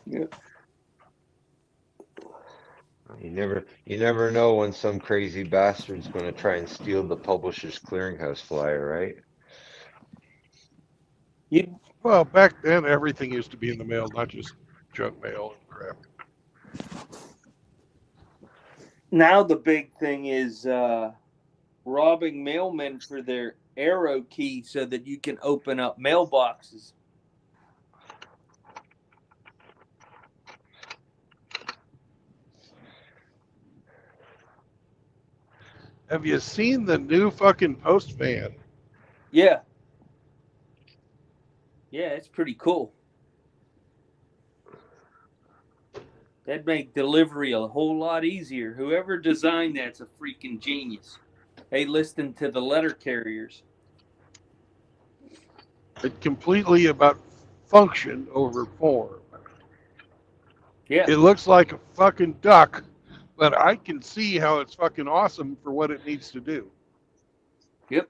Yep. You never know when some crazy bastard's going to try and steal the Publishers Clearinghouse flyer, right? You Well, back then everything used to be in the mail, not just junk mail and crap. now the big thing is robbing mailmen for their arrow key so that you can open up mailboxes. Have you seen the new fucking post van? Yeah. Yeah, it's pretty cool. That'd make delivery a whole lot easier. Whoever designed that's a freaking genius. They listened to the letter carriers. It's completely about function over form. Yeah. It looks like a fucking duck, but I can see how it's fucking awesome for what it needs to do. Yep.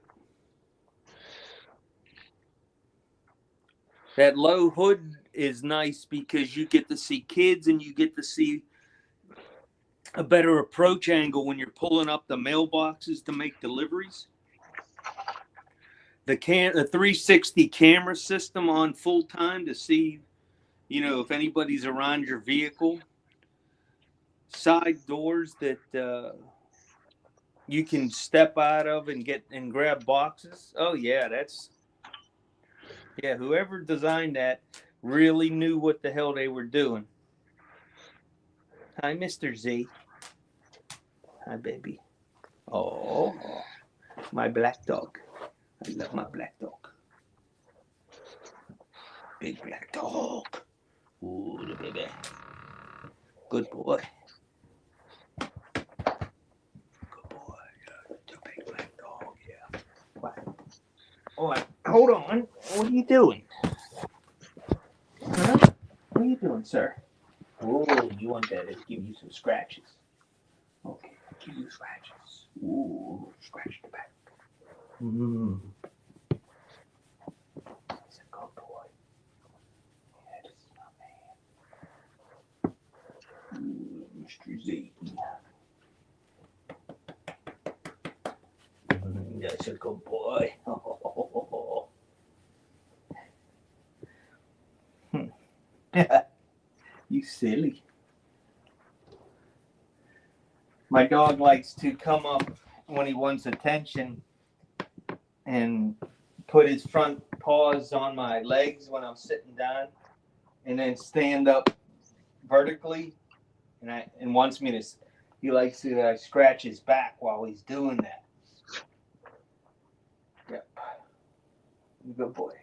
That low hood is nice because you get to see kids and you get to see a better approach angle when you're pulling up the mailboxes to make deliveries. The 360 camera system on full time to see, if anybody's around your vehicle. Side doors that you can step out of and get and grab boxes. Oh yeah, whoever designed that really knew what the hell they were doing. Hi, Mr. Z. Hi, baby. Oh, my black dog. I love my black dog. Big black dog. Ooh, the baby. Good boy. Good boy. The big black dog, yeah. What? Oh, hold on. What are you doing? Huh? What are you doing, sir? Oh, you want that to give you some scratches. Okay, give you scratches. Ooh, scratch the back. Mm. He's a good boy. Yeah, this is my man. Ooh, Mr. Z. That's a good boy. You silly. My dog likes to come up when he wants attention and put his front paws on my legs when I'm sitting down and then stand up vertically and wants me to, he likes to scratch his back while he's doing that. Yep. Good boy.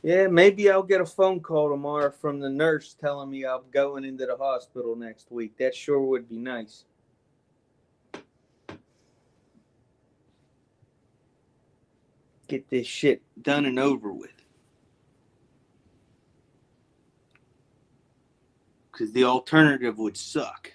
Yeah, maybe I'll get a phone call tomorrow from the nurse telling me I'm going into the hospital next week. That sure would be nice. Get this shit done and over with. Because the alternative would suck.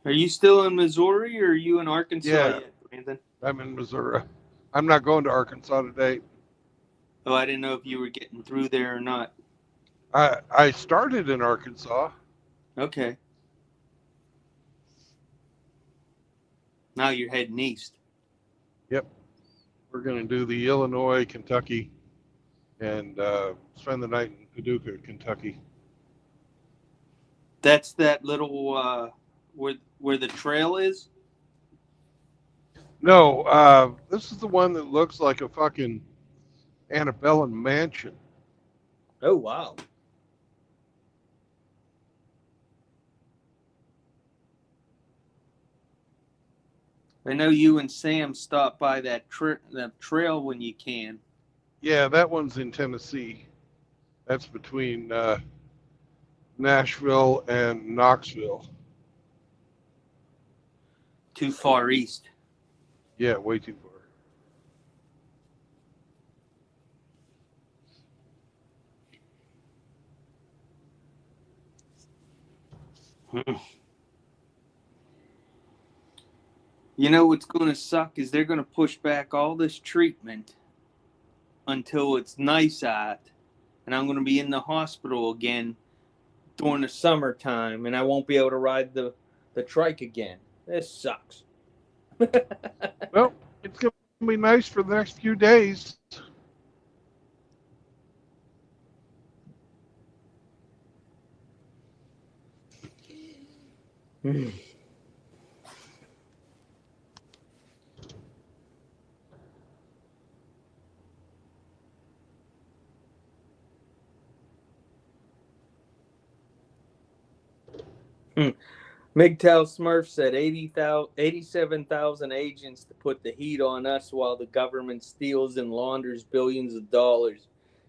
Are you still in Missouri or are you in Arkansas yet, Brandon? I'm in Missouri. I'm not going to Arkansas today. Oh, I didn't know if you were getting through there or not. I started in Arkansas. Okay. Now you're heading east. Yep. We're going to do the Illinois, Kentucky, and spend the night in Paducah, Kentucky. That's that little where the trail is? No, this is the one that looks like a fucking antebellum mansion. Oh, wow. I know you and Sam stop by that trail when you can. Yeah, that one's in Tennessee. That's between Nashville and Knoxville. Too far east. Yeah, way too far. You know what's going to suck is they're going to push back all this treatment until it's nice out, and I'm going to be in the hospital again during the summertime, and I won't be able to ride the trike again. This sucks. Well, it's going to be nice for the next few days. MGTOW Smurf said 87,000 agents to put the heat on us while the government steals and launders billions of dollars,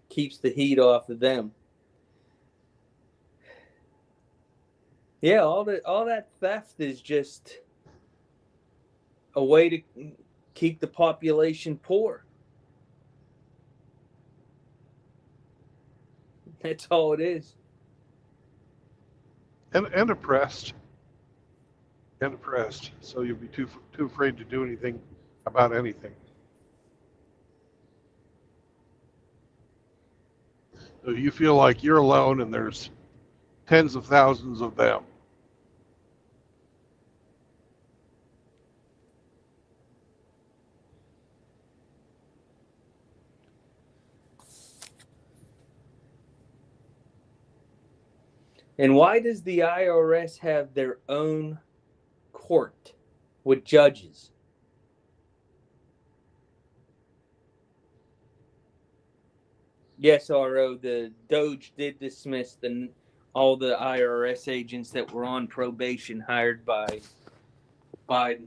keeps the heat off of them. Yeah, all that theft is just a way to keep the population poor. That's all it is. And oppressed. And oppressed. So you'll be too afraid to do anything about anything. So you feel like you're alone and there's tens of thousands of them. And why does the IRS have their own court with judges? Yes, RO, the Doge did dismiss all the IRS agents that were on probation hired by Biden.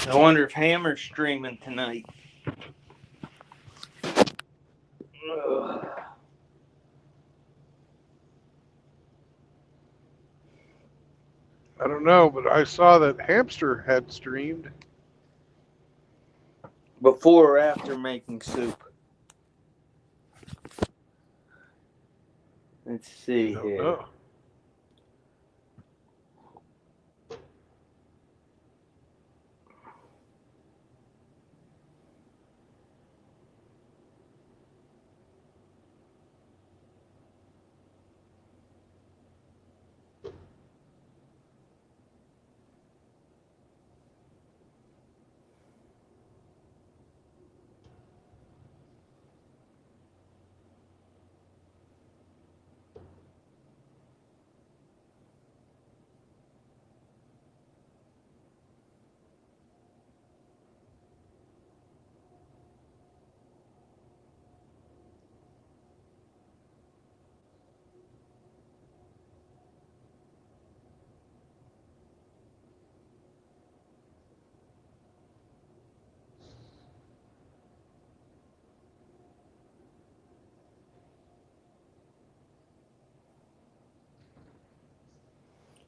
I wonder if Hammer's streaming tonight. Ugh. I don't know, but I saw that Hamster had streamed. Before or after making soup? Let's see I don't here. know.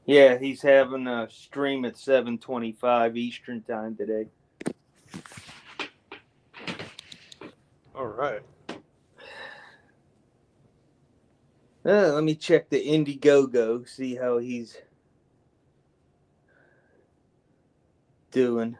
Yeah, he's having a stream at 7:25 Eastern time today. All right. Let me check the Indiegogo, see how he's doing.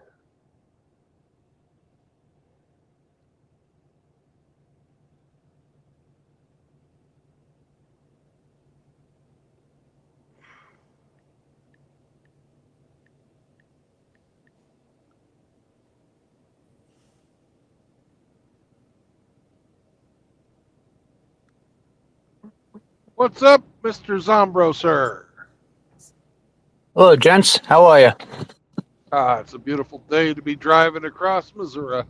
What's up, Mr. Zombro, sir? Hello, gents. How are you? It's a beautiful day to be driving across Missouri.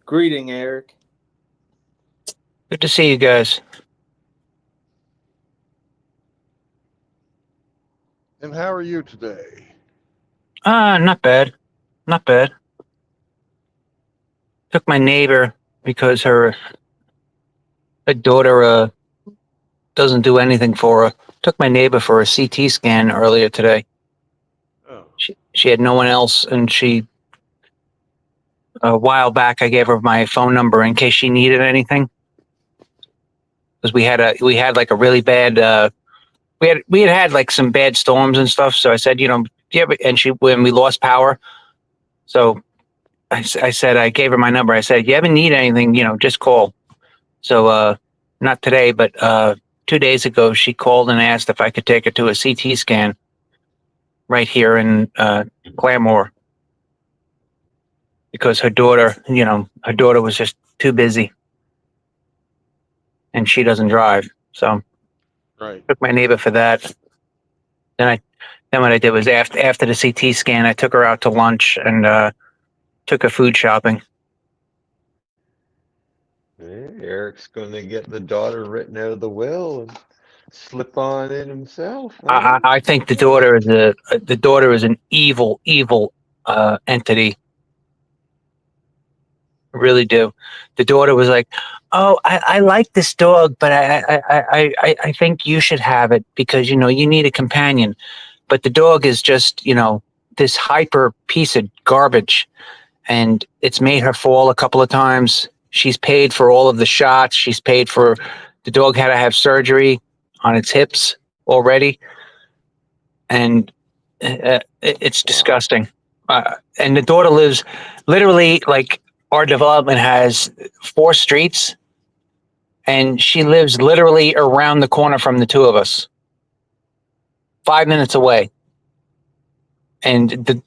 Greeting, Eric. Good to see you guys. And how are you today? Not bad. Not bad. Took my neighbor because her daughter doesn't do anything for her. Took my neighbor for a CT scan earlier today. Oh, She had no one else, and a while back I gave her my phone number in case she needed anything. Because we had like a really bad we had like some bad storms and stuff. So I said, yeah, and when we lost power, so I said, I gave her my number. I said, you ever need anything, just call. So not today, but 2 days ago, she called and asked if I could take her to a CT scan right here in Claremore, because her daughter was just too busy, and she doesn't drive. So right. took my neighbor for that. Then what I did was after the CT scan, I took her out to lunch and took her food shopping. Hey, Eric's going to get the daughter written out of the will and slip on in himself. Huh? I think the daughter is an evil entity. I really do. The daughter was like, "Oh, I like this dog, but I think you should have it because you need a companion." But the dog is just this hyper piece of garbage, and it's made her fall a couple of times. She's paid for all of the shots. She's paid for the dog had to have surgery on its hips already, and it's disgusting. And the daughter lives literally like our development has 4 streets, and she lives literally around the corner from the two of us, 5 minutes away. And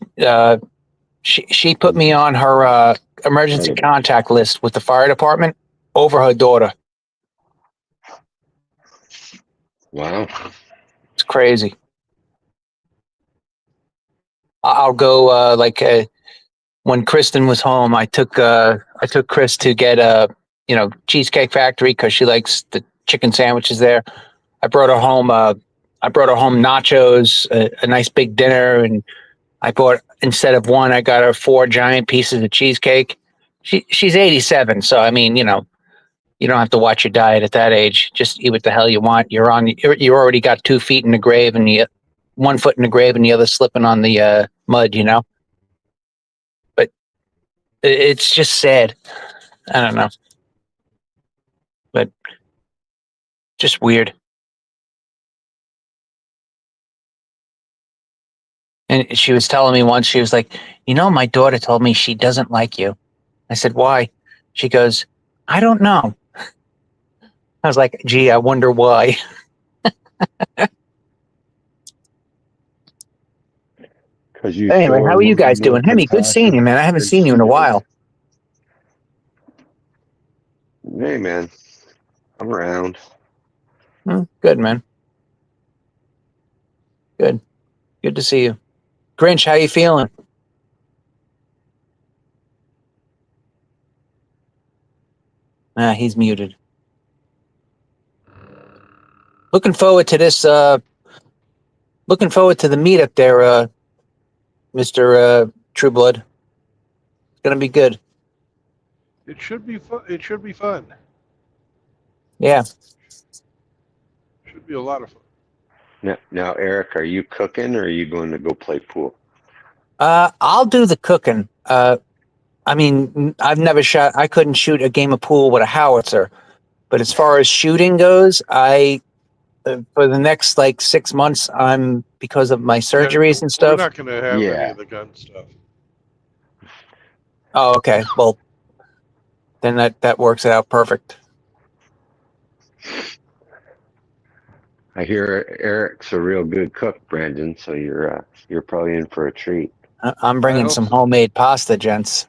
she put me on her emergency contact list with the fire department over her daughter. Wow. It's crazy. I'll go when Kristen was home. I took Chris to get Cheesecake Factory because she likes the chicken sandwiches there. I brought her home nachos, a nice big dinner, and I bought instead of one, I got her 4 giant pieces of cheesecake. She's 87, so I mean, you know, you don't have to watch your diet at that age. Just eat what the hell you want. You already got 2 feet in the grave and 1 foot in the grave and the other slipping on the mud, you know. But it's just sad. I don't know, but just weird. And she was telling me once, she was like, you know, my daughter told me she doesn't like you. I said, why? She goes, I don't know. I was like, gee, I wonder why. Because you Anyway, show how her are you guys more doing? Hemi, good seeing compassion you, man. I haven't than seen you she in a does. while. Hey, man. I'm around. Good, man. Good. Good to see you. Grinch, how you feeling? He's muted. Looking forward to this, looking forward to the meetup there, Mr. Trueblood. It's gonna be good. It should be fun. It should be fun. Yeah. Should be a lot of fun. Now, Eric, are you cooking or are you going to go play pool? I'll do the cooking. I mean, I couldn't shoot a game of pool with a howitzer, but as far as shooting goes, for the next like 6 months, because of my surgeries and We're stuff. not going to have any Yeah. of the gun stuff. Oh, okay. Well, then that works out perfect. I hear Eric's a real good cook, Brandon. So you're probably in for a treat. I'm bringing hope some so. homemade pasta, gents.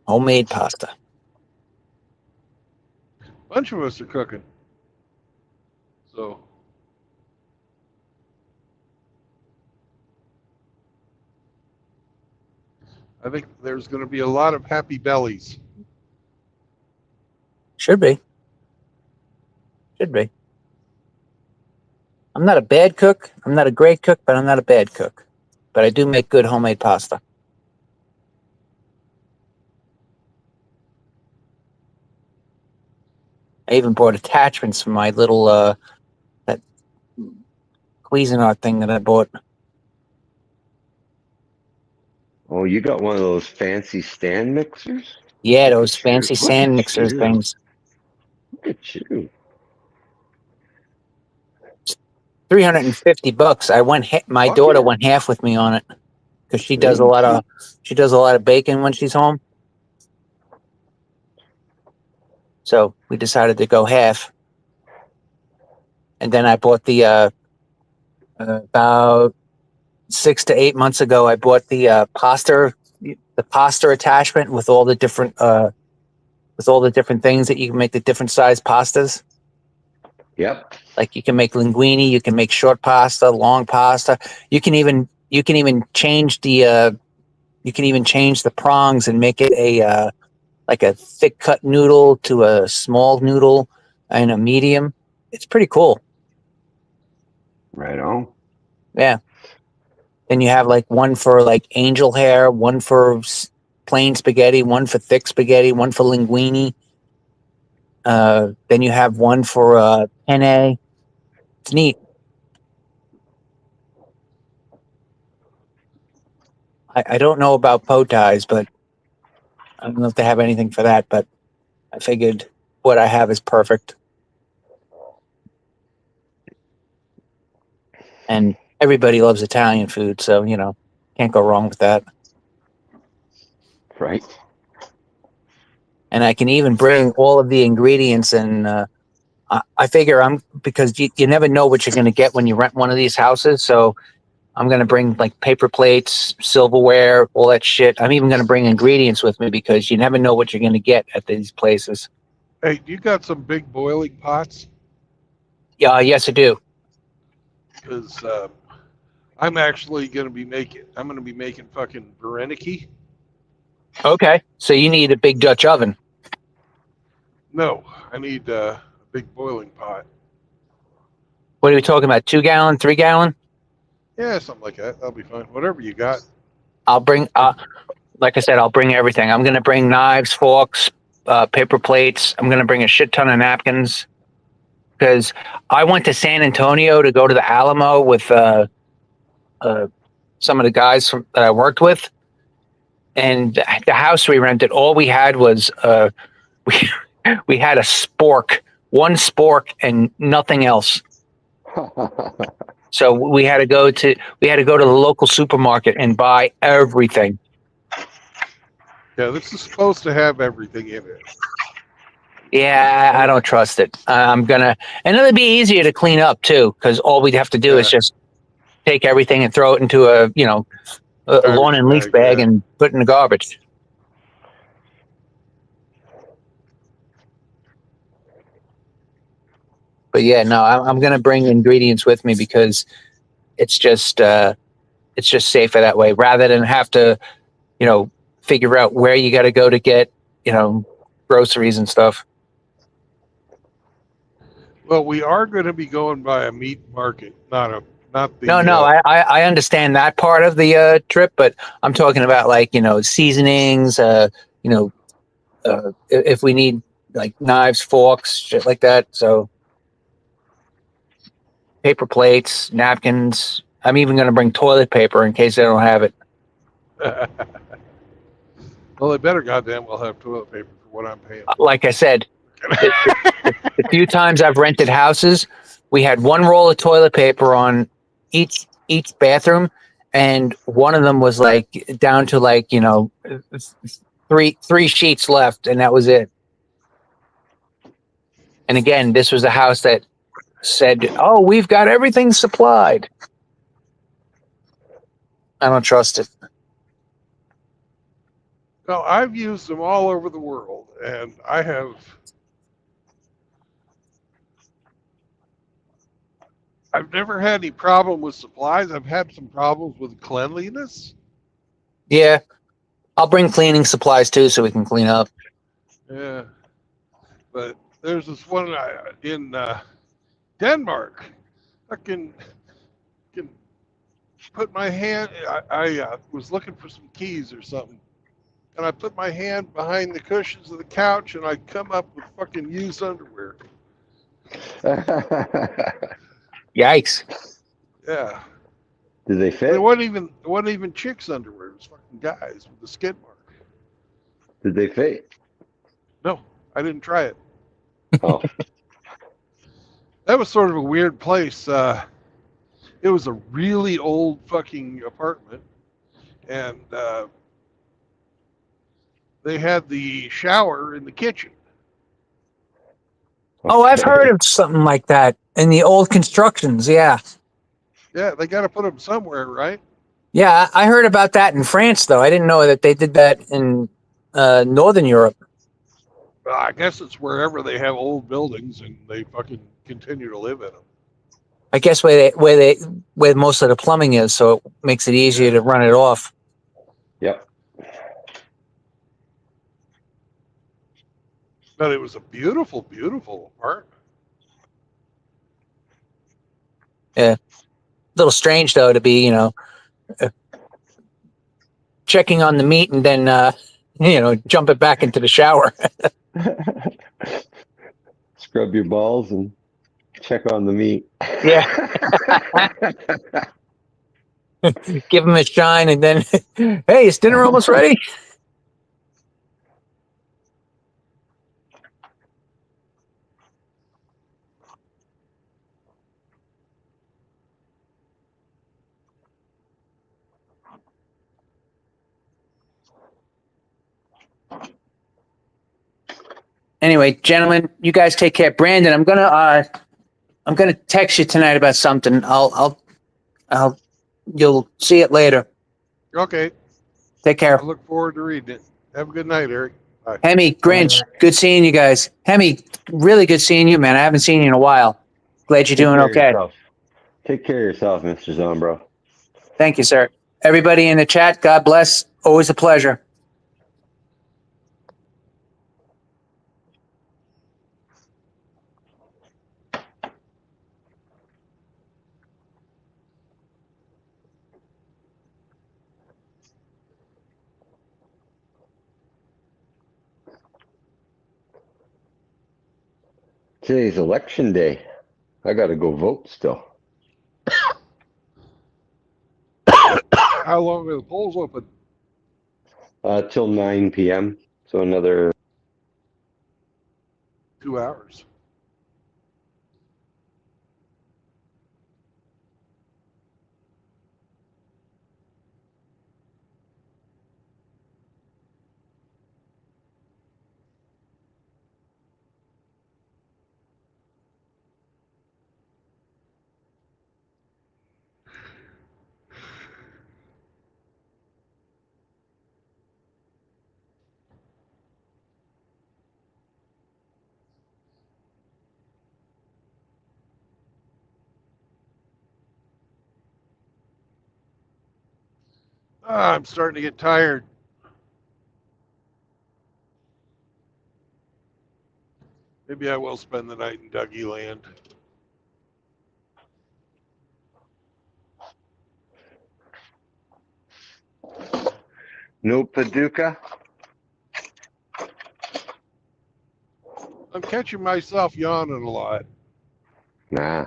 Homemade pasta. A bunch of us are cooking. So I think there's going to be a lot of happy bellies. Should be. Should be. I'm not a bad cook. I'm not a great cook, but I'm not a bad cook. But I do make good homemade pasta. I even bought attachments for my little that Cuisinart thing that I bought. Oh, you got one of those fancy stand mixers? Yeah, Look those at you. fancy Look sand at mixer you. things. Look at you. $350. I went. My Fuck daughter yeah. went half with me on it because she There does a you lot go. of baking when she's home. So we decided to go half. And then I bought the about 6 to 8 months ago. I bought the pasta attachment with all the different things that you can make the different size pastas. Yep. Like you can make linguine, you can make short pasta, long pasta. You can even change the prongs and make it like a thick cut noodle to a small noodle and a medium. It's pretty cool. Right on. Yeah. Then you have like one for like angel hair, one for plain spaghetti, one for thick spaghetti, one for linguine. Then you have one for penne. It's neat. I don't know about po ties, but I don't know if they have anything for that. But I figured what I have is perfect. And everybody loves Italian food, so you know, can't go wrong with that. Right. And I can even bring all of the ingredients, and I figure because you never know what you're going to get when you rent one of these houses, so I'm going to bring like paper plates, silverware, all that shit. I'm even going to bring ingredients with me because you never know what you're going to get at these places. Hey, you got some big boiling pots? Yeah, yes, I do. Because I'm actually going to be making fucking Berenike. Okay, so you need a big Dutch oven. No, I need a big boiling pot. What are we talking about? 2 gallon, 3 gallon? Yeah, something like that. That'll be fine. Whatever you got. I'll bring, like I said, I'll bring everything. I'm going to bring knives, forks, paper plates. I'm going to bring a shit ton of napkins because I went to San Antonio to go to the Alamo with some of the guys that I worked with. And the house we rented, all we had was we, we had a spork, one spork, and nothing else. So we had to go to the local supermarket and buy everything. Yeah, this is supposed to have everything in it. Yeah, I don't trust it. And it'll be easier to clean up too, because all we'd have to do is just take everything and throw it into a lawn and leaf bag and put it in the garbage. But yeah, no, I'm gonna bring ingredients with me because it's just safer that way rather than have to, figure out where you got to go to get, groceries and stuff. Well, we are going to be going by a meat market, not the. No, I understand that part of the trip, but I'm talking about like seasonings, if we need like knives, forks, shit like that. So paper plates, napkins. I'm even going to bring toilet paper in case they don't have it. Well, they better goddamn well have toilet paper for what I'm paying. Like I said, the few times I've rented houses, we had one roll of toilet paper on each bathroom, and one of them was like down to like three sheets left, and that was it. And again, this was a house that said, "Oh, we've got everything supplied." I don't trust it. Well, I've used them all over the world, and I've never had any problem with supplies. I've had some problems with cleanliness. Yeah, I'll bring cleaning supplies too, so we can clean up. Yeah, but there's this one in Denmark. I can put my hand. I was looking for some keys or something, and I put my hand behind the cushions of the couch, and I come up with fucking used underwear. Yikes! Yeah. Did they fit? It wasn't even chicks' underwear. It was fucking guys with the skid mark. Did they fit? No, I didn't try it. Oh. That was sort of a weird place. It was a really old fucking apartment, and they had the shower in the kitchen. Oh, I've heard of something like that in the old constructions. Yeah. Yeah, they got to put them somewhere, right? Yeah, I heard about that in France, though. I didn't know that they did that in Northern Europe. Well, I guess it's wherever they have old buildings and they fucking continue to live in them. I guess where most of the plumbing is, so it makes it easier to run it off. Yep. But it was a beautiful, beautiful apartment. Yeah. A little strange, though, to be, checking on the meat and then, jump it back into the shower. Scrub your balls and check on the meat. Yeah. Give them a shine and then, hey, is dinner almost ready? Anyway, gentlemen, you guys take care. Brandon, I'm gonna text you tonight about something. You'll see it later. Okay. Take care. I look forward to reading it. Have a good night, Eric. Bye. Hemi, Grinch, good seeing you guys. Hemi, really good seeing you, man. I haven't seen you in a while. Glad you're doing okay. Take care of yourself, Mr. Zombro. Thank you, sir. Everybody in the chat, God bless. Always a pleasure. Today's election day. I gotta go vote still. How long are the polls open? Till 9 p.m. So another 2 hours. I'm starting to get tired. Maybe I will spend the night in Dougie Land. no Paducah. I'm catching myself yawning a lot. Nah.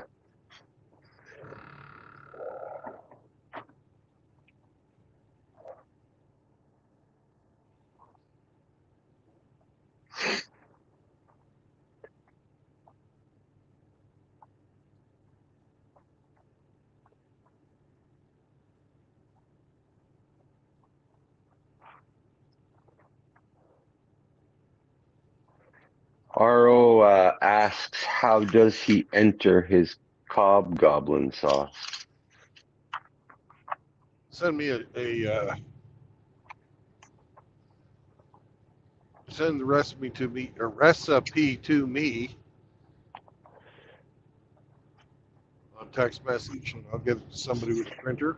RO asks, how does he enter his Cobgoblin sauce? Send me send the recipe to me, on text message, and I'll get it to somebody with a printer,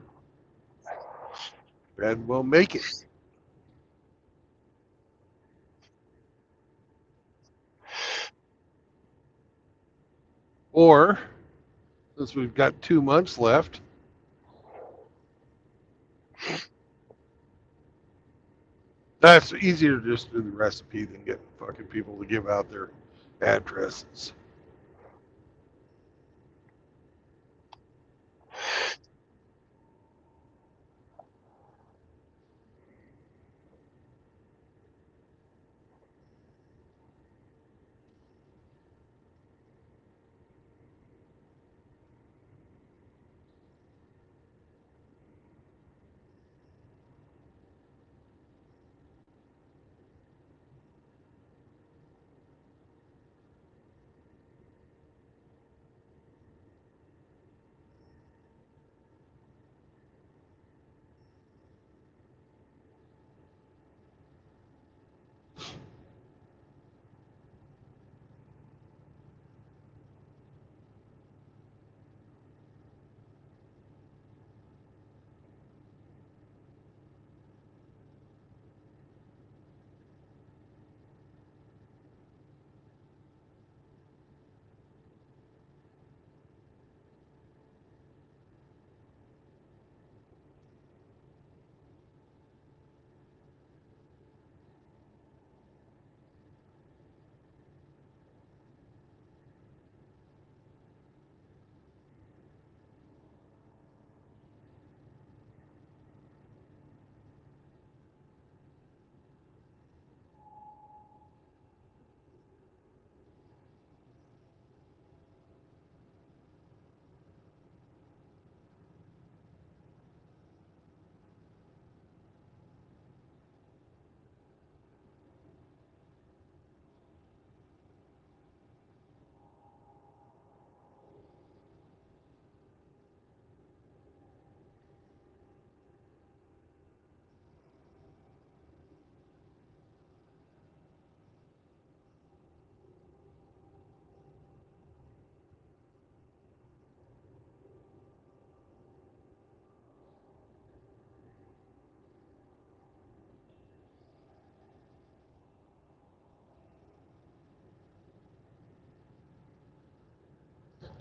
and we'll make it. Or, since we've got 2 months left, that's easier to just do the recipe than getting fucking people to give out their addresses.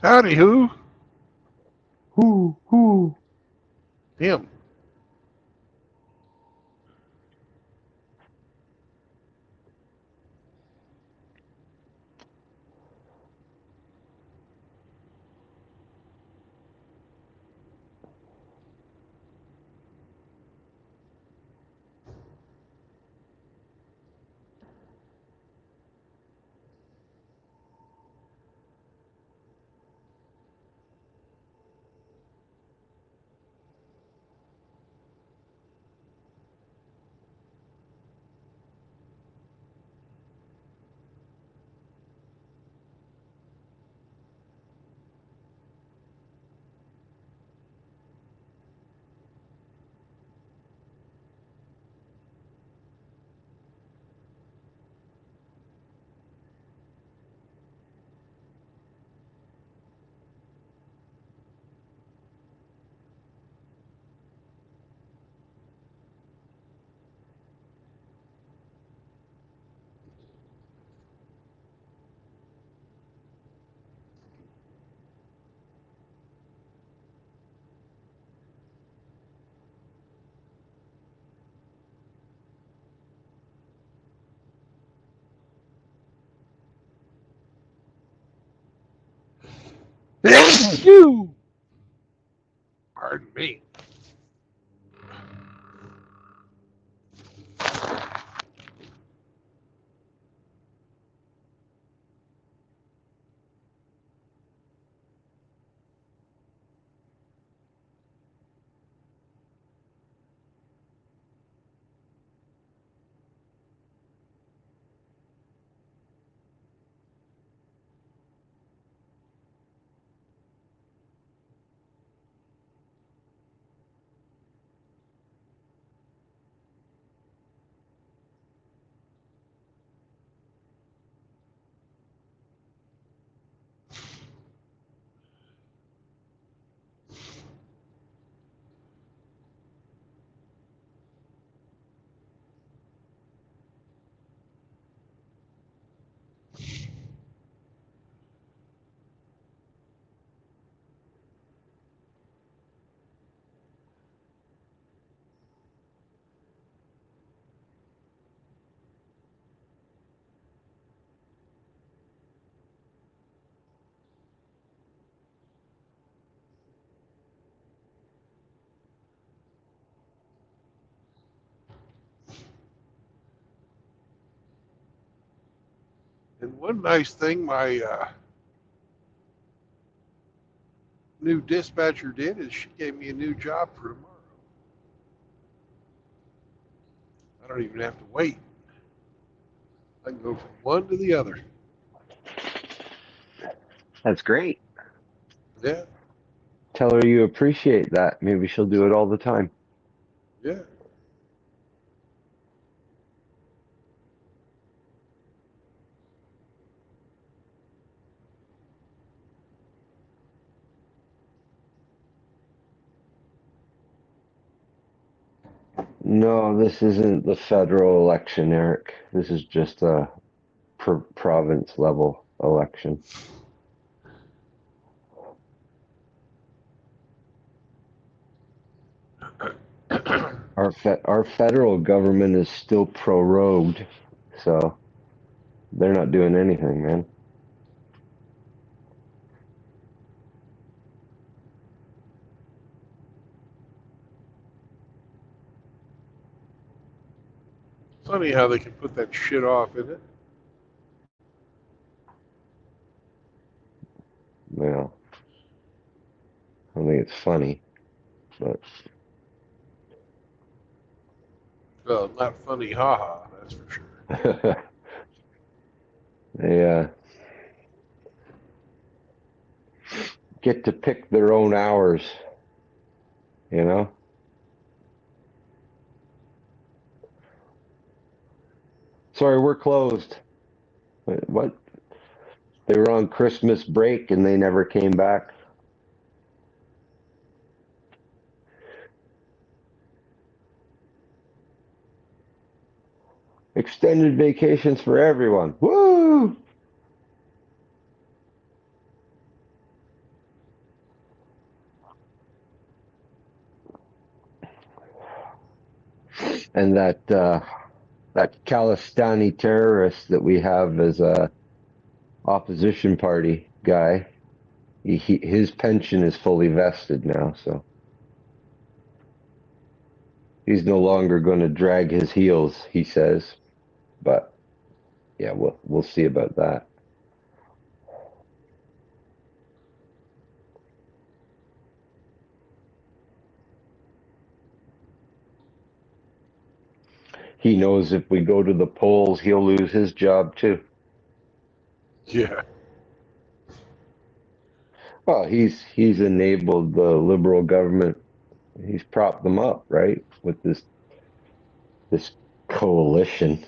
Howdy, who? Who? Him. Phew. Pardon me. And one nice thing my new dispatcher did is she gave me a new job for tomorrow. I don't even have to wait. I can go from one to the other. That's great. Yeah, Tell her you appreciate that. Maybe she'll do it all the time. yeah. No, this isn't the federal election, Eric. This is just a province level election. Our federal government is still prorogued, so they're not doing anything, man. Funny how they can put that shit off, isn't it? Well, I think it's funny, but Well, not funny, haha, that's for sure. they get to pick their own hours, you know? Sorry, we're closed. Wait, what? They were on Christmas break and they never came back. Extended vacations for everyone. Woo! And that Khalistani terrorist that we have as a opposition party guy, his pension is fully vested now, so he's no longer going to drag his heels, he says. But yeah, we'll see about that. He knows if we go to the polls, he'll lose his job too. Yeah. Well, he's enabled the liberal government. He's propped them up, right, with this coalition.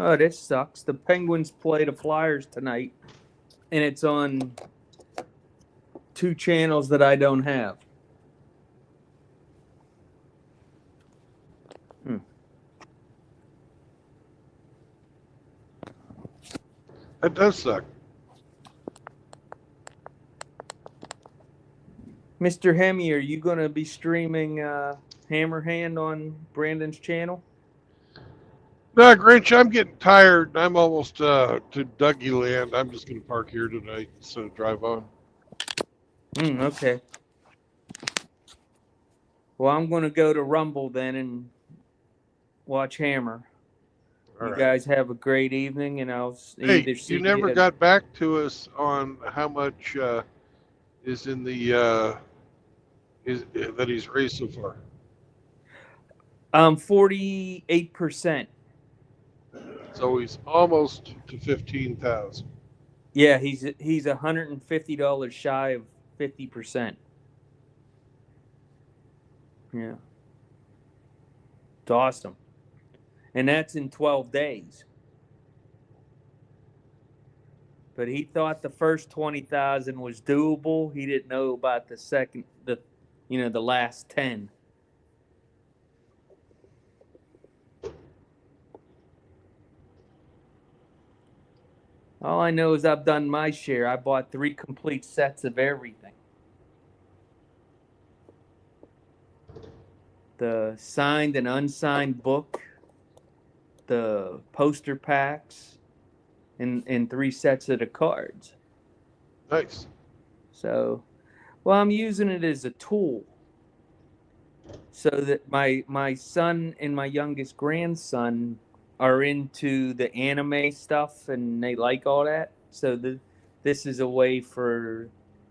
Oh, this sucks. The Penguins play the Flyers tonight, and it's on 2 channels that I don't have. That does suck. Mr. Hemi, are you going to be streaming Hammer Hand on Brandon's channel? No, Grinch, I'm getting tired. I'm almost to Dougie Land. I'm just going to park here tonight instead of drive on. Okay. Well, I'm going to go to Rumble then and watch Hammer. All You right. guys have a great evening, and I'll Hey, either see you never you. got back to us on how much is in the that he's raised so far. 48%. So he's almost to 15,000. Yeah, he's $150 shy of 50%. Yeah, it's awesome, and that's in 12 days. But he thought the first 20,000 was doable. He didn't know about the last 10. All I know is I've done my share. I bought 3 complete sets of everything. The signed and unsigned book, the poster packs, and 3 sets of the cards. Nice. So, well, I'm using it as a tool so that my son and my youngest grandson are into the anime stuff and they like all that. So this is a way for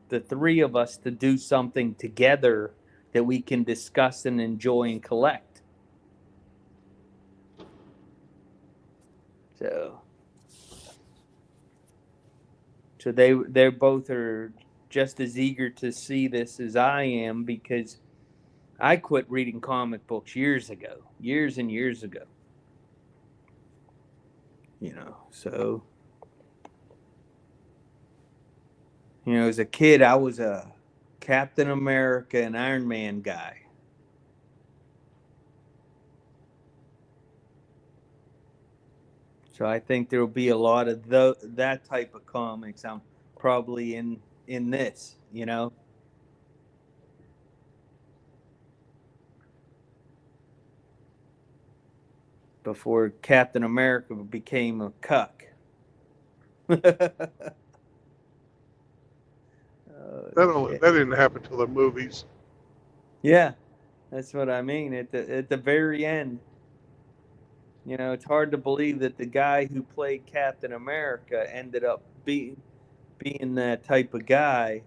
the 3 of us to do something together that we can discuss and enjoy and collect. So they both are just as eager to see this as I am, because I quit reading comic books years and years ago. So as a kid, I was a Captain America and Iron Man guy. So I think there will be a lot of that type of comics. I'm probably in this, before Captain America became a cuck. That didn't happen till the movies. Yeah, that's what I mean. At the very end, it's hard to believe that the guy who played Captain America ended up being that type of guy.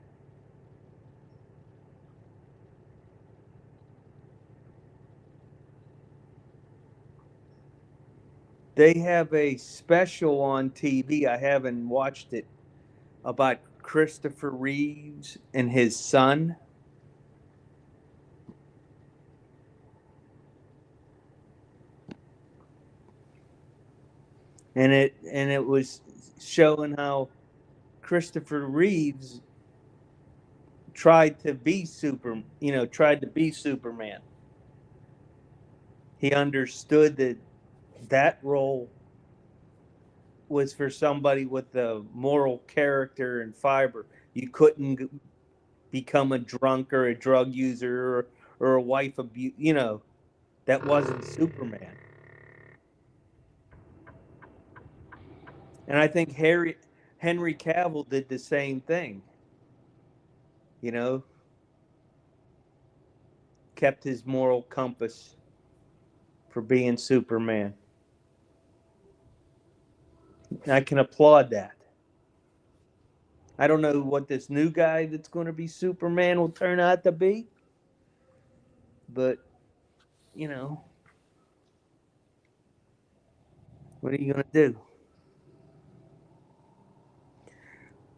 They have a special on TV. I haven't watched it, about Christopher Reeves and his son. And it was showing how Christopher Reeves tried to be Superman. He understood that role was for somebody with the moral character and fiber. You couldn't become a drunk or a drug user or a wife abuse. That wasn't Superman. And I think Henry Cavill did the same thing. Kept his moral compass for being Superman. I can applaud that. I don't know what this new guy that's going to be Superman will turn out to be. But, what are you going to do?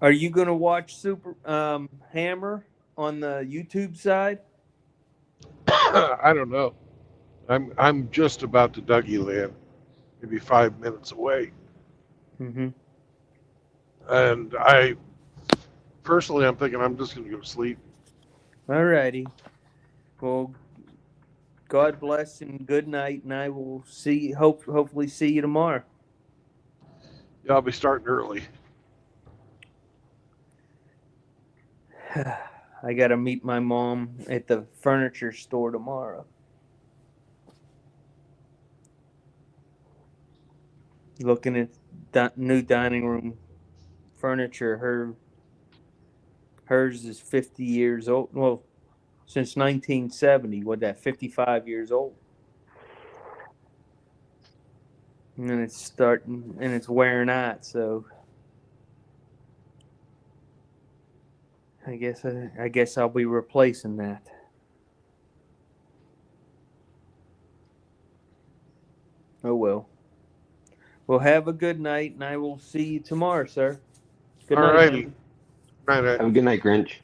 Are you going to watch Hammer on the YouTube side? I don't know. I'm just about to Dougie Land. maybe 5 minutes away. Mm-hmm. And I personally, I'm thinking I'm just going to go sleep. All righty. Well, God bless and good night, and I will hopefully see you tomorrow. Yeah, I'll be starting early. I got to meet my mom at the furniture store tomorrow. Looking at new dining room furniture. Hers is 50 years old. Well, since 1970. What that? 55 years old. And then it's starting and it's wearing out. So I guess I'll be replacing that. Oh well. Well, have a good night, and I will see you tomorrow, sir. Good All night. righty. Night. Have a good night, Grinch.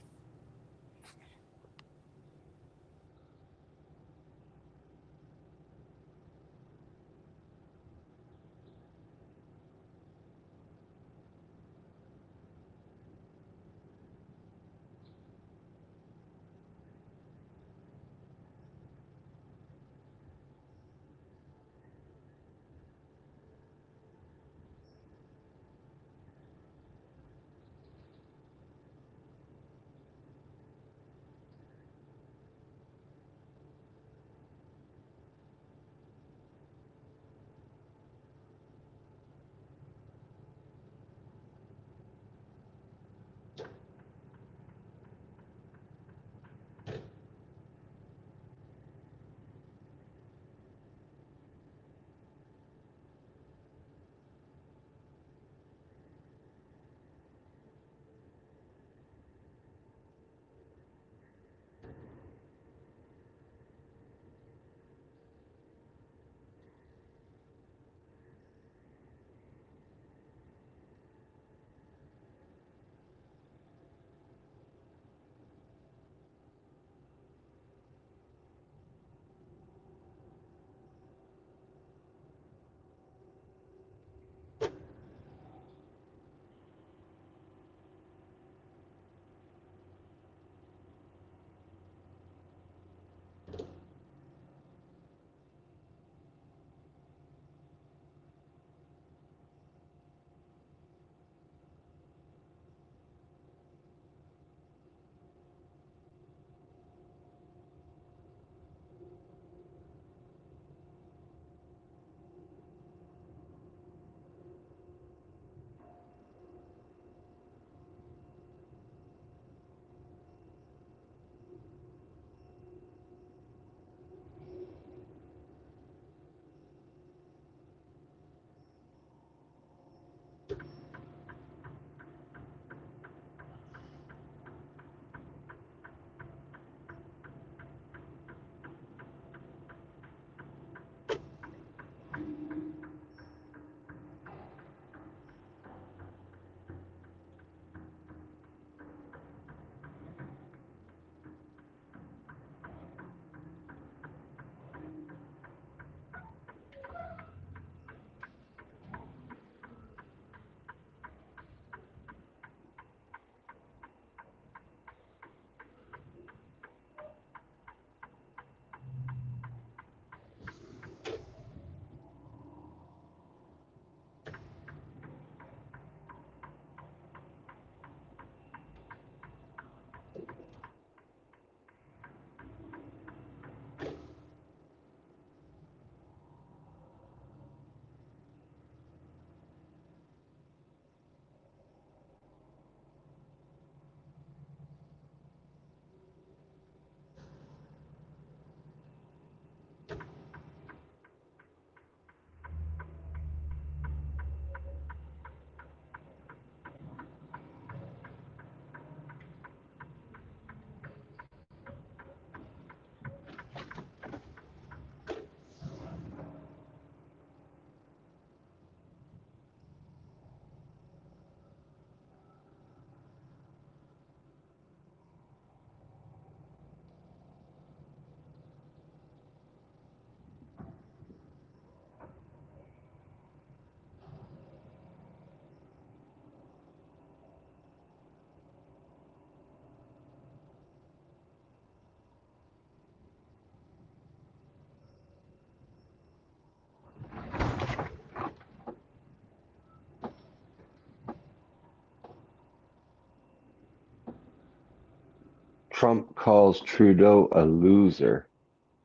Trump calls Trudeau a loser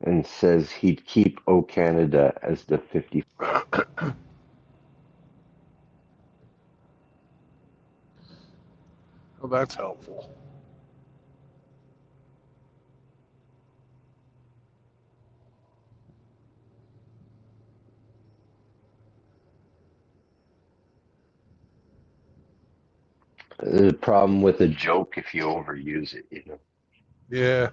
and says he'd keep O Canada as the 50. Well, that's helpful. There's a problem with a joke if you overuse it, you know. Yeah.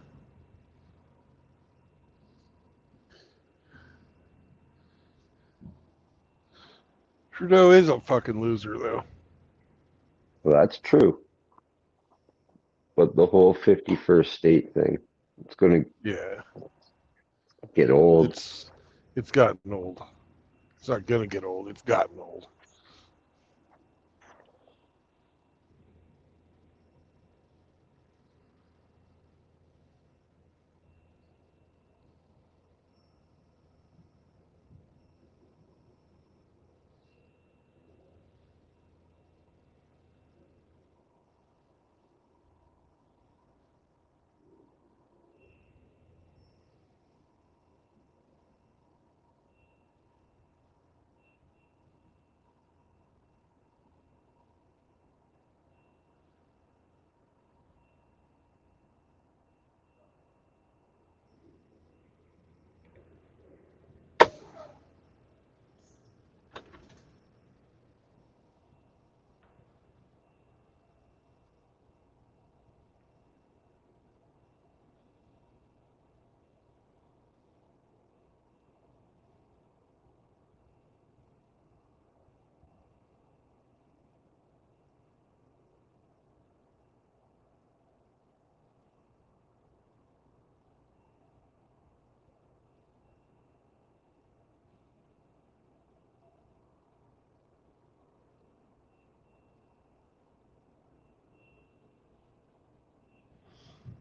Trudeau is a fucking loser, though. Well, that's true. But the whole 51st state thing, it's going to Yeah. get old. It's gotten old. It's not gonna get old. It's gotten old.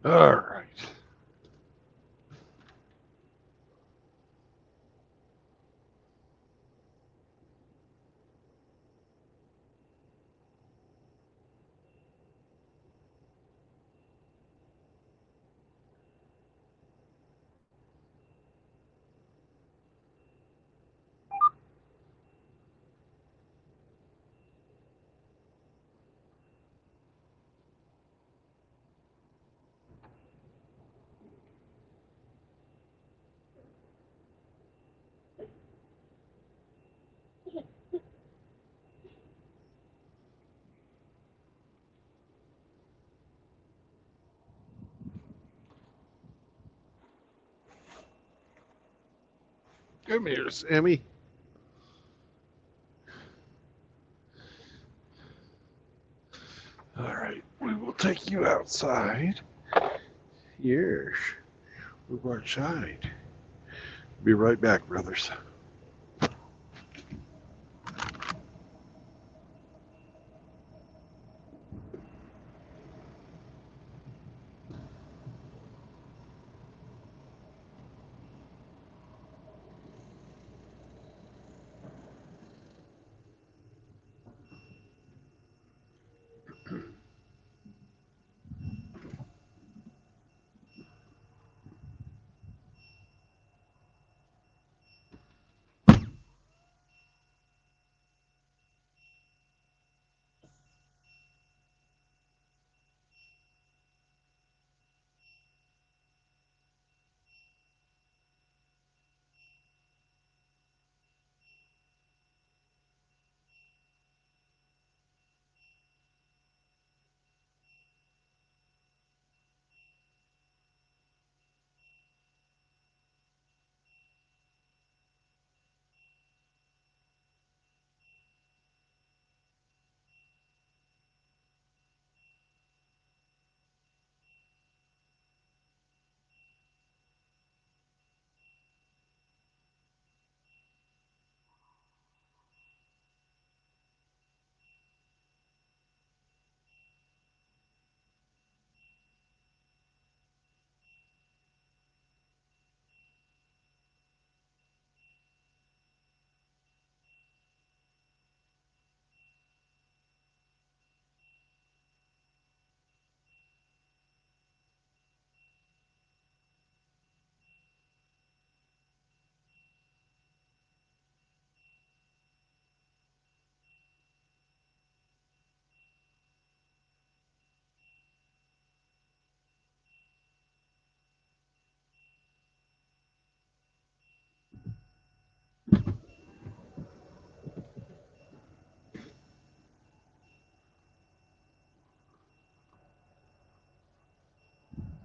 All right. Come here, Sammy. All right. We will take you outside. Yes. We'll go outside. Be right back, brothers.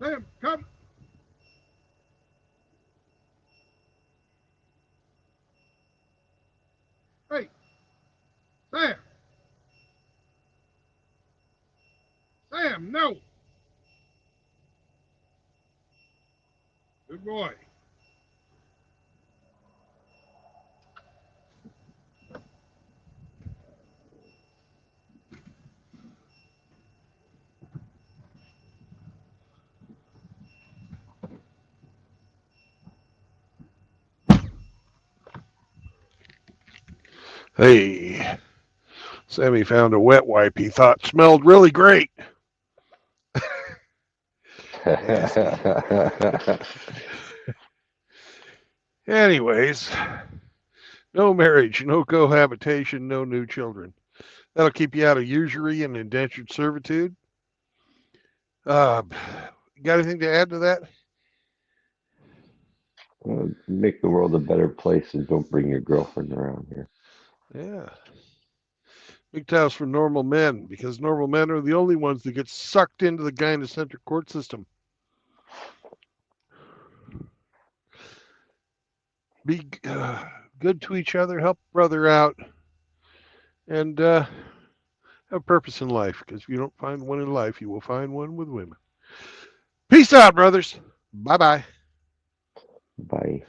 Sam, come. Hey, Sam. Sam, no. Good boy. Hey, Sammy found a wet wipe he thought smelled really great. Anyways, no marriage, no cohabitation, no new children. That'll keep you out of usury and indentured servitude. Got anything to add to that? Make the world a better place and don't bring your girlfriend around here. Yeah. Big towels for normal men, because normal men are the only ones that get sucked into the gynocentric court system. Be good to each other, help brother out, and have purpose in life, because if you don't find one in life, you will find one with women. Peace out, brothers. Bye-bye. Bye.